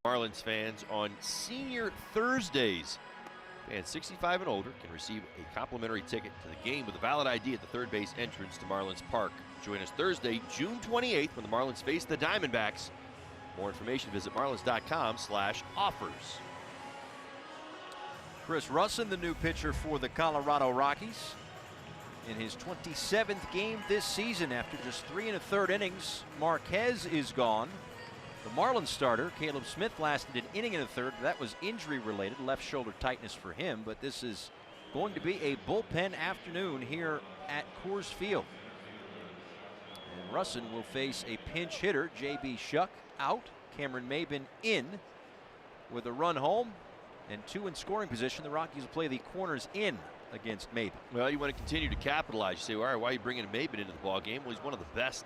Marlins fans on Senior Thursdays. Fans 65 and older can receive a complimentary ticket to the game with a valid ID at the third base entrance to Marlins Park. Join us Thursday, June 28th, when the Marlins face the Diamondbacks More information, visit marlins.com/offers. Chris Russin, the new pitcher for the Colorado Rockies. In his 27th game this season, after just 3 1/3 innings, Marquez is gone. The Marlins starter, Caleb Smith, lasted an inning and a third. That was injury related, left shoulder tightness for him, but this is going to be a bullpen afternoon here at Coors Field. And Russin will face a pinch hitter, J.B. Shuck out, Cameron Maben in with a run home and 2 in scoring position. The Rockies will play the corners in against Maben. Well, you want to continue to capitalize. You say, all right, why are you bringing Maben into the ball game? Well, he's one of the best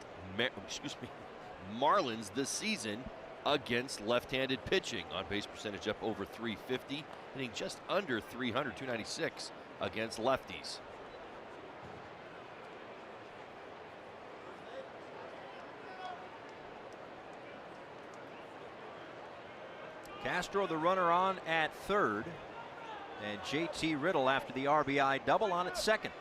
Marlins this season against left-handed pitching. On base percentage up over 350, hitting just under 300, 296 against lefties. Castro, the runner, on at third, and JT Riddle after the RBI double on at second.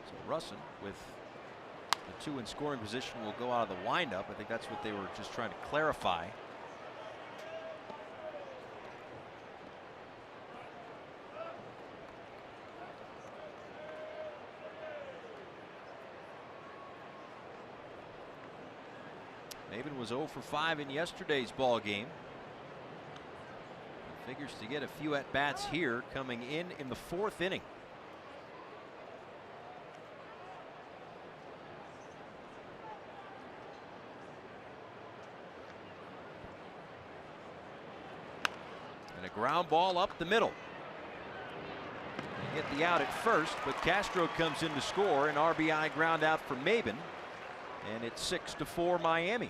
So Russin with the 2 in scoring position will go out of the windup. I think that's what they were just trying to clarify. Maben was 0 for 5 in yesterday's ball game. He figures to get a few at-bats here coming in the 4th inning. And a ground ball up the middle. They get the out at first, but Castro comes in to score. An RBI ground out for Maben. And it's 6-4 Miami.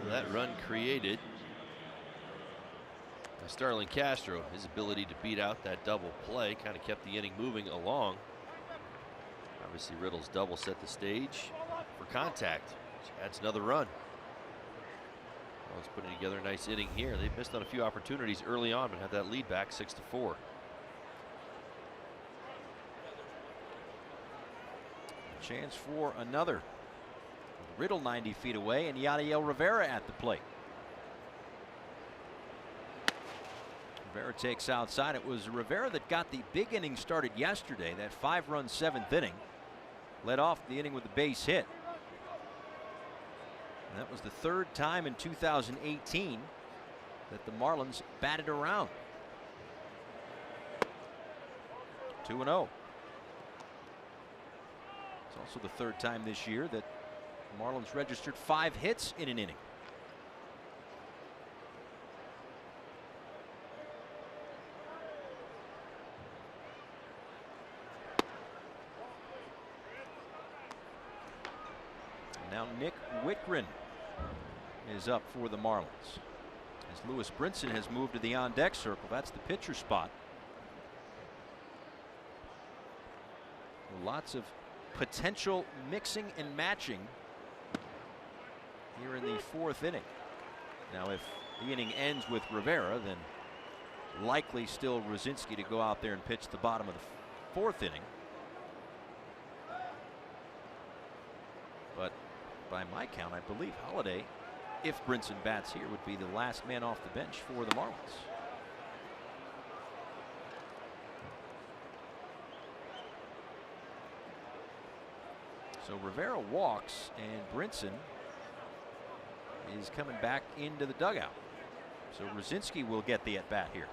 That run created by Starlin Castro. His ability to beat out that double play kind of kept the inning moving along. Obviously, Riddle's double set the stage for contact, which adds another run. Marlins putting together a nice inning here. They've missed on a few opportunities early on, but had that lead back 6-4. Chance for another. Riddle 90 feet away, and Yadiel Rivera at the plate. Rivera takes outside. It was Rivera that got the big inning started yesterday. That 5-run 7th inning. Led off the inning with a base hit. And that was the 3rd time in 2018 that the Marlins batted around. 2-0. It's also the 3rd time this year that the Marlins registered 5 hits in an inning. Now Nick Whitgren is up for the Marlins, as Lewis Brinson has moved to the on-deck circle. That's the pitcher spot. Lots of potential mixing and matching here in the 4th inning. Now, if the inning ends with Rivera, then likely still Rosinski to go out there and pitch the bottom of the 4th inning. But by my count, I believe Holiday, if Brinson bats here, would be the last man off the bench for the Marlins. So Rivera walks, and Brinson is coming back into the dugout. So Rosinski will get the at-bat here.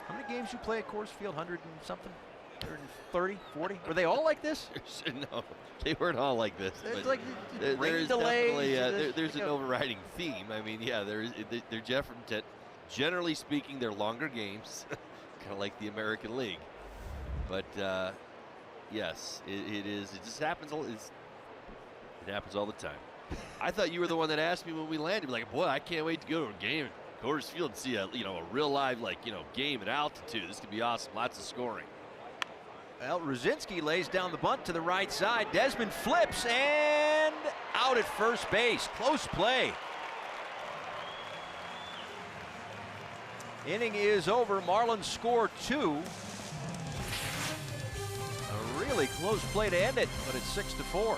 How many games you play at Coors Field? 100 and something? 130, 40? Were they all like this? No, they weren't all like this. It's like there's definitely there's an overriding theme. I mean, yeah, they're generally speaking, they're longer games, kind of like the American League. But yes, it is. It just happens. It happens all the time. I thought you were the one that asked me when we landed. Like, boy, I can't wait to go to a game at Coors Field and see a real live game at altitude. This could be awesome. Lots of scoring. Well, Rosinski lays down the bunt to the right side. Desmond flips, and out at first base. Close play. Inning is over. Marlins score 2. A really close play to end it, but it's 6-4.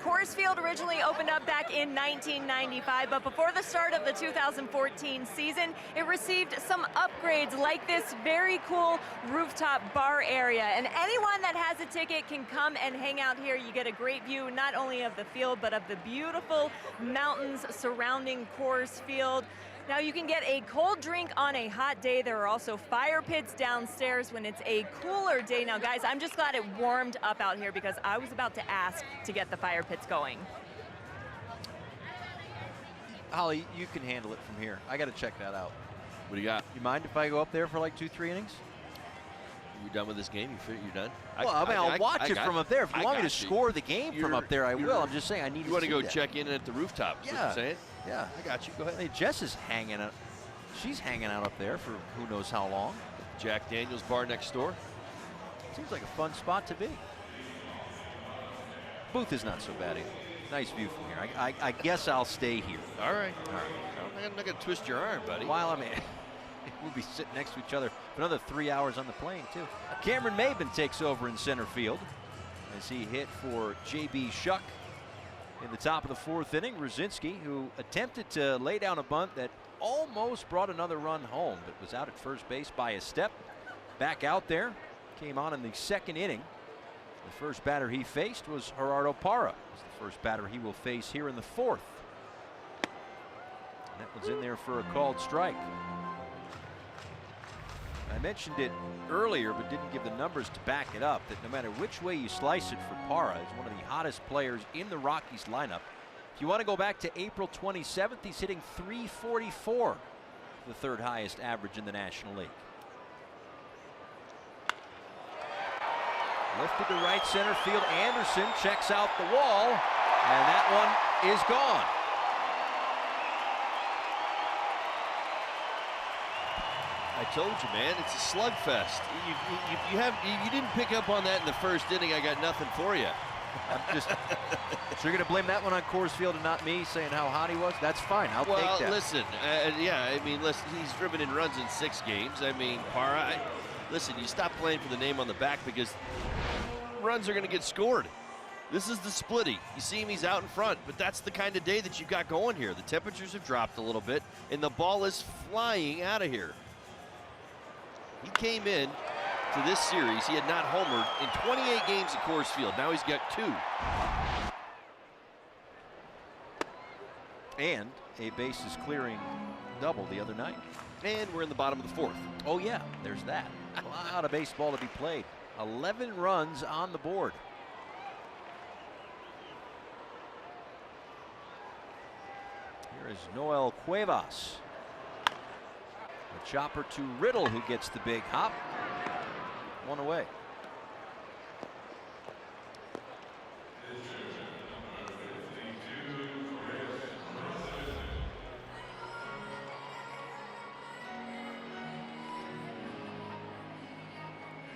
Coors Field originally opened up back in 1995, but before the start of the 2014 season, it received some upgrades like this very cool rooftop bar area. And anyone that has a ticket can come and hang out here. You get a great view not only of the field, but of the beautiful mountains surrounding Coors Field. Now you can get a cold drink on a hot day. There are also fire pits downstairs when it's a cooler day. Now guys, I'm just glad it warmed up out here because I was about to ask to get the fire pits going. Holly, you can handle it from here. I got to check that out. What do you got? You mind if I go up there for like 2-3 innings? You done with this game? You're done? Well, I'll watch it from up there. If you want me to score the game from up there, I will. I'm just saying I need to see You want to go that. check in at the rooftop, is what you're saying? Yeah. I got you. Go ahead. Hey, Jess is hanging out. She's hanging out up there for who knows how long. Jack Daniels bar next door. Seems like a fun spot to be. Booth is not so bad either. Nice view from here. I guess I'll stay here. All right. I'm not going to twist your arm, buddy. While I'm in. We'll be sitting next to each other for another 3 hours on the plane, too. Cameron Maben takes over in center field as he hit for J.B. Shuck in the top of the 4th inning. Ruzinski, who attempted to lay down a bunt that almost brought another run home, but was out at first base by a step. Back out there, came on in the 2nd inning. The first batter he faced was Gerardo Parra. It's the first batter he will face here in the 4th. And that one's in there for a called strike. I mentioned it earlier, but didn't give the numbers to back it up, that no matter which way you slice it for Parra, he's one of the hottest players in the Rockies lineup. If you want to go back to April 27th, he's hitting .344, the 3rd highest average in the National League. Lifted to right center field. Anderson checks out the wall, and that one is gone. I told you, man, it's a slugfest. You didn't pick up on that in the 1st inning. I got nothing for you. I'm just. So you're going to blame that one on Coors Field and not me saying how hot he was? That's fine. I'll take that. Well, listen, listen, he's driven in runs in 6 games. I mean, Parra, listen, you stop playing for the name on the back because runs are going to get scored. This is the splitty. You see him, he's out in front, but that's the kind of day that you've got going here. The temperatures have dropped a little bit, and the ball is flying out of here. He came in to this series. He had not homered in 28 games at Coors Field. Now he's got 2. And a bases clearing double the other night. And we're in the bottom of the 4th. Oh yeah, there's that. A lot of baseball to be played. 11 runs on the board. Here is Noel Cuevas. A chopper to Riddle, who gets the big hop. One away.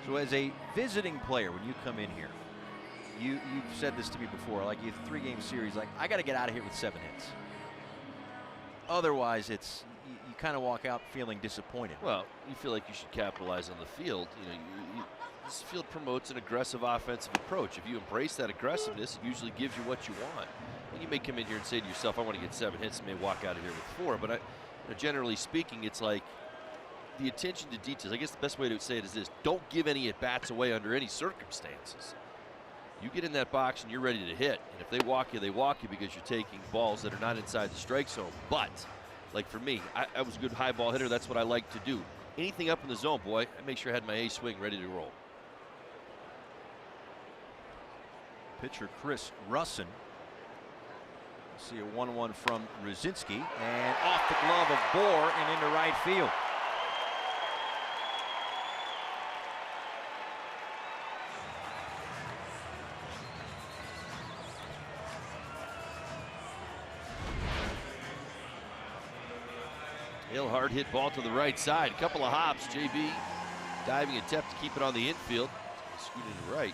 So as a visiting player, when you come in here, you've said this to me before, like you have a 3-game series, like I got to get out of here with 7 hits. Otherwise, it's you kind of walk out feeling disappointed. Well, you feel like you should capitalize on the field. You know, this field promotes an aggressive offensive approach. If you embrace that aggressiveness, it usually gives you what you want. And you may come in here and say to yourself, I want to get 7 hits, and may walk out of here with 4. But generally speaking, it's like the attention to details. I guess the best way to say it is this: don't give any at-bats away under any circumstances. You get in that box and you're ready to hit. And if they walk you because you're taking balls that are not inside the strike zone. But, like for me, I was a good high ball hitter. That's what I like to do. Anything up in the zone, boy, I make sure I had my A swing ready to roll. Pitcher Chris Russin. See a 1-1 from Ruzinski, and off the glove of Bohr and into right field. Hill, hard hit ball to the right side. A couple of hops. JB diving attempt to keep it on the infield. Scooted to right.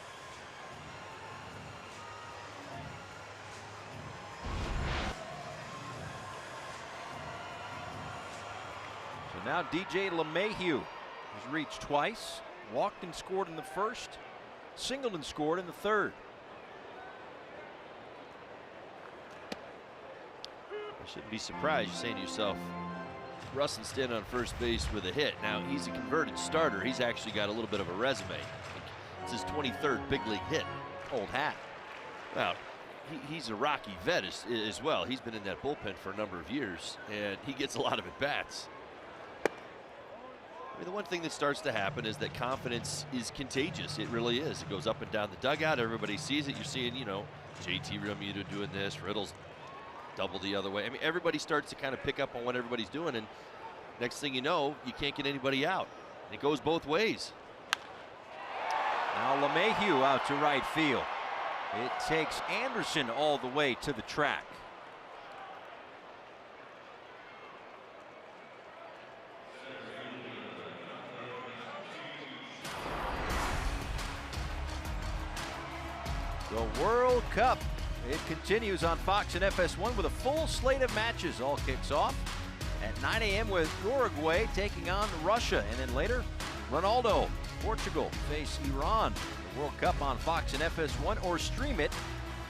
So now DJ LeMahieu has reached twice, walked and scored in the first, singled and scored in the third. I shouldn't be surprised. You're saying to yourself, Russin standing on first base with a hit. Now, he's a converted starter. He's actually got a little bit of a resume. It's his 23rd big league hit. Old hat. Well, he's a Rocky vet as well. He's been in that bullpen for a number of years, and he gets a lot of at-bats. I mean, the one thing that starts to happen is that confidence is contagious. It really is. It goes up and down the dugout. Everybody sees it. You're seeing, you know, JT Realmuto doing this, Riddle's double the other way. I mean, everybody starts to kind of pick up on what everybody's doing, and next thing you know, you can't get anybody out. And it goes both ways. Now LeMahieu out to right field. It takes Anderson all the way to the track. The World Cup, it continues on Fox and FS1 with a full slate of matches. All kicks off at 9 a.m. with Uruguay taking on Russia. And then later, Ronaldo, Portugal face Iran. The World Cup on Fox and FS1, or stream it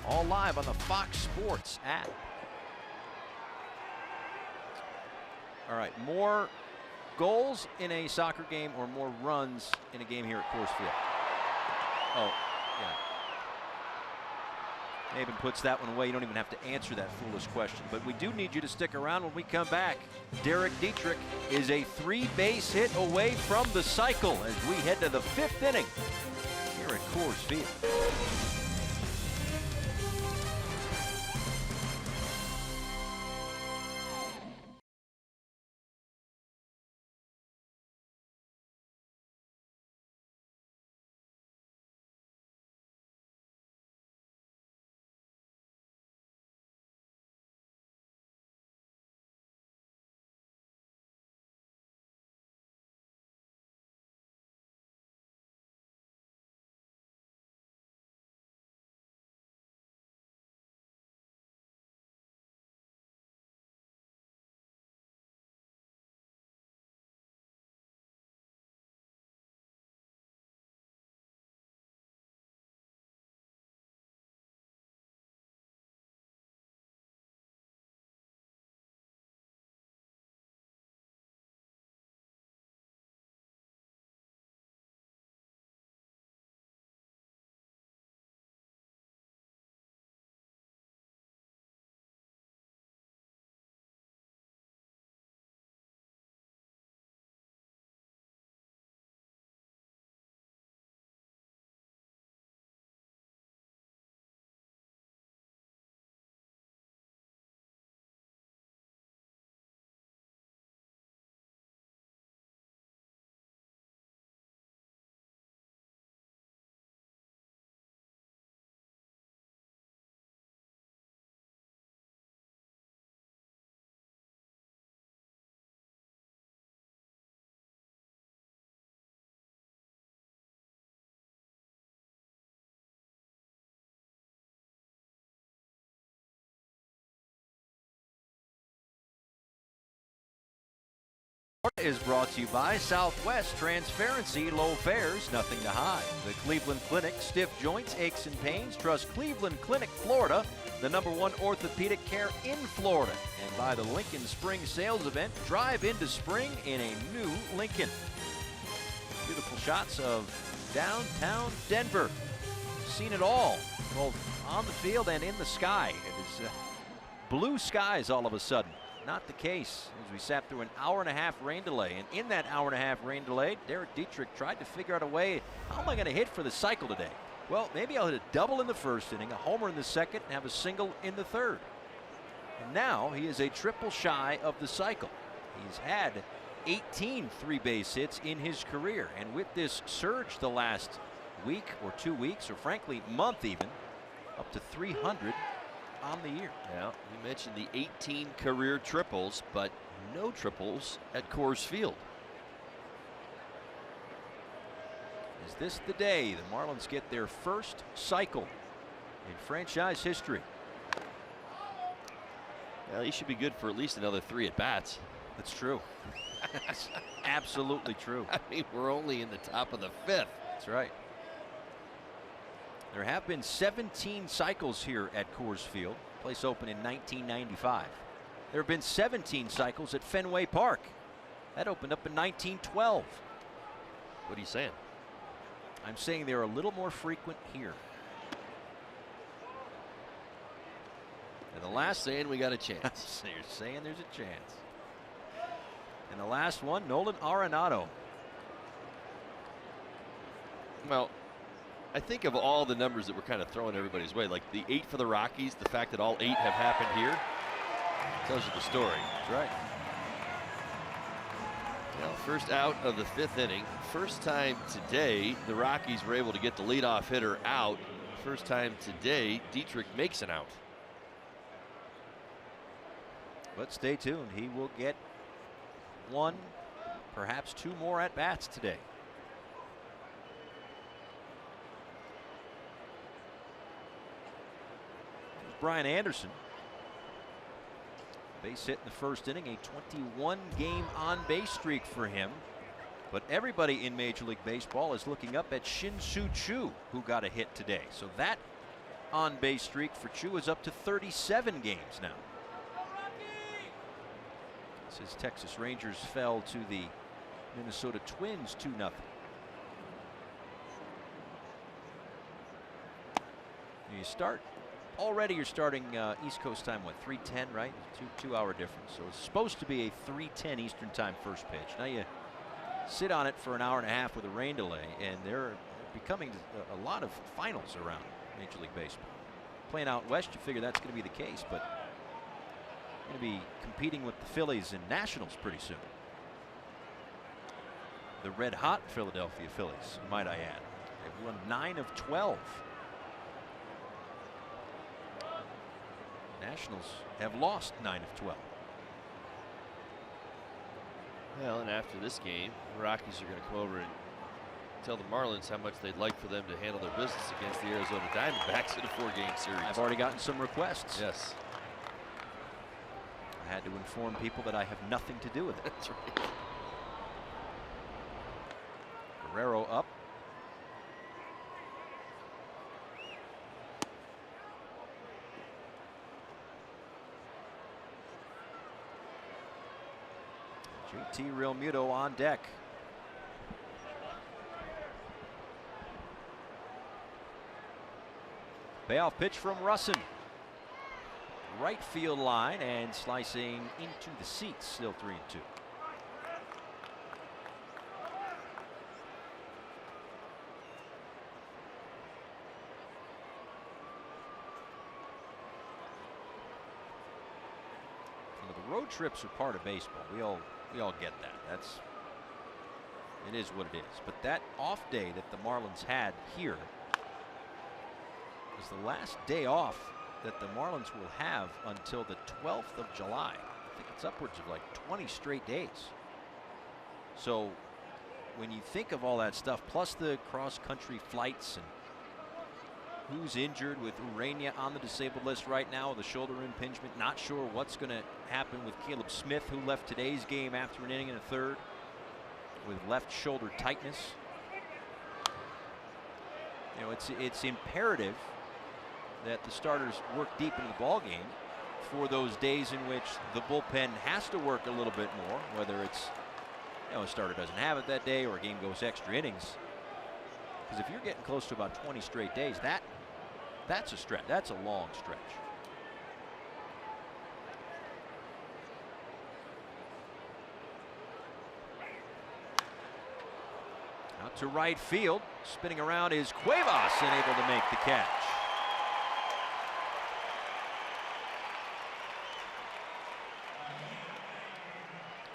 all live on the Fox Sports app. All right, more goals in a soccer game or more runs in a game here at Coors Field? Oh, yeah. Maven puts that one away. You don't even have to answer that foolish question. But we do need you to stick around when we come back. Derek Dietrich is a 3-base hit away from the cycle as we head to the 5th inning here at Coors Field. Is brought to you by Southwest. Transparency, low fares, nothing to hide. The Cleveland Clinic, stiff joints, aches and pains. Trust Cleveland Clinic, Florida, the #1 orthopedic care in Florida. And by the Lincoln Spring Sales Event, drive into spring in a new Lincoln. Beautiful shots of downtown Denver. Seen it all, both on the field and in the sky. It is blue skies all of a sudden. Not the case as we sat through an hour-and-a-half rain delay. And in that hour-and-a-half rain delay, Derek Dietrich tried to figure out a way, how am I going to hit for the cycle today? Well, maybe I'll hit a double in the first inning, a homer in the second, and have a single in the third. And now he is a triple shy of the cycle. He's had 18 three-base hits in his career. And with this surge the last week or 2 weeks, or frankly, month even, up to 300 on the year. Now, you mentioned the 18 career triples, but no triples at Coors Field. Is this the day the Marlins get their first cycle in franchise history? Well, he should be good for at least another 3 at-bats. That's true. That's absolutely true. I mean, we're only in the top of the 5th. That's right. There have been 17 cycles here at Coors Field. Place opened in 1995. There have been 17 cycles at Fenway Park. That opened up in 1912. What are you saying? I'm saying they're a little more frequent here. And the last saying we got a chance. You're saying there's a chance. And the last one, Nolan Arenado. Well, I think of all the numbers that were kind of throwing everybody's way, like the 8 for the Rockies, the fact that all 8 have happened here tells you the story. That's right. Well, first out of the 5th inning. First time today the Rockies were able to get the leadoff hitter out. First time today Dietrich makes an out. But stay tuned. He will get 1, perhaps 2 more at bats today. Brian Anderson. Base hit in the first inning, a 21-game on-base streak for him. But everybody in Major League Baseball is looking up at Shin-Soo Choo, who got a hit today. So that on-base streak for Choo is up to 37 games now. As Texas Rangers fell to the Minnesota Twins 2-0. You start. Already you're starting East Coast time, what, 3:10, right? Two-hour difference. So it's supposed to be a 3:10 Eastern time first pitch. Now you sit on it for an hour and a half with a rain delay, and there are becoming a lot of finals around Major League Baseball. Playing out west, you figure that's going to be the case, but going to be competing with the Phillies and Nationals pretty soon. The red-hot Philadelphia Phillies, might I add. They've won 9 of 12. Nationals have lost 9 of 12. Well, and after this game, the Rockies are going to come over and tell the Marlins how much they'd like for them to handle their business against the Arizona Diamondbacks in a 4-game series. I've already gotten some requests. Yes. I had to inform people that I have nothing to do with it. That's right. Guerrero up. JT Realmuto on deck. Payoff pitch from Russin. Right field line and slicing into the seats. Still 3-2. The road trips are part of baseball. We all get that. It is what it is. But that off day that the Marlins had here is the last day off that the Marlins will have until the 12th of July. I think it's upwards of like 20 straight days. So when you think of all that stuff, plus the cross-country flights and who's injured, with Urania on the disabled list right now with a shoulder impingement. Not sure what's going to happen with Caleb Smith, who left today's game after an inning and a third with left shoulder tightness. You know, it's imperative that the starters work deep into the ball game for those days in which the bullpen has to work a little bit more, whether it's, you know, a starter doesn't have it that day or a game goes extra innings. Because if you're getting close to about 20 straight days, that's a stretch. That's a long stretch. Out to right field, spinning around is Cuevas, and able to make the catch.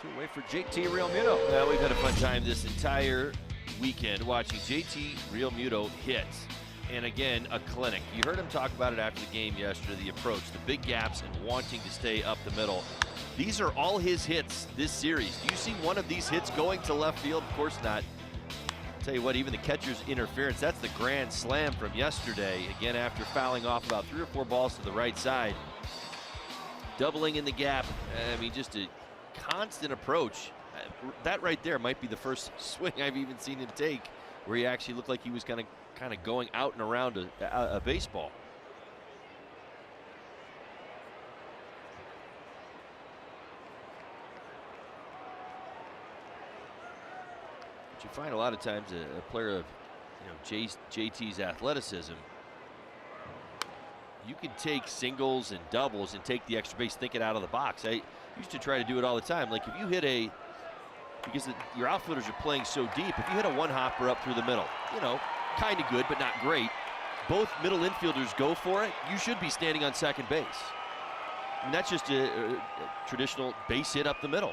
Two away for JT Realmuto. Well, we've had a fun time this entire weekend watching JT Realmuto hit. And again, a clinic. You heard him talk about it after the game yesterday, the approach, the big gaps, and wanting to stay up the middle. These are all his hits this series. Do you see one of these hits going to left field? Of course not. I'll tell you what, even the catcher's interference, that's the grand slam from yesterday. Again, after fouling off about 3 or 4 balls to the right side. Doubling in the gap. I mean, just a constant approach. That right there might be the first swing I've even seen him take where he actually looked like he was kind of going out and around a baseball. But you find a lot of times a player of, you know, JT's athleticism, you can take singles and doubles and take the extra base, think it out of the box. I used to try to do it all the time. Like if you hit because your outfielders are playing so deep, if you hit a one-hopper up through the middle, you know, kind of good but not great, both middle infielders go for it, you should be standing on second base. And that's just a traditional base hit up the middle.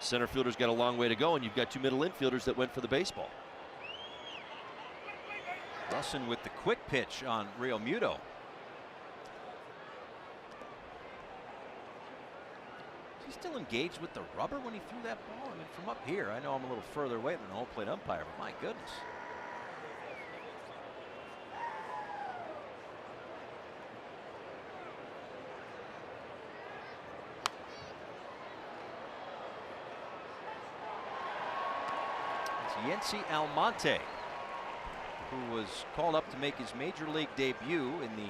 Center fielder's got a long way to go, and you've got 2 middle infielders that went for the baseball. Russin with the quick pitch on Realmuto. Is he still engaged with the rubber when he threw that ball? I mean, from up here, I know I'm a little further away than the home plate umpire, but my goodness. It's Yency Almonte, who was called up to make his major league debut in the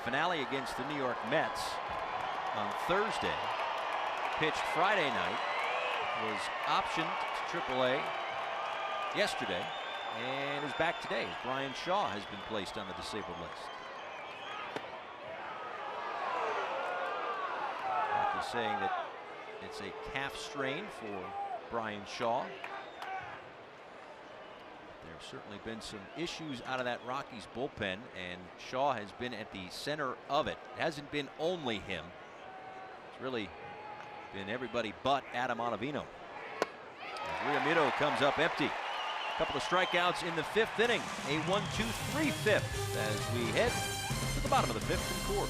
finale against the New York Mets on Thursday. Pitched Friday night, was optioned to AAA yesterday, and is back today. Brian Shaw has been placed on the disabled list. Doctor saying that it's a calf strain for Brian Shaw. There have certainly been some issues out of that Rockies bullpen, and Shaw has been at the center of it. It hasn't been only him. It's really been everybody but Adam Ottavino. Realmuto comes up empty. A couple of strikeouts in the 5th inning. A 1-2-3 fifth as we head to the bottom of the 5th and Coors.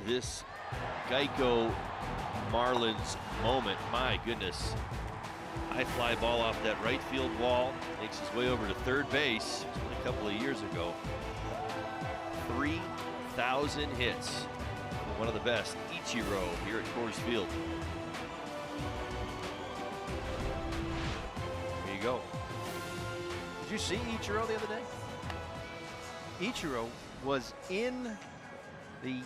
this Geico Marlins moment. My goodness. High fly ball off that right field wall. Makes his way over to third base. Only a couple of years ago. 3,000 hits. One of the best. Ichiro here at Coors Field. There you go. Did you see Ichiro the other day? Ichiro was in the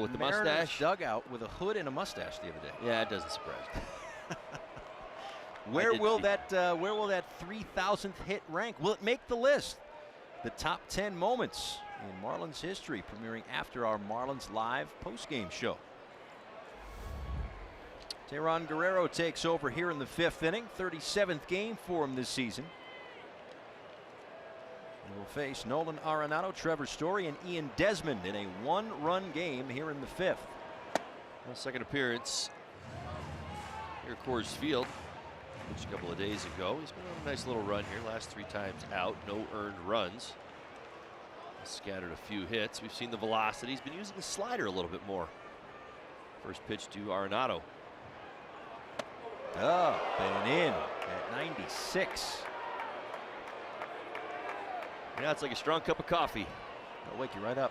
with the Mariners mustache dugout with a hood and a mustache the other day. Yeah, it doesn't surprise me. Where will that 3,000th hit rank? Will it make the list? The top 10 moments in Marlins history, premiering after our Marlins Live postgame show. Teheran Guerrero takes over here in the 5th inning, 37th game for him this season. He will face Nolan Arenado, Trevor Story, and Ian Desmond in a 1-run game here in the 5th. Well, second appearance here at Coors Field. Just a couple of days ago. He's been on a nice little run here. Last 3 times out, no earned runs. Scattered a few hits. We've seen the velocity. He's been using the slider a little bit more. First pitch to Arenado. Up and in at 96. Yeah, it's like a strong cup of coffee. That'll wake you right up.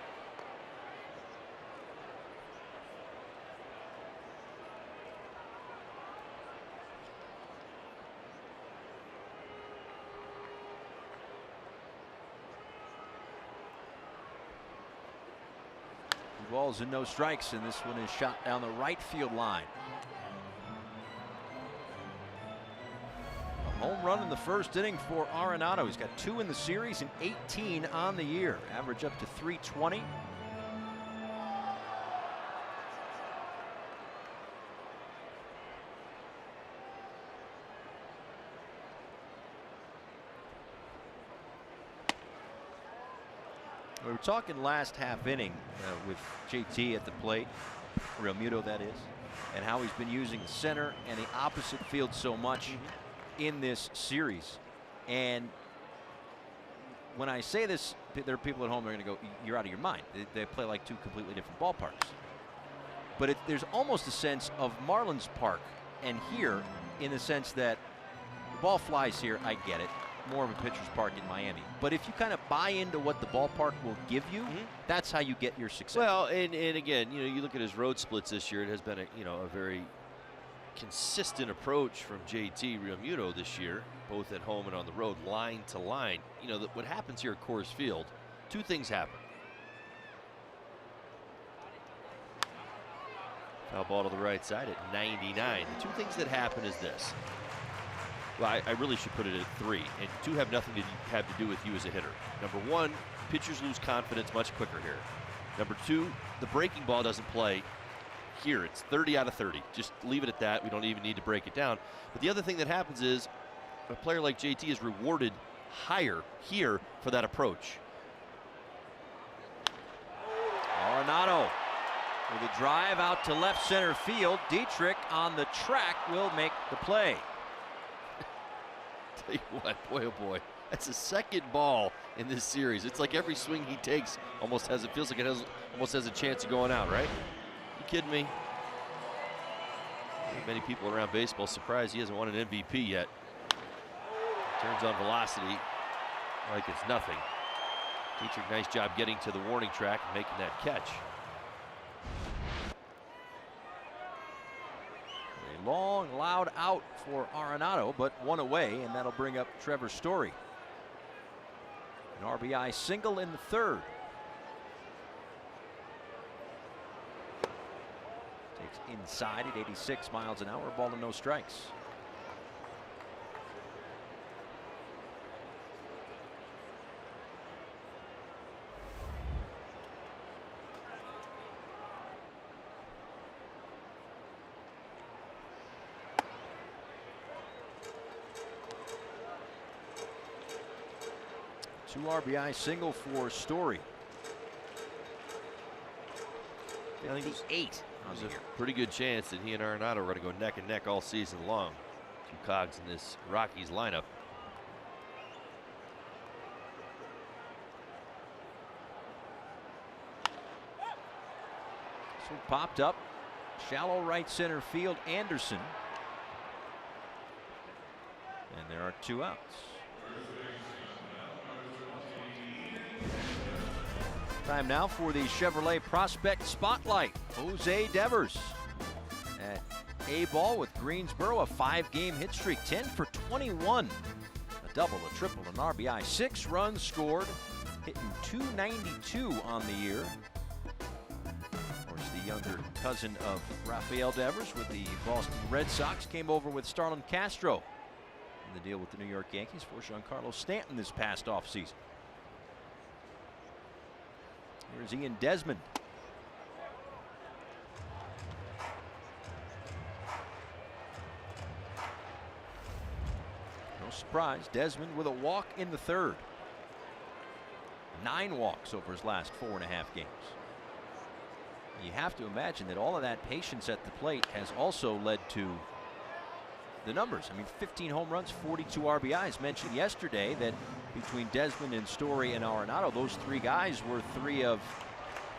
Balls and no strikes, and this one is shot down the right field line. A home run in the first inning for Arenado. He's got 2 in the series and 18 on the year. Average up to 320. We were talking last half inning with JT at the plate, Real Muto that is, and how he's been using the center and the opposite field so much in this series. And when I say this, there are people at home that are going to go, you're out of your mind. They play like 2 completely different ballparks. But there's almost a sense of Marlins Park and here, in the sense that the ball flies here, I get it. More of a pitcher's park in Miami. But if you kind of buy into what the ballpark will give you, that's how you get your success. Well, and again, you look at his road splits this year. It has been a very consistent approach from JT Realmuto this year, both at home and on the road, line to line. What happens here at Coors Field, 2 things happen. Foul ball to the right side at 99. The 2 things that happen is this. Well, I really should put it at 3, and 2 have nothing to have to do with you as a hitter. Number 1, pitchers lose confidence much quicker here. Number 2, the breaking ball doesn't play here. It's 30 out of 30. Just leave it at that. We don't even need to break it down. But the other thing that happens is a player like JT is rewarded higher here for that approach. Arenado with a drive out to left center field. Dietrich on the track will make the play. Tell you what, boy oh boy, that's the second ball in this series. It's like every swing he takes almost feels like it almost has a chance of going out, right? You kidding me? Many people around baseball surprised he hasn't won an MVP yet. Turns on velocity like it's nothing. Dietrich, nice job getting to the warning track and making that catch. Long, loud out for Arenado, but 1 away, and that'll bring up Trevor Story. An RBI single in the 3rd. Takes inside at 86 miles an hour, ball to no strikes. Two RBI single for Story. I think he's 8 on the year. Pretty good chance that he and Arenado are going to go neck and neck all season long. 2 cogs in this Rockies lineup. So popped up. Shallow right center field, Anderson. And there are 2 outs. Time now for the Chevrolet Prospect Spotlight. Jose Devers at A-ball with Greensboro, a 5-game hit streak, 10 for 21. A double, a triple, an RBI, 6 runs scored, hitting .292 on the year. Of course, the younger cousin of Rafael Devers with the Boston Red Sox came over with Starlin Castro in the deal with the New York Yankees for Giancarlo Stanton this past offseason. Here's Ian Desmond. No surprise, Desmond with a walk in the 3rd. 9 walks over his last 4.5 games. You have to imagine that all of that patience at the plate has also led to the numbers. I mean, 15 home runs, 42 RBIs. Mentioned yesterday that between Desmond and Story and Arenado, those 3 guys were 3 of,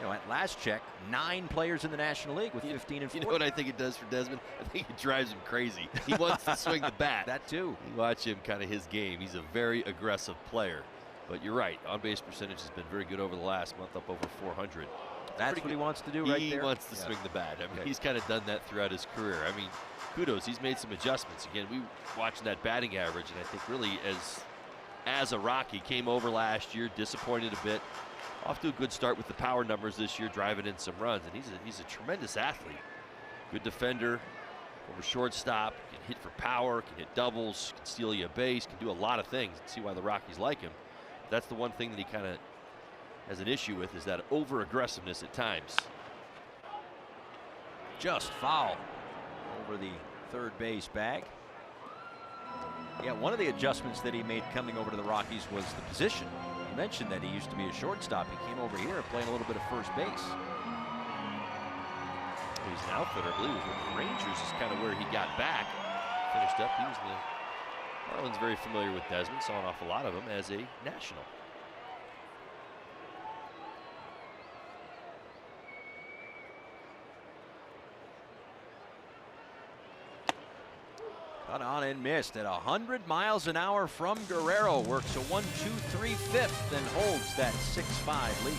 at last check, 9 players in the National League with 15 and 14. You know what I think it does for Desmond? I think it drives him crazy. He wants to swing the bat. That too. You watch him, kind of his game. He's a very aggressive player. But you're right, on-base percentage has been very good over the last month, up over 400. That's what he wants to do right there. He wants to swing the bat. I mean, he's kind of done that throughout his career. I mean, kudos. He's made some adjustments. Again, we watching that batting average, and I think really as a Rocky, came over last year, disappointed a bit. Off to a good start with the power numbers this year, driving in some runs, and he's a tremendous athlete. Good defender, over shortstop, can hit for power, can hit doubles, can steal you a base, can do a lot of things. And see why the Rockies like him. That's the one thing that he kind of has an issue with, is that over-aggressiveness at times. Just foul over the 3rd base bag. Yeah, one of the adjustments that he made coming over to the Rockies was the position. You mentioned that he used to be a shortstop. He came over here playing a little bit of first base. He's an outfitter, I believe, with the Rangers is kind of where he got back. Finished up. He was the Marlins very familiar with Desmond, saw an awful lot of him as a national. Cut on and missed at 100 miles an hour from Guerrero. Works a 1-2-3 fifth and holds that 6-5 lead.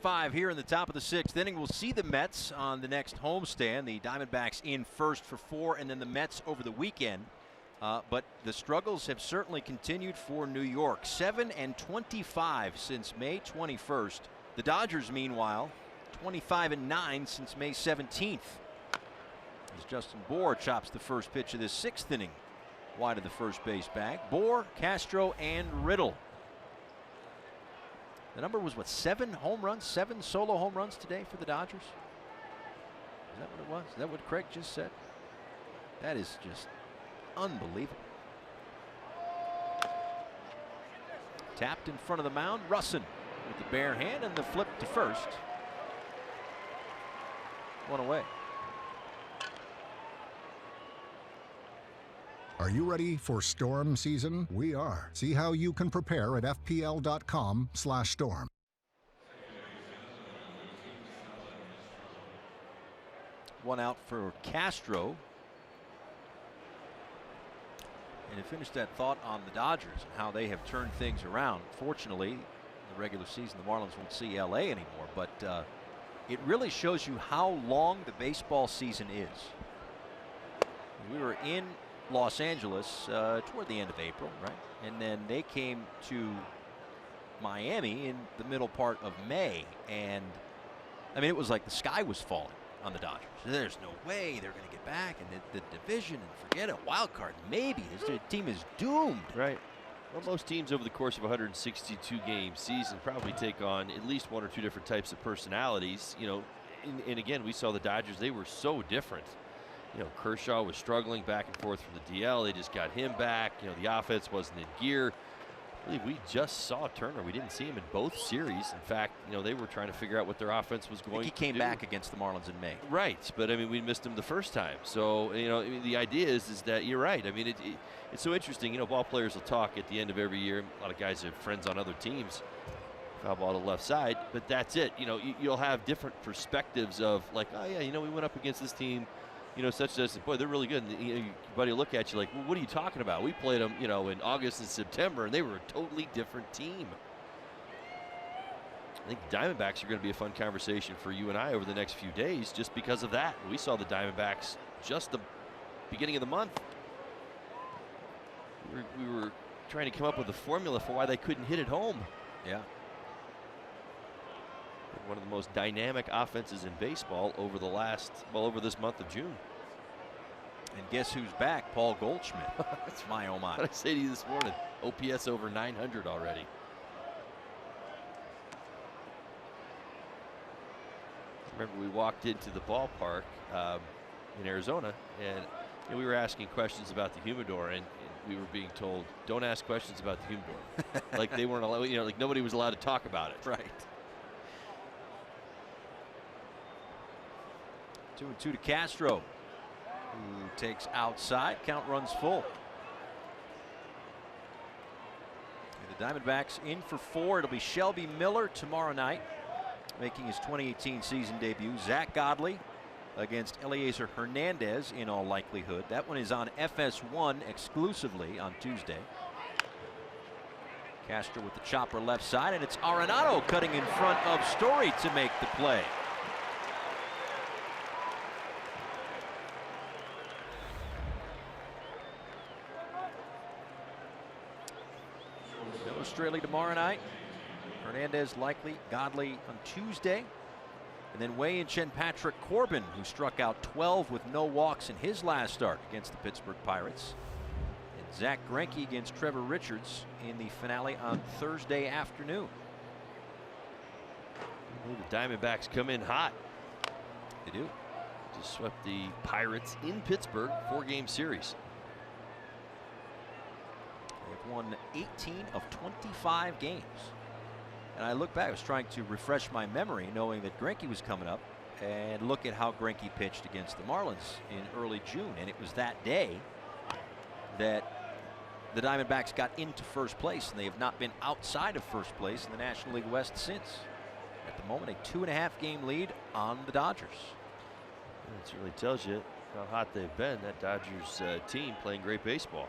.6-5 here in the top of the 6th inning. We'll see the Mets on the next homestand. The Diamondbacks in first for 4, and then the Mets over the weekend. But the struggles have certainly continued for New York. 7-25 since May 21st. The Dodgers, meanwhile, 25-9 since May 17th. as Justin Bohr chops the first pitch of this 6th inning wide of the first base bag. Bohr, Castro, and Riddle. The number was what, 7 home runs, 7 solo home runs today for the Dodgers? Is that what it was? Is that what Craig just said? That is just unbelievable. Tapped in front of the mound, Russin with the bare hand and the flip to first. 1 away. Are you ready for storm season? We are. See how you can prepare at fpl.com/storm. One out for Castro. And to finish that thought on the Dodgers and how they have turned things around. Fortunately, in the regular season, the Marlins won't see LA anymore, but it really shows you how long the baseball season is. We were in Los Angeles toward the end of April, right? And then they came to Miami in the middle part of May. And I mean, it was like the sky was falling on the Dodgers. There's no way they're going to get back in the division and forget a wild card. Maybe this team is doomed. Right. Well, most teams over the course of a 162-game season probably take on at least 1 or 2 different types of personalities. You know, and again, we saw the Dodgers, they were so different. You know, Kershaw was struggling back and forth from the DL. They just got him back. You know, the offense wasn't in gear. I believe we just saw Turner. We didn't see him in both series. In fact, you know, they were trying to figure out what their offense was going to do. He came back against the Marlins in May. Right, but I mean, we missed him the first time. So, you know, I mean, the idea is that you're right. I mean, it's so interesting. You know, ball players will talk at the end of every year. A lot of guys have friends on other teams. Foul ball to the left side, but that's it. You know, you'll have different perspectives of like, oh yeah, you know, we went up against this team, you know, such as, boy, they're really good. And you know, your buddy will look at you like, well, what are you talking about? We played them, you know, in August and September, and they were a totally different team. I think Diamondbacks are going to be a fun conversation for you and I over the next few days just because of that. We saw the Diamondbacks just the beginning of the month. We were trying to come up with a formula for why they couldn't hit at home. Yeah. One of the most dynamic offenses in baseball over over this month of June. And guess who's back? Paul Goldschmidt. That's my oh my. What did I say to you this morning? OPS over 900 already. Remember, we walked into the ballpark in Arizona, and you know, we were asking questions about the humidor, and we were being told, don't ask questions about the humidor. Like they weren't allowed, you know, like nobody was allowed to talk about it. Right. 2-2 to Castro, who takes outside. Count runs full. And the Diamondbacks in for 4. It'll be Shelby Miller tomorrow night, making his 2018 season debut. Zach Godley against Eliezer Hernandez in all likelihood. That one is on FS1 exclusively on Tuesday. Castro with the chopper left side, and it's Arenado cutting in front of Story to make the play. Straley tomorrow night. Hernandez likely, Godley on Tuesday. And then Wei and Chen Patrick Corbin, who struck out 12 with no walks in his last start against the Pittsburgh Pirates. And Zach Greinke against Trevor Richards in the finale on Thursday afternoon. The Diamondbacks come in hot. They do. Just swept the Pirates in Pittsburgh, 4-game series. They've won 18 of 25 games. And I look back, I was trying to refresh my memory, knowing that Greinke was coming up, and look at how Greinke pitched against the Marlins in early June. And it was that day that the Diamondbacks got into first place, and they have not been outside of first place in the National League West since. At the moment, a 2.5-game lead on the Dodgers. It certainly tells you how hot they've been. That Dodgers team playing great baseball.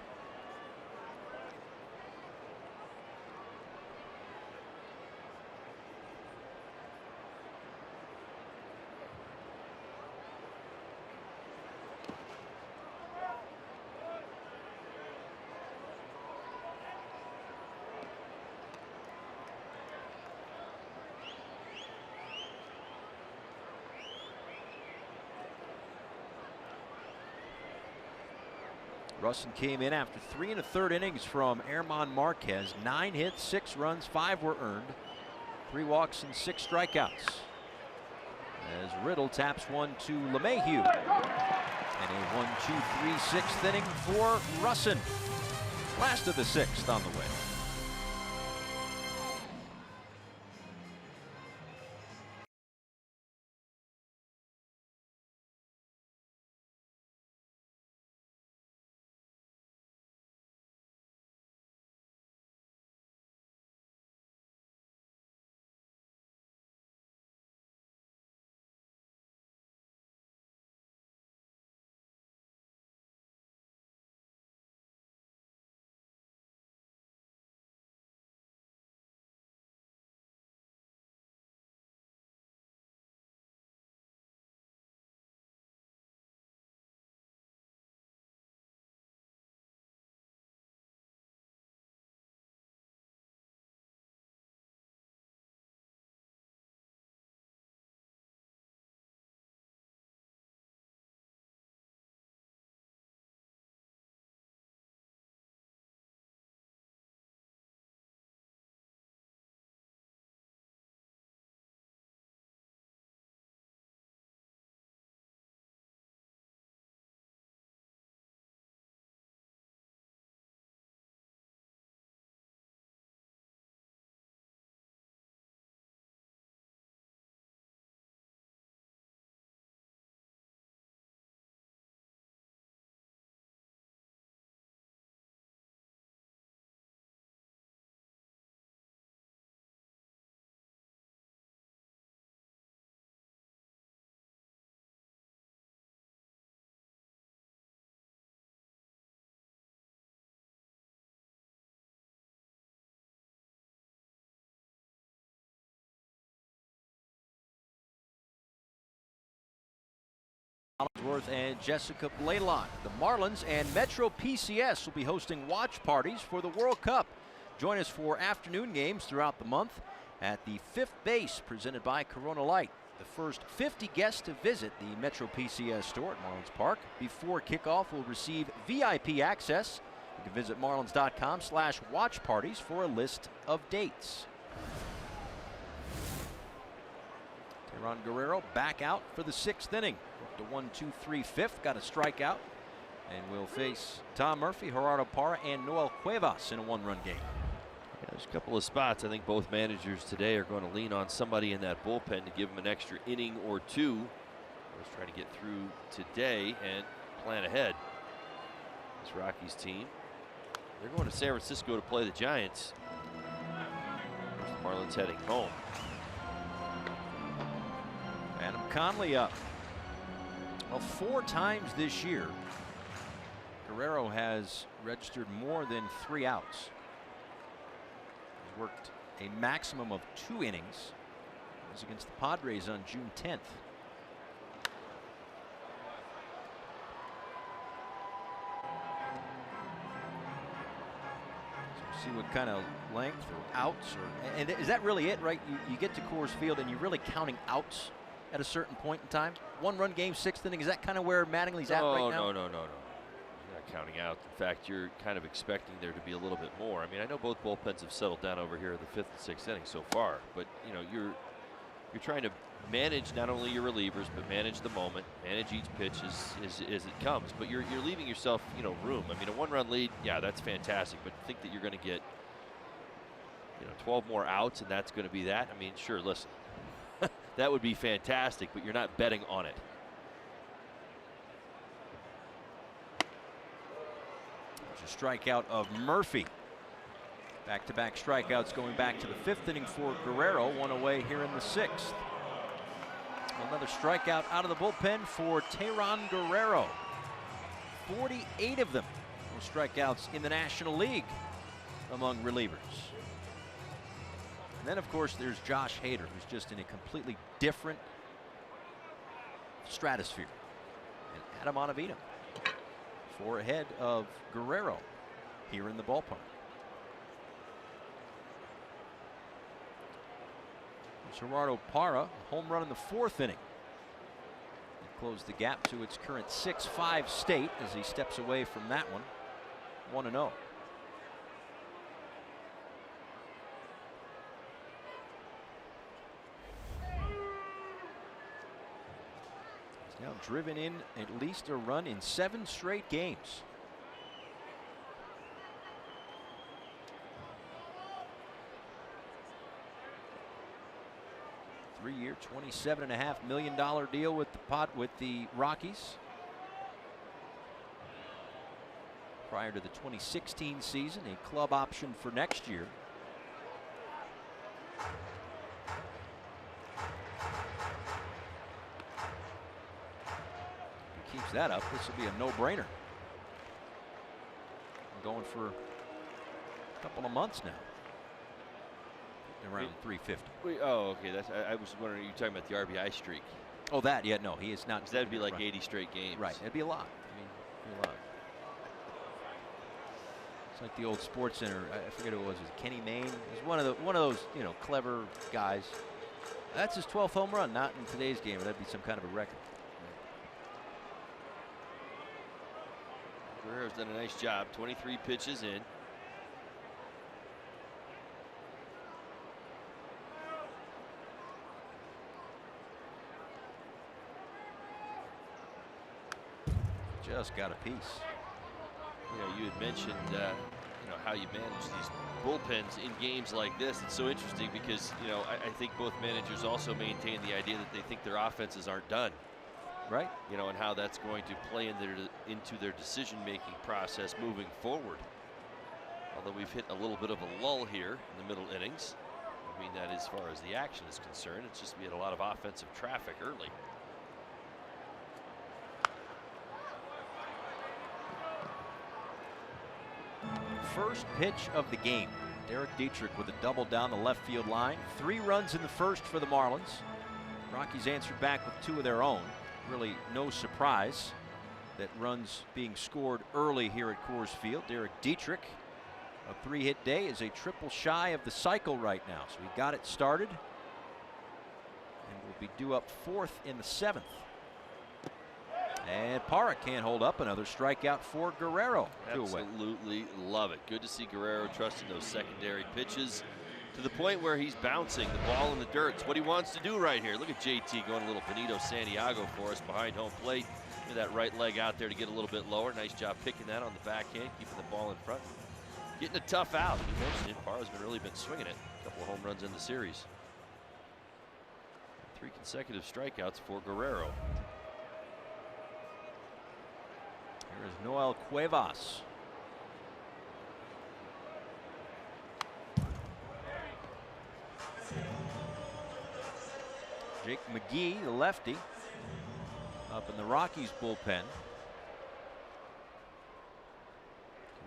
Russin came in after 3 1/3 innings from Herman Marquez. 9 hits, 6 runs, 5 were earned. 3 walks and 6 strikeouts. As Riddle taps one to LeMahieu. And a 1-2-3 6th inning for Russin. Last of the 6th on the way. Hollingsworth and Jessica Blaylock. The Marlins and Metro PCS will be hosting watch parties for the World Cup. Join us for afternoon games throughout the month at the 5th base presented by Corona Light. The first 50 guests to visit the Metro PCS store at Marlins Park before kickoff will receive VIP access. You can visit marlins.com/watch parties for a list of dates. Teran Guerrero back out for the 6th inning. The 1-2-3 5th, got a strikeout, and will face Tom Murphy, Gerardo Parra, and Noel Cuevas in a 1-run game. Yeah, there's a couple of spots I think both managers today are going to lean on somebody in that bullpen to give them an extra inning or two. Let's try to get through today and plan ahead. This Rockies team, they're going to San Francisco to play the Giants. There's the Marlins heading home. Adam Conley up. Well, 4 times this year, Guerrero has registered more than 3 outs. He's worked a maximum of 2 innings. It was against the Padres on June 10th. So see what kind of length or outs, and is that really it, right? You get to Coors Field and you're really counting outs at a certain point in time. 1-run game, 6th inning. Is that kind of where Mattingly's at right now? No. You're not counting out. In fact, you're kind of expecting there to be a little bit more. I mean, I know both bullpens have settled down over here in the 5th and 6th inning so far, but you know, you're trying to manage not only your relievers but manage the moment, manage each pitch as it comes. But you're leaving yourself, you know, room. I mean, a 1-run lead, yeah, that's fantastic. But think that you're going to get, you know, 12 more outs and that's going to be that. I mean, sure, listen. That would be fantastic, but you're not betting on it. There's a strikeout of Murphy. Back-to-back strikeouts going back to the 5th inning for Guerrero. 1 away here in the 6th. Another strikeout out of the bullpen for Teran Guerrero. 48 of them. Those strikeouts in the National League among relievers. And then, of course, there's Josh Hader, who's just in a completely different stratosphere. And Adam Ottavino, 4 ahead of Guerrero here in the ballpark. There's Gerardo Parra, home run in the 4th inning. close the gap to its current 6-5 state as he steps away from that one. 1-0. He's now driven in at least a run in 7 straight games. Three-year, $27.5 million deal with the Rockies. Prior to the 2016 season, a club option for next year. If he keeps that up, this will be a no-brainer. Going for a couple of months now. Around 350. Oh, okay. I was wondering, you talking about the RBI streak? Oh, that? Yeah, no, he is not. That'd be like 80 straight games. Right, it'd be a lot. I mean, it'd be a lot. It's like the old Sports Center. I forget who it was. Kenny Mayne. He's one of those, you know, clever guys. That's his 12th home run. Not in today's game. That'd be some kind of a record. Guerrero's done a nice job. 23 pitches in. Just got a piece. You know, you had mentioned, you know, how you manage these bullpens in games like this. It's so interesting because, you know, I think both managers also maintain the idea that they think their offenses aren't done. Right. You know, and how that's going to play into their decision-making process moving forward. Although we've hit a little bit of a lull here in the middle innings. I mean that as far as the action is concerned. It's just we had a lot of offensive traffic early. First pitch of the game. Derek Dietrich with a double down the left field line. 3 runs in the first for the Marlins. Rockies answered back with 2 of their own. Really no surprise that runs being scored early here at Coors Field. Derek Dietrich, a 3-hit day, is a triple shy of the cycle right now. So he got it started and will be due up 4th in the 7th. And Parra can't hold up. Another strikeout for Guerrero. Absolutely love it. Good to see Guerrero trusting those secondary pitches to the point where he's bouncing the ball in the dirt. It's what he wants to do right here. Look at JT going a little Benito Santiago for us behind home plate. Look at that right leg out there to get a little bit lower. Nice job picking that on the backhand, keeping the ball in front. Getting a tough out. You mentioned it. Parra's really been swinging it. A couple of home runs in the series. 3 consecutive strikeouts for Guerrero. Here is Noel Cuevas. Jake McGee, the lefty, up in the Rockies bullpen. At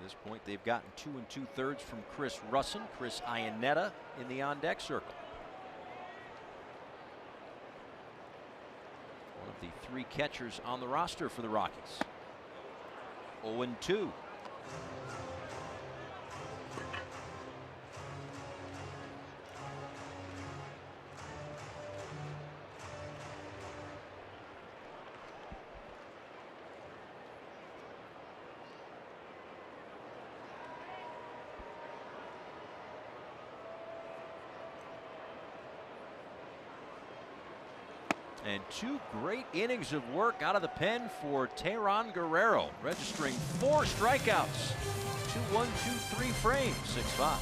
this point, they've gotten 2 2/3 from Chris Russin, Chris Iannetta in the on-deck circle. One of the 3 catchers on the roster for the Rockies. 0-2. And 2 great innings of work out of the pen for Tehran Guerrero, registering 4 strikeouts. 2-1-2-3 frames, 6-5.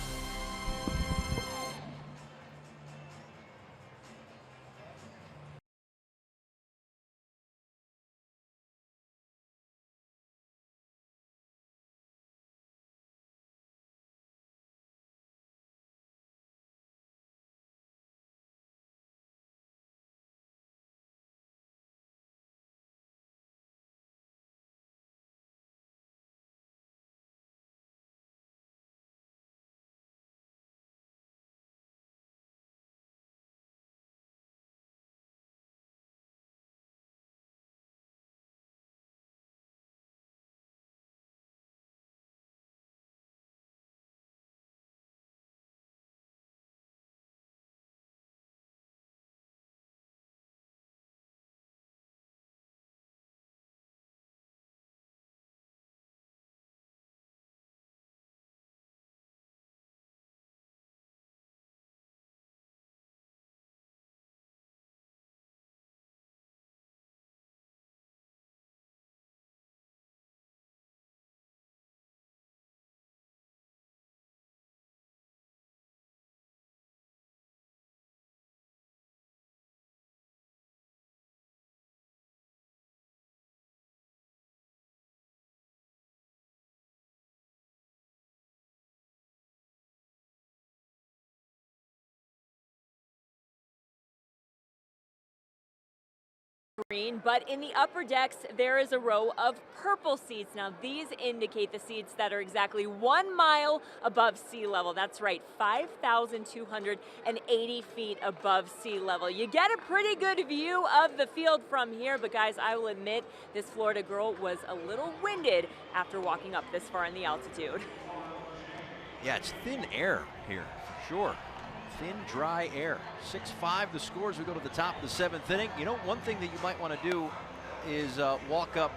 green, but in the upper decks, there is a row of purple seats. Now, these indicate the seats that are exactly 1 mile above sea level. That's right, 5,280 feet above sea level. You get a pretty good view of the field from here, but guys, I will admit, this Florida girl was a little winded after walking up this far in the altitude. Yeah, it's thin air here, for sure. Thin, dry air. 6-5 the scores. We go to the top of the 7th inning. You know, one thing that you might want to do is walk up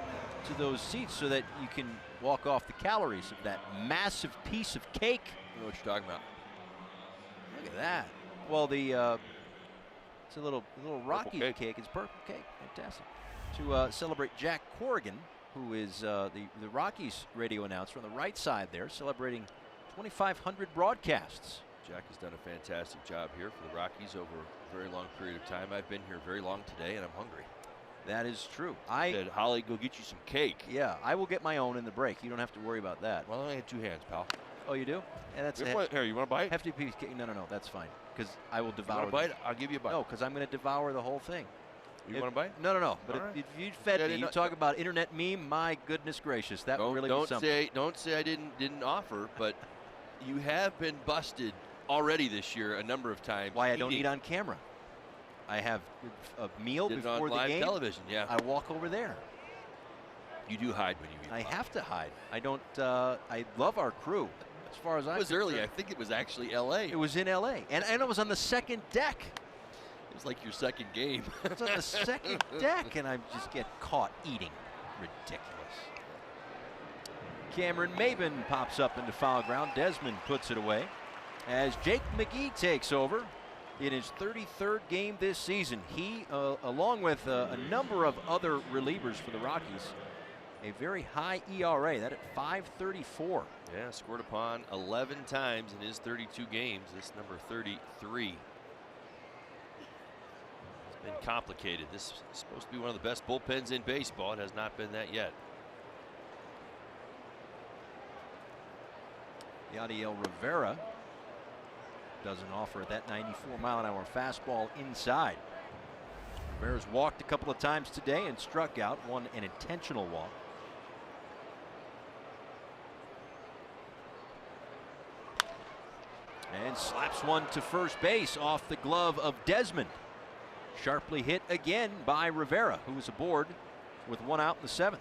to those seats so that you can walk off the calories of that massive piece of cake. I know what you're talking about. Look at that. Well, it's a little Rockies cake. It's purple cake. Fantastic. To celebrate Jack Corrigan, who is the Rockies radio announcer on the right side there, celebrating 2,500 broadcasts. Jack has done a fantastic job here for the Rockies over a very long period of time. I've been here very long today, and I'm hungry. That is true. I said, Holly, go get you some cake. Yeah, I will get my own in the break. You don't have to worry about that. Well, I only had 2 hands, pal. Oh, you do? And that's here. You want a bite? Hefty piece of cake. No, that's fine. Because I will devour. You want a bite? I'll give you a bite. No, because I'm going to devour the whole thing. You want a bite? No. But right. if you fed me, you talk about internet meme. My goodness gracious, that really was something. Don't say I didn't offer, but you have been busted already this year a number of times. Why I don't eat on camera? I have a meal before the game. Television, yeah. I walk over there. You do hide when you eat. I have to hide. I don't. I love our crew. As far as I was early. I think it was actually L.A. It was in L.A. and it was on the second deck. It was like your second game. It's on the second deck, and I just get caught eating. Ridiculous. Cameron Maben pops up into foul ground. Desmond puts it away as Jake McGee takes over in his 33rd game this season. He, along with a number of other relievers for the Rockies, a very high ERA, that at 5.34. Yeah, scored upon 11 times in his 32 games. This number 33. It's been complicated. This is supposed to be one of the best bullpens in baseball. It has not been that yet. Yadiel Rivera doesn't offer that 94-mile-an-hour fastball inside. Rivera's walked a couple of times today and struck out, one an intentional walk. And slaps one to first base off the glove of Desmond. Sharply hit again by Rivera, who was aboard with 1 out in the 7th.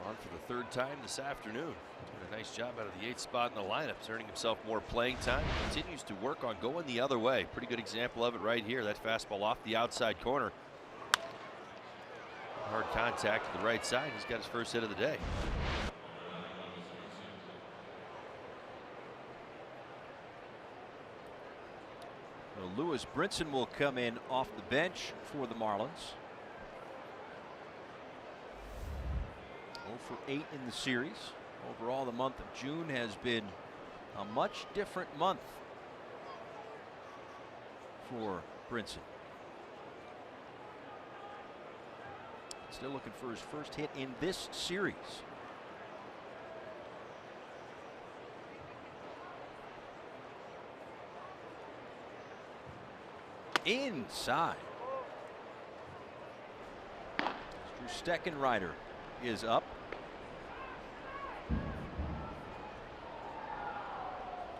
On for the 3rd time this afternoon. Doing a nice job out of the 8th spot in the lineup, earning himself more playing time. Continues to work on going the other way. Pretty good example of it right here. That fastball off the outside corner. Hard contact to the right side. He's got his first hit of the day. Well, Lewis Brinson will come in off the bench for the Marlins. 0 for 8 in the series. Overall, the month of June has been a much different month for Brinson. Still looking for his first hit in this series. Inside. Drew Steckenrider is up.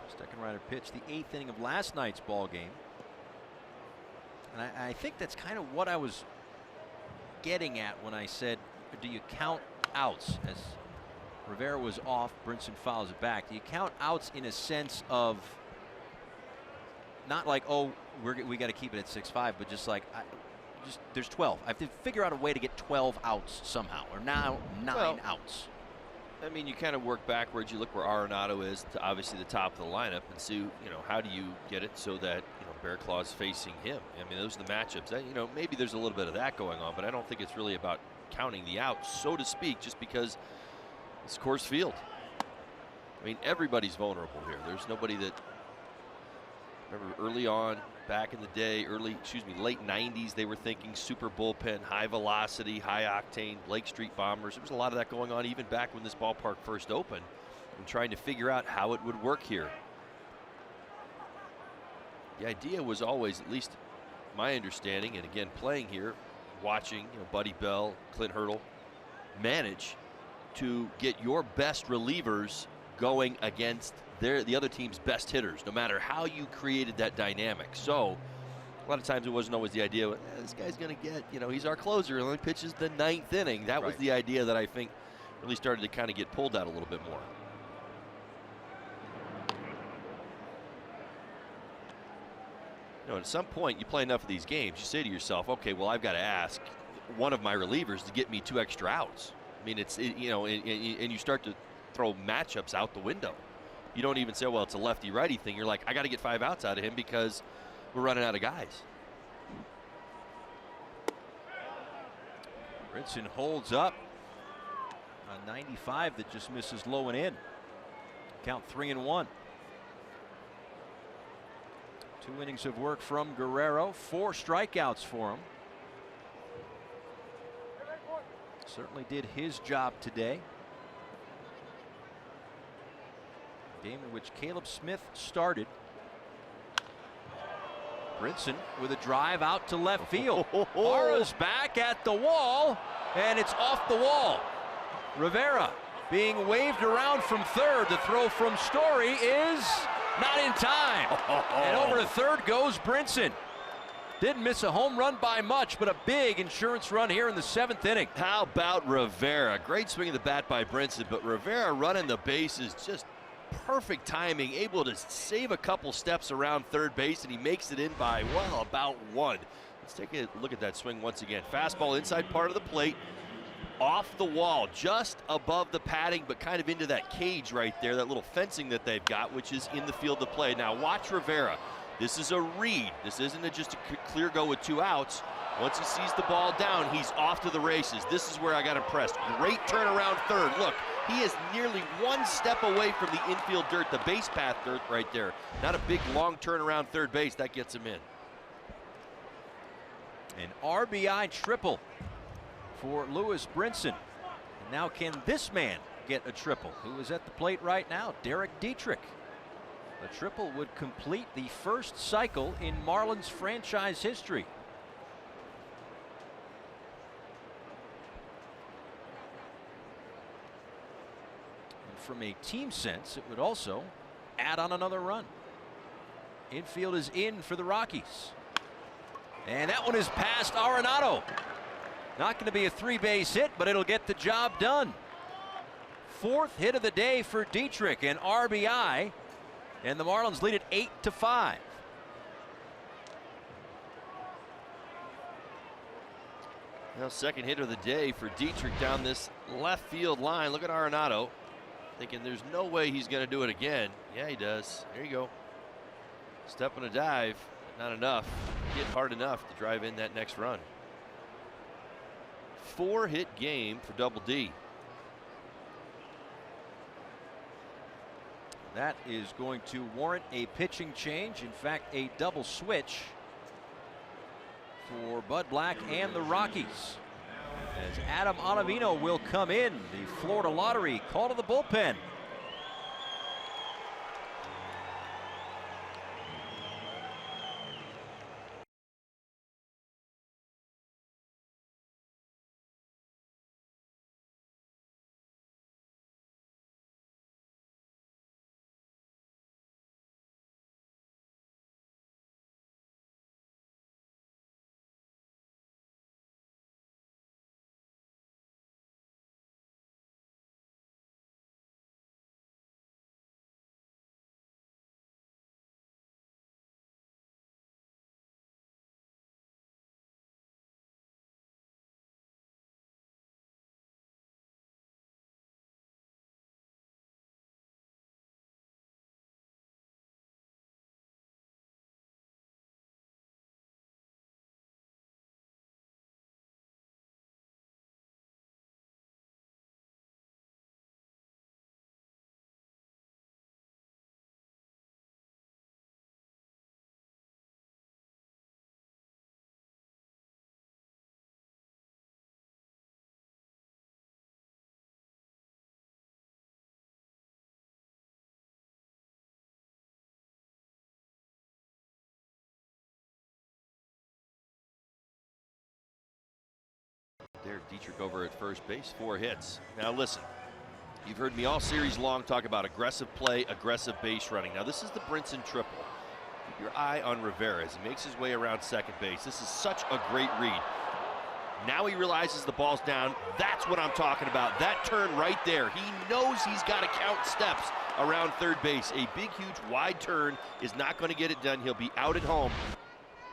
Steckenrider pitched the 8th inning of last night's ball game. And I think that's kind of what I was getting at when I said, do you count outs? As Rivera was off, Brinson fouls it back. Do you count outs in a sense of not like, oh, we got to keep it at 6-5, but just like, there's 12. I have to figure out a way to get 12 outs somehow, or now 9 outs. I mean, you kind of work backwards. You look where Arenado is, to obviously the top of the lineup, and see, how do you get it so that, Bear Claw's facing him. I mean, those are the matchups. That, maybe there's a little bit of that going on, but I don't think it's really about counting the outs, so to speak, just because it's Coors Field. I mean, everybody's vulnerable here. There's nobody that, remember early on, back in the day, late 90s, they were thinking super bullpen, high velocity, high octane, Lake Street Bombers. There was a lot of that going on even back when this ballpark first opened, and trying to figure out how it would work here. The idea was always, at least my understanding, and again playing here, watching Buddy Bell, Clint Hurdle manage to get your best relievers going against the other team's best hitters, no matter how you created that dynamic. So a lot of times it wasn't always the idea, this guy's going to get, he's our closer, and only pitches the 9th inning. That was the idea that I think really started to kind of get pulled out a little bit more. At some point you play enough of these games, you say to yourself, okay, well, I've got to ask one of my relievers to get me 2 extra outs. I mean, and you start to throw matchups out the window. You don't even say, well, it's a lefty-righty thing. You're like, I got to get 5 outs out of him because we're running out of guys. Brinson holds up a 95 that just misses low and in. Count 3-1. 2 innings of work from Guerrero, 4 strikeouts for him. Certainly did his job today. Game in which Caleb Smith started. Brinson with a drive out to left field. Mara's back at the wall, and it's off the wall. Rivera being waved around from third. The throw from Story is not in time. And over to third goes Brinson. Didn't miss a home run by much, but a big insurance run here in the 7th inning. How about Rivera? Great swing of the bat by Brinson, but Rivera running the bases, just perfect timing, able to save a couple steps around third base, and he makes it in by, well, about 1. Let's take a look at that swing once again. Fastball inside part of the plate, off the wall, just above the padding, but kind of into that cage right there, that little fencing that they've got, which is in the field of play. Now watch Rivera. This is a read. This isn't just a clear go with 2 outs. Once he sees the ball down, he's off to the races. This is where I got impressed. Great turnaround third. Look, he is nearly 1 step away from the infield dirt, the base path dirt right there. Not a big, long turnaround third base. That gets him in. An RBI triple for Lewis Brinson. And now can this man get a triple? Who is at the plate right now? Derek Dietrich. A triple would complete the first cycle in Marlins franchise history. And from a team sense, it would also add on another run. Infield is in for the Rockies. And that one is past Arenado. Not going to be a 3-base hit, but it'll get the job done. 4th hit of the day for Dietrich, an RBI. And the Marlins lead it 8-5. Now, 2nd hit of the day for Dietrich down this left field line. Look at Arenado, thinking there's no way he's going to do it again. Yeah, he does. There you go. Step and a dive, but not enough. Hit hard enough to drive in that next run. 4-hit game for Double D. That is going to warrant a pitching change. In fact, a double switch for Bud Black and the Rockies, as Adam Ottavino will come in. The Florida Lottery call to the bullpen. There, Dietrich over at first base, 4 hits. Now listen, you've heard me all series long talk about aggressive play, aggressive base running. Now this is the Brinson triple. Keep your eye on Rivera as he makes his way around second base. This is such a great read. Now he realizes the ball's down. That's what I'm talking about. That turn right there. He knows he's got to count steps around third base. A big, huge, wide turn is not going to get it done. He'll be out at home.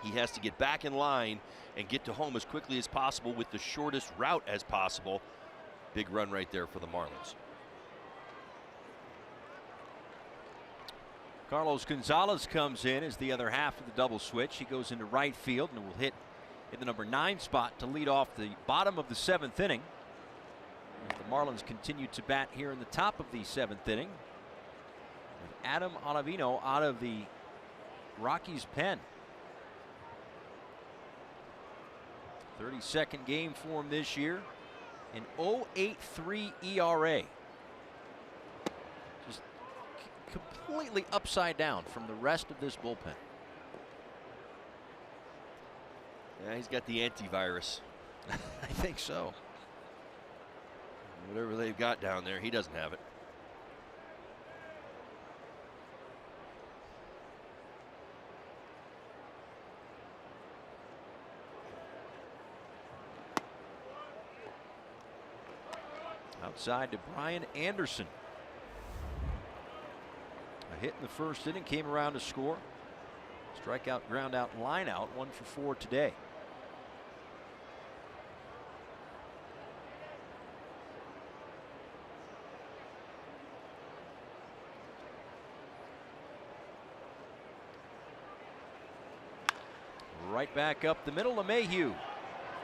He has to get back in line and get to home as quickly as possible with the shortest route as possible. Big run right there for the Marlins. Carlos Gonzalez comes in as the other half of the double switch. He goes into right field and will hit in the number 9 spot to lead off the bottom of the 7th inning. The Marlins continue to bat here in the top of the 7th inning with Adam Ottavino out of the Rockies pen. 32nd game for him this year. An 0.83 ERA. Just completely upside down from the rest of this bullpen. Yeah, he's got the antivirus. I think so. Whatever they've got down there, he doesn't have it. Outside to Brian Anderson. A hit in the first inning, came around to score. Strikeout, ground out, line out, 1 for 4 today. Right back up the middle, LeMahieu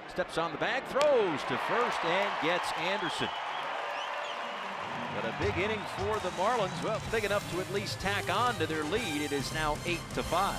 steps on the bag, throws to first and gets Anderson. But a big inning for the Marlins. Well, big enough to at least tack on to their lead. It is now 8-5.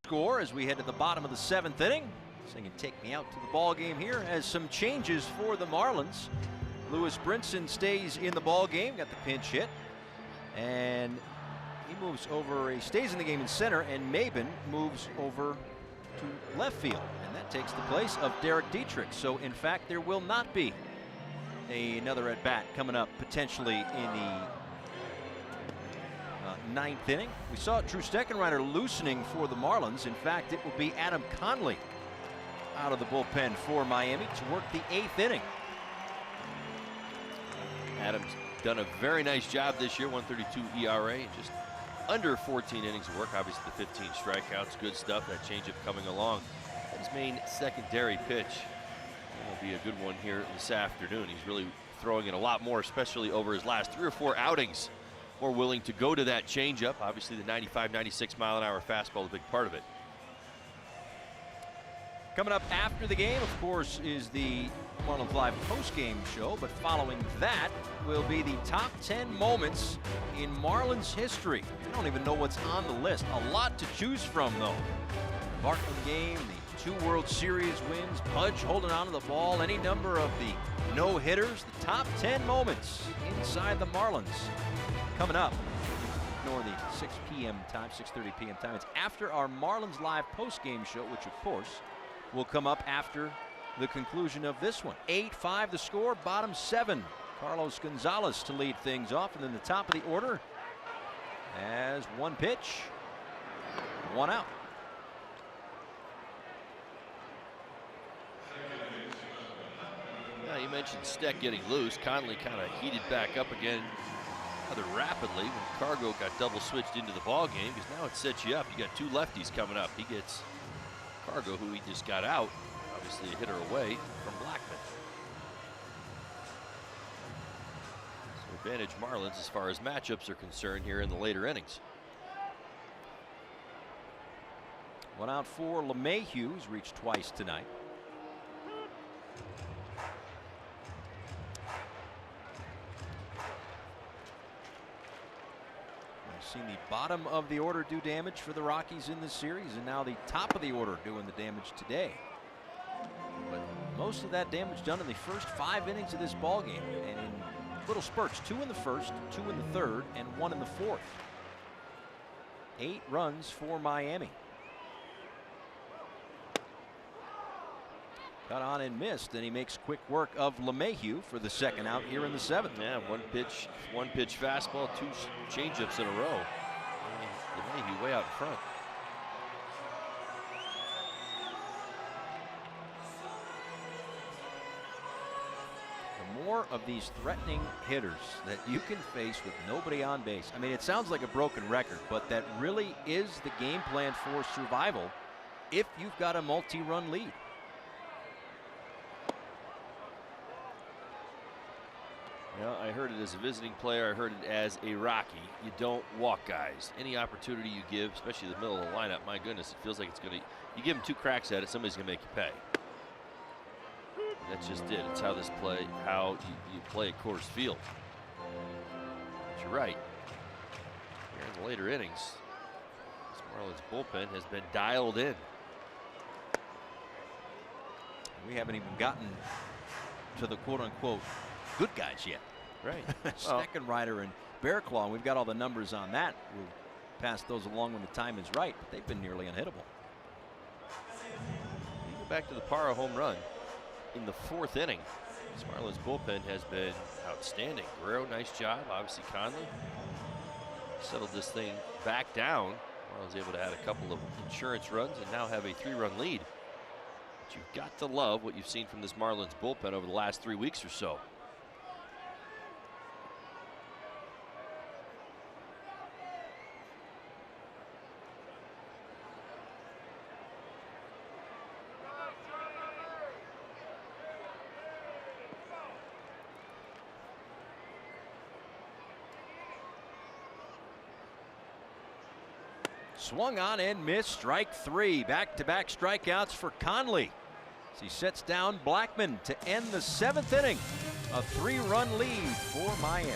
Score as we head to the bottom of the 7th inning. Singing "Take Me Out" to the ball game here as some changes for the Marlins. Lewis Brinson stays in the ball game, got the pinch hit, and he moves over. He stays in the game in center, and Maben moves over to left field, and that takes the place of Derek Dietrich. So in fact, there will not be another at bat coming up potentially in the 9th inning. We saw Drew Steckenrider loosening for the Marlins. In fact, it will be Adam Conley out of the bullpen for Miami to work the 8th inning. Adams done a very nice job this year, 1.32 ERA, just under 14 innings of work. Obviously the 15 strikeouts, good stuff. That changeup coming along. And his main secondary pitch will be a good one here this afternoon. He's really throwing it a lot more, especially over his last 3 or 4 outings. More willing to go to that changeup. Obviously the 95, 96 mile an hour fastball is a big part of it. Coming up after the game, of course, is the Marlins Live post-game show, but following that will be the top 10 moments in Marlins history. I don't even know what's on the list. A lot to choose from, though. Bartman game, the 2 World Series wins, Pudge holding on to the ball, any number of the no-hitters, the top 10 moments inside the Marlins. Coming up, ignore the 6 p.m. time, 6:30 p.m. time. It's after our Marlins Live post-game show, which, of course, will come up after the conclusion of this one. 8-5 the score, bottom 7. Carlos Gonzalez to lead things off, and then the top of the order as 1 pitch, 1 out. Yeah, you mentioned Steck getting loose. Conley kind of heated back up again rather rapidly when Cargo got double switched into the ball game, because now it sets you up. You got 2 lefties coming up. He gets Cargo, who he just got out, obviously a hitter away from Blackman. So advantage Marlins as far as matchups are concerned here in the later innings. 1 out for LeMahieu, who's reached twice tonight. We've seen the bottom of the order do damage for the Rockies in this series, and now the top of the order doing the damage today. But most of that damage done in the first 5 innings of this ball game, and in little spurts. 2 in the first, 2 in the third, and 1 in the fourth. 8 runs for Miami. Got on and missed, and he makes quick work of LeMahieu for the 2nd out here in the 7th. Yeah, one pitch fastball, 2 changeups in a row. LeMahieu way out in front. The more of these threatening hitters that you can face with nobody on base. I mean, it sounds like a broken record, but that really is the game plan for survival if you've got a multi-run lead. Well, I heard it as a visiting player. I heard it as a Rocky. You don't walk guys. Any opportunity you give, especially the middle of the lineup, my goodness, it feels like it's going to, you give them 2 cracks at it, somebody's going to make you pay. And that's just it. It's how this play, how you play at Coors Field. But you're right. Here in the later innings, this Marlins bullpen has been dialed in. We haven't even gotten to the quote-unquote good guys yet. Right. Steckenrider and Bearclaw, we've got all the numbers on that. We'll pass those along when the time is right, but they've been nearly unhittable. You go back to the Parra home run in the 4th inning. This Marlins bullpen has been outstanding. Guerrero, nice job. Obviously Conley settled this thing back down. Marlins able to add a couple of insurance runs and now have a 3-run lead. But you've got to love what you've seen from this Marlins bullpen over the last 3 weeks or so. Swung on and missed, strike 3. Back-to-back strikeouts for Conley as he sets down Blackman to end the 7th inning. A 3-run lead for Miami.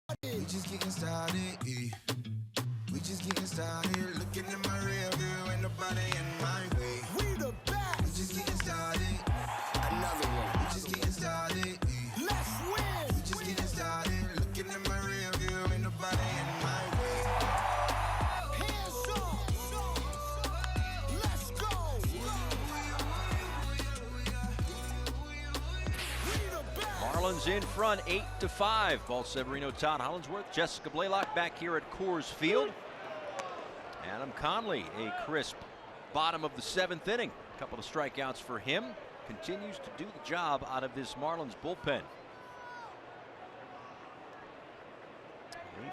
We just getting started, eh. We just getting started. Looking at my real girl, ain't nobody in my way. We the best. We just getting started. Another one. We just getting started, eh. Let's win. We just getting started. Looking at my real girl, ain't nobody in my way. Hands up. Let's go. Marlins in front, 8-5. Paul Severino, Todd Hollinsworth, Jessica Blaylock back here at Coors Field. Adam Conley, a crisp bottom of the 7th inning. A couple of strikeouts for him. Continues to do the job out of this Marlins bullpen.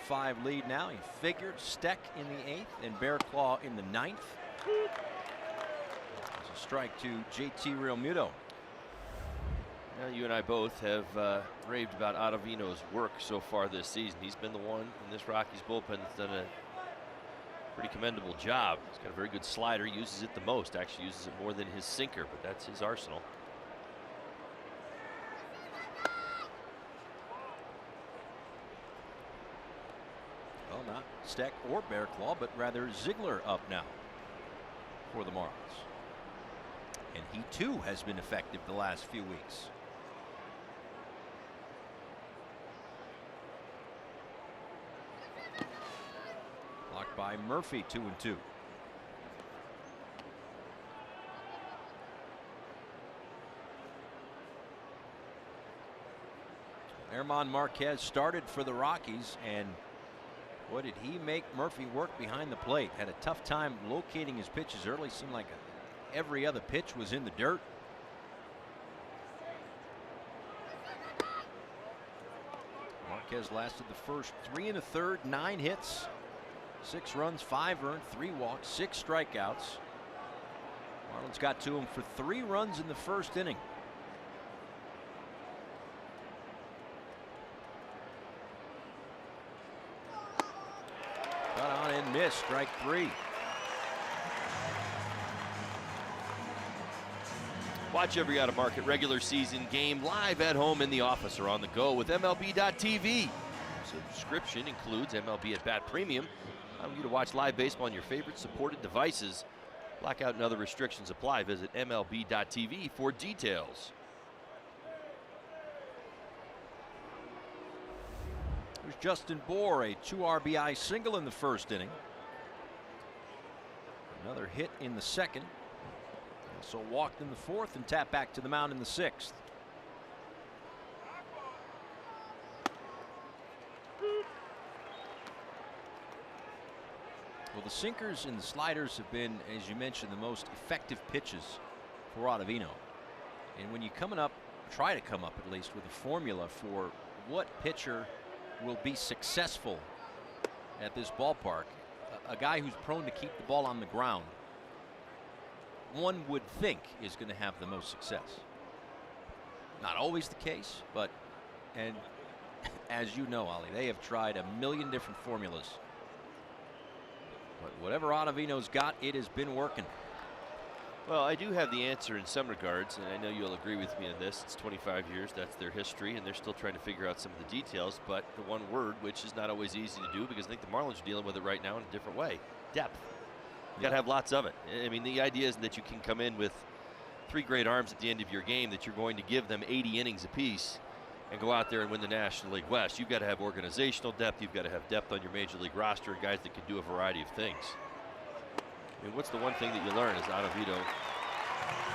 8-5 lead now. He figured Steck in the 8th and Bearclaw in the 9th. There's a strike to JT Realmuto. Now, you and I both have raved about Ottavino's work so far this season. He's been the one in this Rockies bullpen that's done a pretty commendable job. He's got a very good slider, uses it the most, actually uses it more than his sinker, but that's his arsenal. Well, not Steck or Bearclaw, but rather Ziegler up now for the Marlins. And he too has been effective the last few weeks. Blocked by Murphy, 2-2. Herman Marquez started for the Rockies, and boy, did he make Murphy work behind the plate. Had a tough time locating his pitches early. Seemed like every other pitch was in the dirt. Marquez lasted the first 3 1/3, 9 hits, 6 runs, 5 earned, 3 walks, 6 strikeouts. Marlins got to him for 3 runs in the first inning. Cut on and missed, strike 3. Watch every out-of-market regular season game live at home, in the office, or on the go with MLB.tv. Subscription includes MLB at Bat Premium, allowing you to watch live baseball on your favorite supported devices. Blackout and other restrictions apply. Visit MLB.tv for details. There's Justin Bour, a 2 RBI single in the first inning. Another hit in the second. Also walked in the 4th and tapped back to the mound in the 6th. Well, the sinkers and the sliders have been, as you mentioned, the most effective pitches for Ottavino. And when you're coming up, try to come up at least with a formula for what pitcher will be successful at this ballpark, a guy who's prone to keep the ball on the ground, one would think is going to have the most success. Not always the case, but, and as you know, Ollie, they have tried a million different formulas. But whatever Ottavino's got, it has been working. Well, I do have the answer in some regards, and I know you'll agree with me on this. It's 25 years, that's their history, and they're still trying to figure out some of the details. But the one word, which is not always easy to do, because I think the Marlins are dealing with it right now in a different way: depth. You got to have lots of it. I mean, the idea isn't that you can come in with 3 great arms at the end of your game, that you're going to give them 80 innings apiece and go out there and win the National League West. You've got to have organizational depth. You've got to have depth on your major league roster, guys that can do a variety of things. I mean, what's the one thing that you learn as Ottavino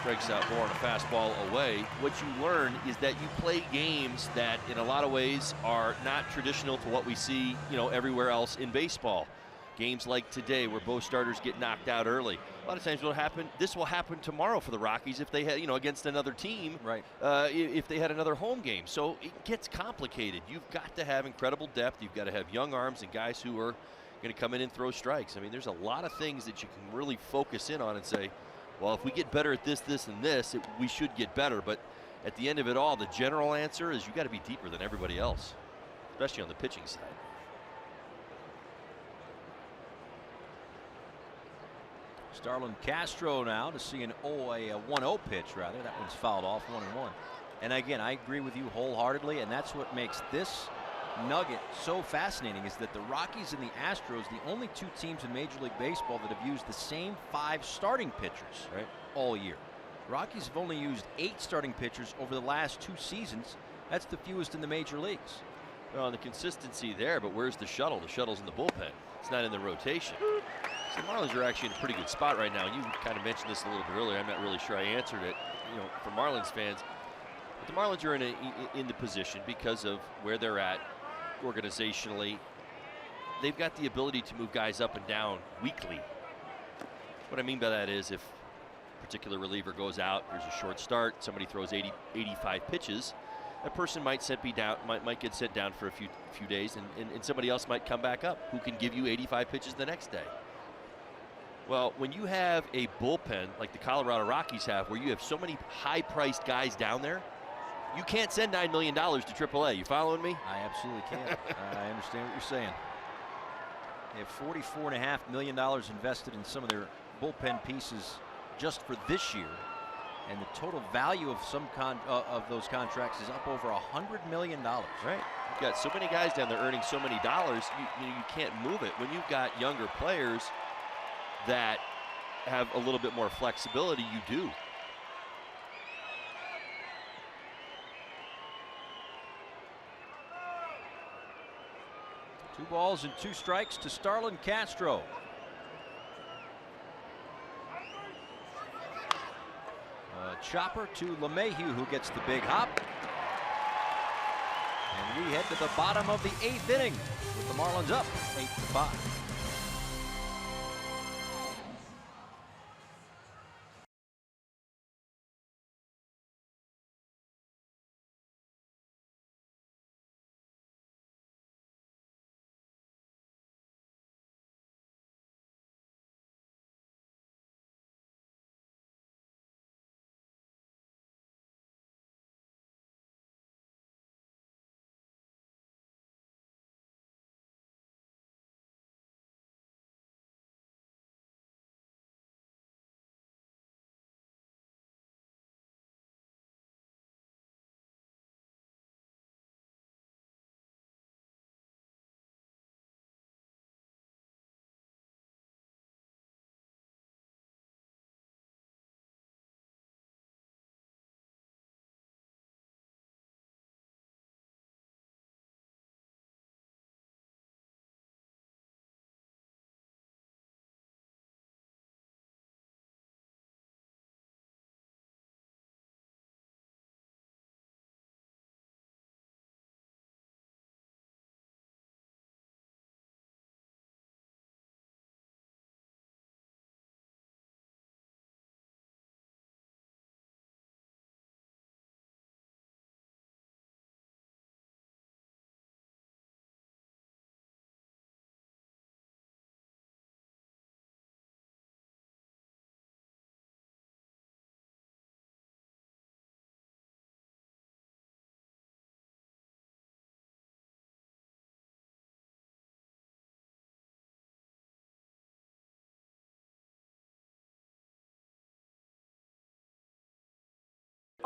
strikes out more on a fastball away? What you learn is that you play games that in a lot of ways are not traditional to what we see, you know, everywhere else in baseball. Games like today where both starters get knocked out early. A lot of times what'll happen, this will happen tomorrow for the Rockies if they had, you know, against another team, right? If they had another home game. So it gets complicated. You've got to have incredible depth. You've got to have young arms and guys who are going to come in and throw strikes. I mean, there's a lot of things that you can really focus in on and say, well, if we get better at this, this, and this, we should get better. But at the end of it all, the general answer is you got to be deeper than everybody else, especially on the pitching side. Starlin Castro now to see a 1-0 pitch, rather. That one's fouled off, 1-1. And again, I agree with you wholeheartedly, and that's what makes this nugget so fascinating is that the Rockies and the Astros, the only two teams in Major League Baseball that have used the same 5 starting pitchers all year. Rockies have only used 8 starting pitchers over the last 2 seasons. That's the fewest in the major leagues. Well, the consistency there, but where's the shuttle? The shuttle's in the bullpen. It's not in the rotation. So the Marlins are actually in a pretty good spot right now. You kind of mentioned this a little bit earlier. I'm not really sure I answered it, for Marlins fans. But the Marlins are in the position because of where they're at organizationally. They've got the ability to move guys up and down weekly. What I mean by that is if a particular reliever goes out, there's a short start, somebody throws 85 pitches, that person might get sent down for a few days, and somebody else might come back up who can give you 85 pitches the next day. Well, when you have a bullpen like the Colorado Rockies have, where you have so many high-priced guys down there, you can't send $9 million to AAA. You following me? I absolutely can't. I understand what you're saying. They have $44.5 million invested in some of their bullpen pieces just for this year, and the total value of some of those contracts is up over $100 million. Right. You've got so many guys down there earning so many dollars, you can't move it. When you've got younger players that have a little bit more flexibility, you do. Two balls and 2 strikes to Starlin Castro. Chopper to LeMahieu, who gets the big hop. And we head to the bottom of the 8th inning with the Marlins up 8-5.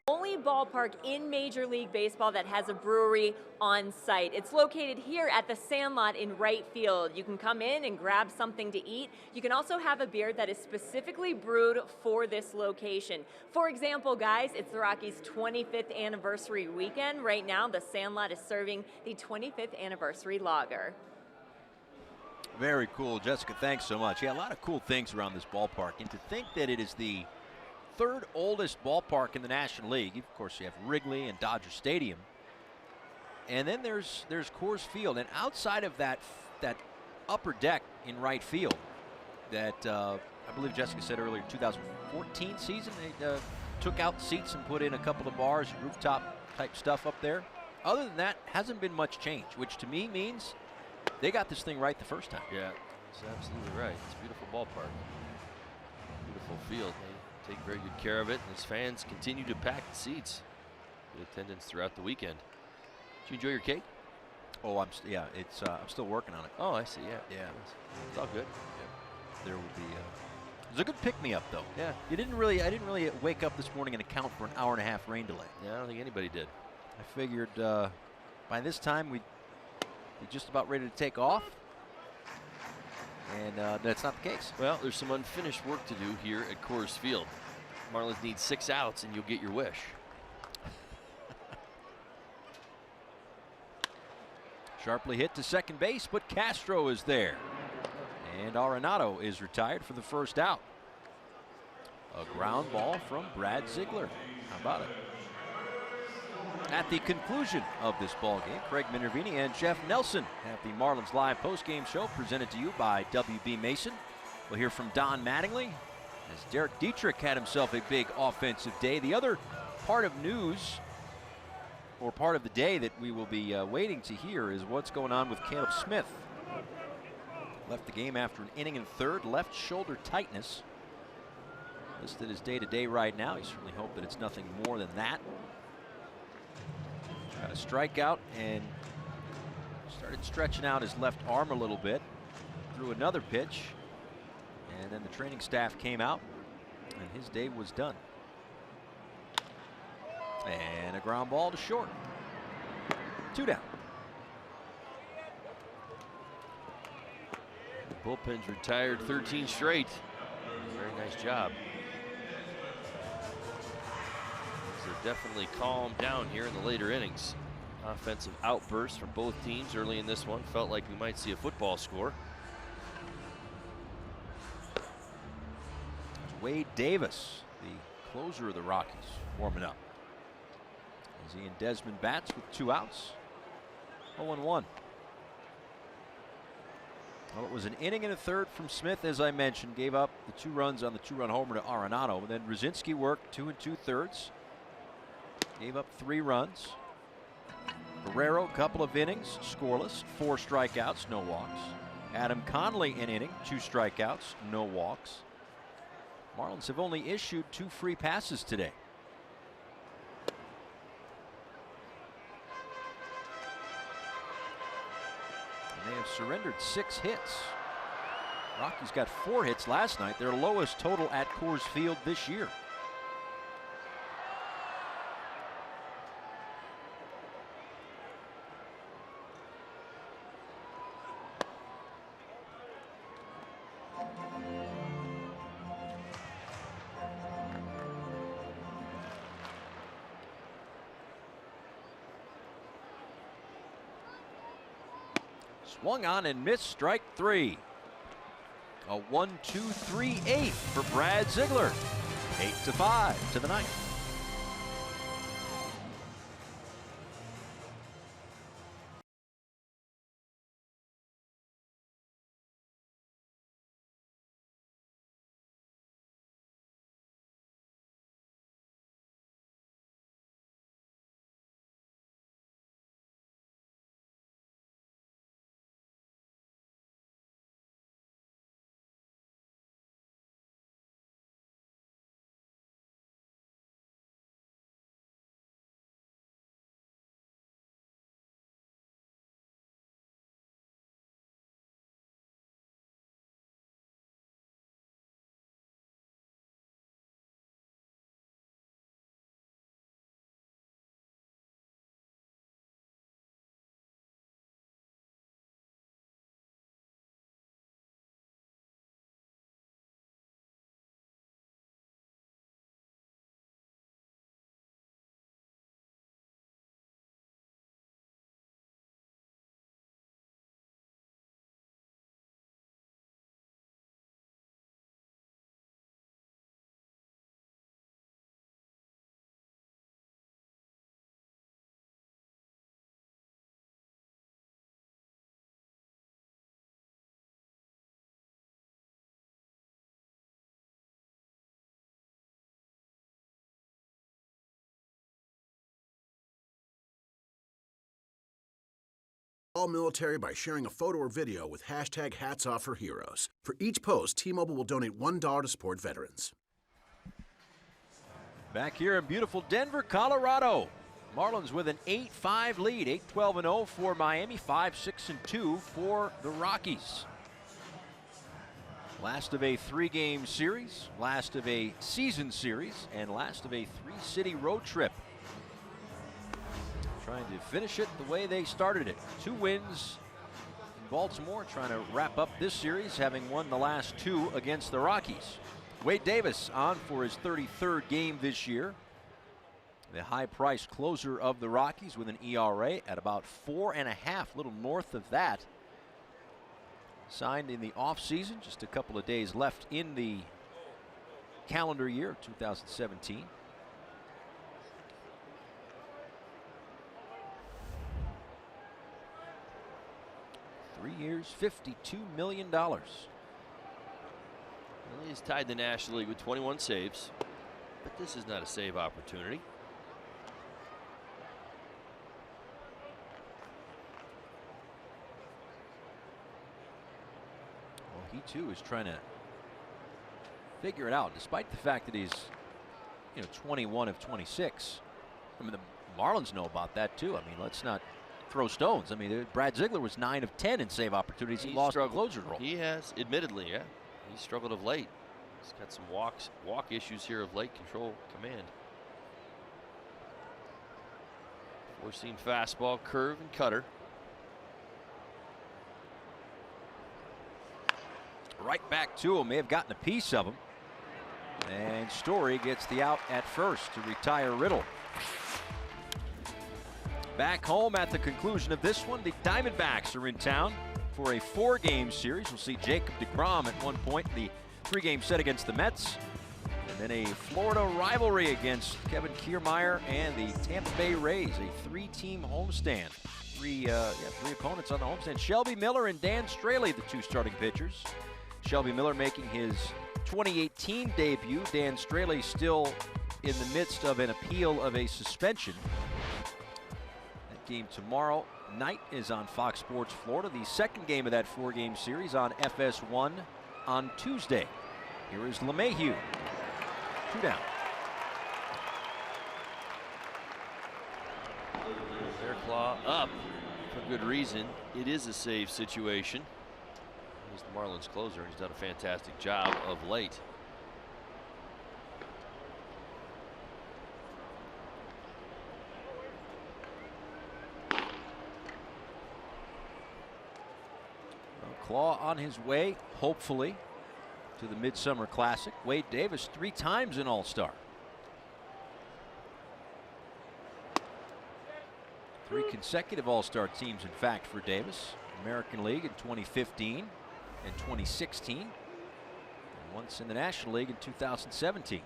Only ballpark in Major League Baseball that has a brewery on site. It's located here at the Sandlot in right field. You can come in and grab something to eat. You can also have a beer that is specifically brewed for this location. For example, guys, it's the Rockies' 25th anniversary weekend. Right now, the Sandlot is serving the 25th anniversary lager. Very cool, Jessica. Thanks so much. Yeah, a lot of cool things around this ballpark. And to think that it is the 3rd oldest ballpark in the National League. Of course, you have Wrigley and Dodger Stadium. And then there's Coors Field. And outside of that upper deck in right field that I believe Jessica said earlier, 2014 season, they took out seats and put in a couple of bars, rooftop type stuff up there. Other than that, hasn't been much change, which to me means they got this thing right the first time. Yeah, that's absolutely right. It's a beautiful ballpark. Beautiful field. They take very good care of it, and his fans continue to pack the seats. Good attendance throughout the weekend. Did you enjoy your cake? Oh, I'm still working on it. Oh, I see. Yeah, Yeah. it's all good. Yeah. There will be. It was a good pick-me-up, though. Yeah. I didn't really wake up this morning and account for an hour-and-a-half rain delay. Yeah, I don't think anybody did. I figured by this time we'd be just about ready to take off. And that's not the case. Well, there's some unfinished work to do here at Coors Field. Marlins need 6 outs and you'll get your wish. Sharply hit to second base, but Castro is there. And Arenado is retired for the first out. A ground ball from Brad Ziegler. How about it? At the conclusion of this ball game, Craig Minervini and Jeff Nelson have the Marlins Live postgame show presented to you by WB Mason. We'll hear from Don Mattingly as Derek Dietrich had himself a big offensive day. The other part of news, or part of the day that we will be waiting to hear, is what's going on with Caleb Smith. Left the game after an inning and third, left shoulder tightness. Listed as day-to-day right now. You certainly hope that it's nothing more than that. Got a strikeout and started stretching out his left arm a little bit. Threw another pitch, and then the training staff came out, and his day was done. And a ground ball to short. 2 down. The bullpen's retired 13 straight. Very nice job. They're definitely calmed down here in the later innings. Offensive outbursts from both teams early in this one. Felt like we might see a football score. Wade Davis, the closer of the Rockies, warming up. As he and Desmond bats with 2 outs. 0-1. Well, it was an inning and a third from Smith, as I mentioned. Gave up the 2 runs on the 2-run homer to Arenado. And then Rosinski worked 2 2/3. Gave up 3 runs. Guerrero, couple of innings, scoreless, 4 strikeouts, no walks. Adam Conley, an inning, 2 strikeouts, no walks. Marlins have only issued 2 free passes today. And they have surrendered 6 hits. Rockies got 4 hits last night, their lowest total at Coors Field this year. Swung on and missed, strike 3. A 1-2-3-8 for Brad Ziegler. 8-5 to the 9th. All military by sharing a photo or video with hashtag HatsOffForHeroes. For each post, T-Mobile will donate $1 to support veterans. Back here in beautiful Denver, Colorado. Marlins with an 8-5 lead, 8-12-0 for Miami, 5-6-2 for the Rockies. Last of a 3-game series, last of a season series, and last of a 3-city road trip. Trying to finish it the way they started it. 2 wins Baltimore trying to wrap up this series, having won the last 2 against the Rockies. Wade Davis on for his 33rd game this year. The high-priced closer of the Rockies with an ERA at about 4.5, a little north of that. Signed in the offseason, just a couple of days left in the calendar year 2017. Three years, $52 million. Well, he's tied the National League with 21 saves, but this is not a save opportunity. Well, he too is trying to figure it out, despite the fact that he's, 21 of 26. I mean, the Marlins know about that too. I mean, let's not throw stones. I mean, Brad Ziegler was 9 of 10 in save opportunities. He lost the closer role. He has, admittedly, yeah. He struggled of late. He's got some walk issues here of late. Control command. Four-seam fastball, curve, and cutter. Right back to him. May have gotten a piece of him. And Story gets the out at first to retire Riddle. Back home at the conclusion of this one, the Diamondbacks are in town for a 4-game series. We'll see Jacob deGrom at one point in the 3-game set against the Mets. And then a Florida rivalry against Kevin Kiermaier and the Tampa Bay Rays, a 3-team homestand. Three opponents on the homestand. Shelby Miller and Dan Straley, the 2 starting pitchers. Shelby Miller making his 2018 debut. Dan Straley still in the midst of an appeal of a suspension. That game tomorrow night is on Fox Sports Florida. The second game of that 4-game series on FS1 on Tuesday. Here is LeMahieu. 2 down. Their claw up for good reason. It is a save situation. He's the Marlins closer. He's done a fantastic job of late. Claw on his way, hopefully, to the Midsummer Classic. Wade Davis 3 times an All-Star. 3 consecutive All-Star teams, in fact, for Davis. American League in 2015 and 2016. And once in the National League in 2017.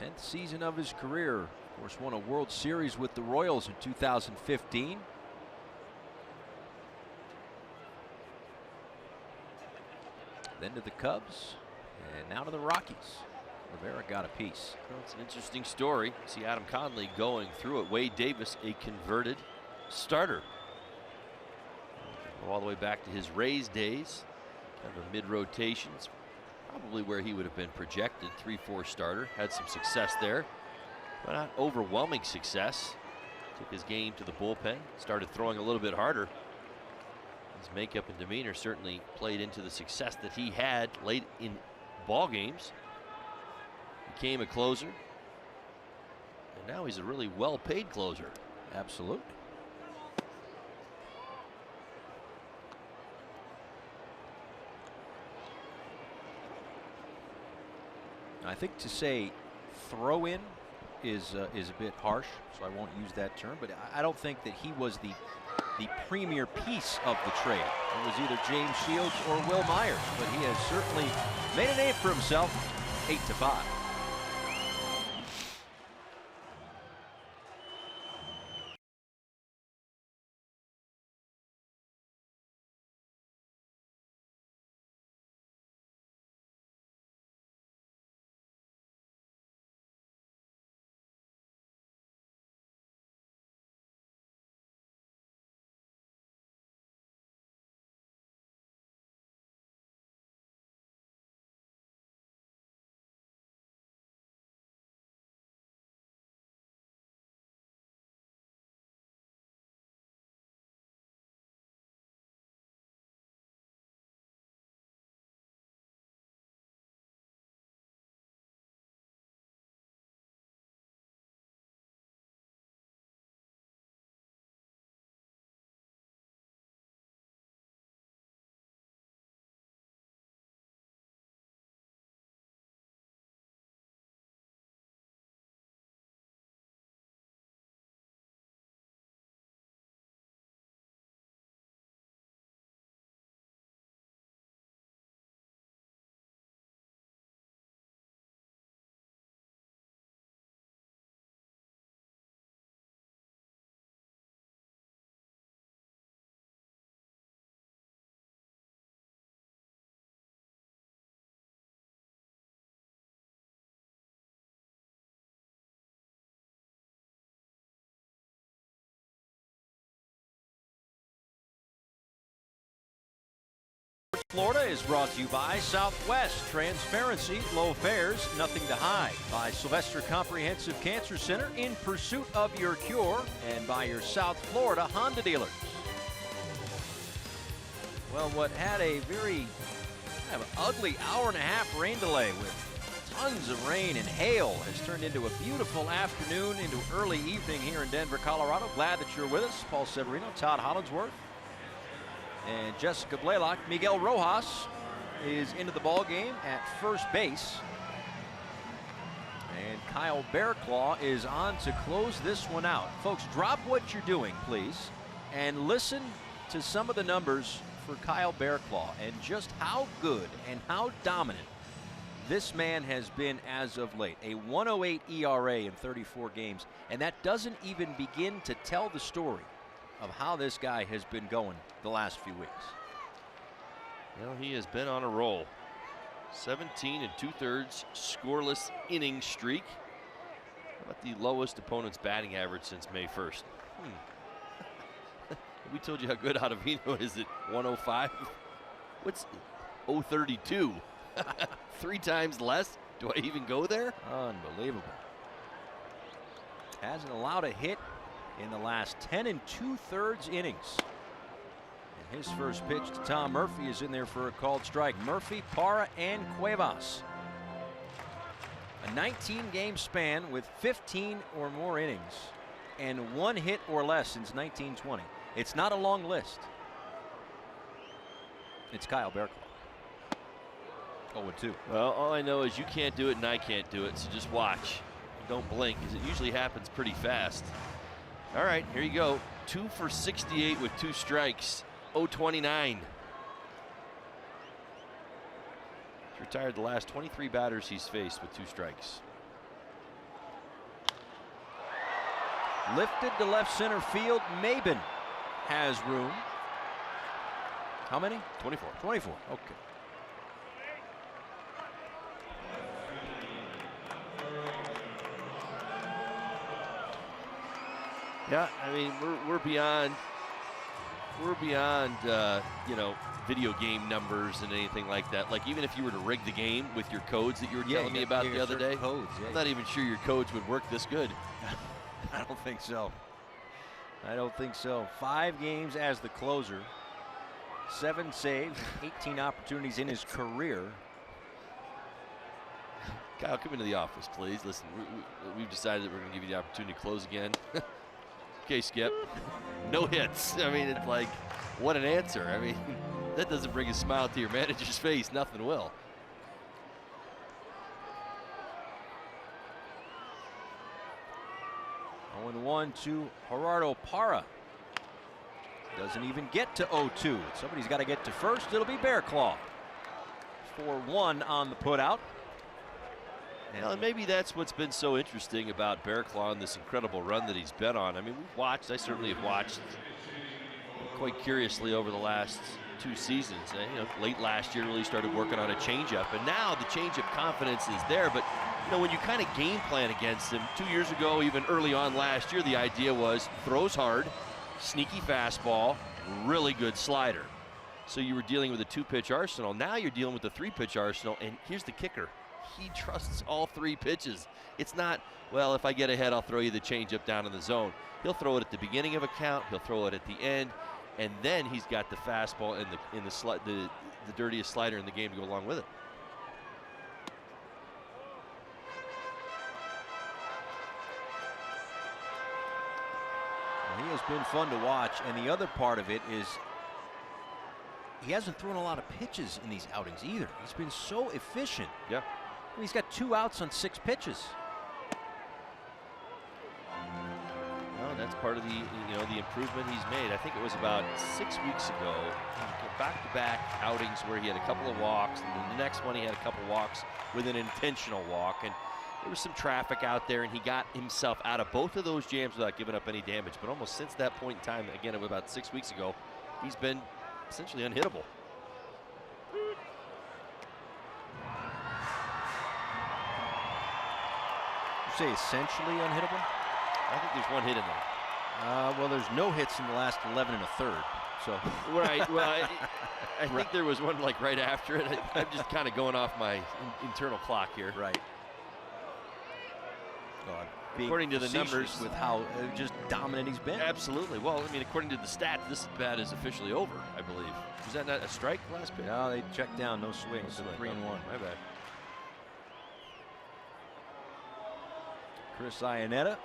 10th season of his career. Of course, won a World Series with the Royals in 2015. Then to the Cubs, and now to the Rockies. Rivera got a piece. Well, it's an interesting story. See Adam Conley going through it. Wade Davis, a converted starter. All the way back to his Rays days. Kind of a mid-rotation. It's probably where he would have been projected. 3-4 starter. Had some success there, but not overwhelming success. Took his game to the bullpen. Started throwing a little bit harder. His makeup and demeanor certainly played into the success that he had late in ball games. Became a closer, and now he's a really well-paid closer. Absolutely. I think to say throw in is a bit harsh, so I won't use that term, but I don't think that he was the premier piece of the trade. It was either James Shields or Will Myers, but he has certainly made a name for himself. 8-5. Florida is brought to you by Southwest. Transparency, low fares, nothing to hide. By Sylvester Comprehensive Cancer Center, in pursuit of your cure. And by your South Florida Honda dealers. Well, what had a very kind of ugly hour-and-a-half rain delay with tons of rain and hail has turned into a beautiful afternoon, into early evening here in Denver, Colorado. Glad that you're with us. Paul Severino, Todd Hollingsworth, and Jessica Blaylock. Miguel Rojas is into the ball game at first base. And Kyle Bearclaw is on to close this one out. Folks, drop what you're doing, please, and listen to some of the numbers for Kyle Bearclaw and just how good and how dominant this man has been as of late. A 1.08 ERA in 34 games, and that doesn't even begin to tell the story of how this guy has been going the last few weeks. Well, he has been on a roll. 17 2/3 scoreless inning streak. How about the lowest opponent's batting average since May 1st? We told you how good Ottavino is at 105. What's 032? 3 times less? Do I even go there? Unbelievable. Hasn't allowed a hit in the last 10 2/3 innings. And his first pitch to Tom Murphy is in there for a called strike. Murphy, Parra, and Cuevas. A 19-game span with 15 or more innings and 1 hit or less since 1920. It's not a long list. It's Kyle Bearclaw. 0-2. Well, all I know is you can't do it and I can't do it, so just watch. Don't blink, because it usually happens pretty fast. All right, here you go. 2 for 68 with 2 strikes. 0-29. He's retired the last 23 batters he's faced with 2 strikes. Lifted to left center field. Maben has room. How many? 24. 24. Okay. Yeah, I mean, we're beyond you know, video game numbers and anything like that. Like, even if you were to rig the game with your codes that you were telling me about the other day, codes, I'm not even sure your codes would work this good. I don't think so. I don't think so. 5 games as the closer, 7 saves, 18 opportunities in his career. Kyle, come into the office, please. Listen, we've decided that we're going to give you the opportunity to close again. Okay, Skip. No hits. I mean, it's like, what an answer. I mean, that doesn't bring a smile to your manager's face. Nothing will. Oh, 0-1 to Gerardo Parra. Doesn't even get to 0-2. Somebody's got to get to first. It'll be Bearclaw. 4-1 on the putout. And maybe that's what's been so interesting about Bearclaw and this incredible run that he's been on. I mean, we've watched, I certainly have watched quite curiously over the last 2 seasons. You know, late last year really started working on a changeup, and now the changeup confidence is there. But you know, when you kind of game plan against him, 2 years ago, even early on last year, the idea was throws hard, sneaky fastball, really good slider. So you were dealing with a 2-pitch arsenal. Now you're dealing with a 3-pitch arsenal, and here's the kicker. He trusts all 3 pitches. It's not, well, if I get ahead, I'll throw you the changeup down in the zone. He'll throw it at the beginning of a count. He'll throw it at the end, and then he's got the fastball and the dirtiest slider in the game to go along with it. Well, he has been fun to watch, and the other part of it is he hasn't thrown a lot of pitches in these outings either. He's been so efficient. Yeah. He's got 2 outs on 6 pitches. Well, that's part of the the improvement he's made. I think it was about 6 weeks ago, back-to-back outings where he had a couple of walks, and then the next one he had a couple of walks with an intentional walk, and there was some traffic out there, and he got himself out of both of those jams without giving up any damage. But almost since that point in time, again, about 6 weeks ago, he's been essentially unhittable. You say essentially unhittable? I think there's 1 hit in there. Well, there's no hits in the last 11 1/3. So Right. Well, I think there was one like right after it. I'm just kind of going off my internal clock here. right. Being According to the facetious numbers, with how just dominant he's been. Absolutely. Well, I mean, according to the stat, this bat is officially over, I believe. Was that not a strike last pitch? No, they checked down, no swings, so That's 3-1. My bad. Chris Iannetta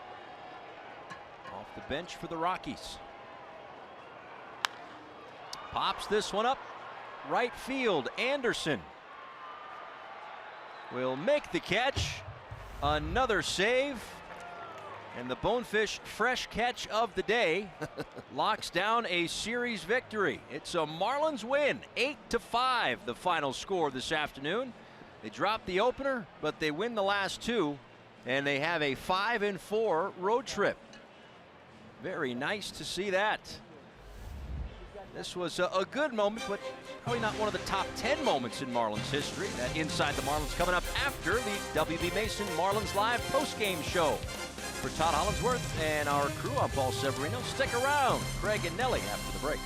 off the bench for the Rockies. Pops this one up. Right field, Anderson will make the catch. Another save. And the Bonefish fresh catch of the day locks down a series victory. It's a Marlins win, 8-5, the final score this afternoon. They dropped the opener, but they win the last two, and they have a 5-4 road trip. Very nice to see that. This was a good moment, but probably not one of the top 10 moments in Marlins history. That Inside the Marlins coming up after the WB Mason Marlins Live postgame show. For Todd Hollinsworth and our crew, I'm Paul Severino. Stick around. Craig and Nelly after the break.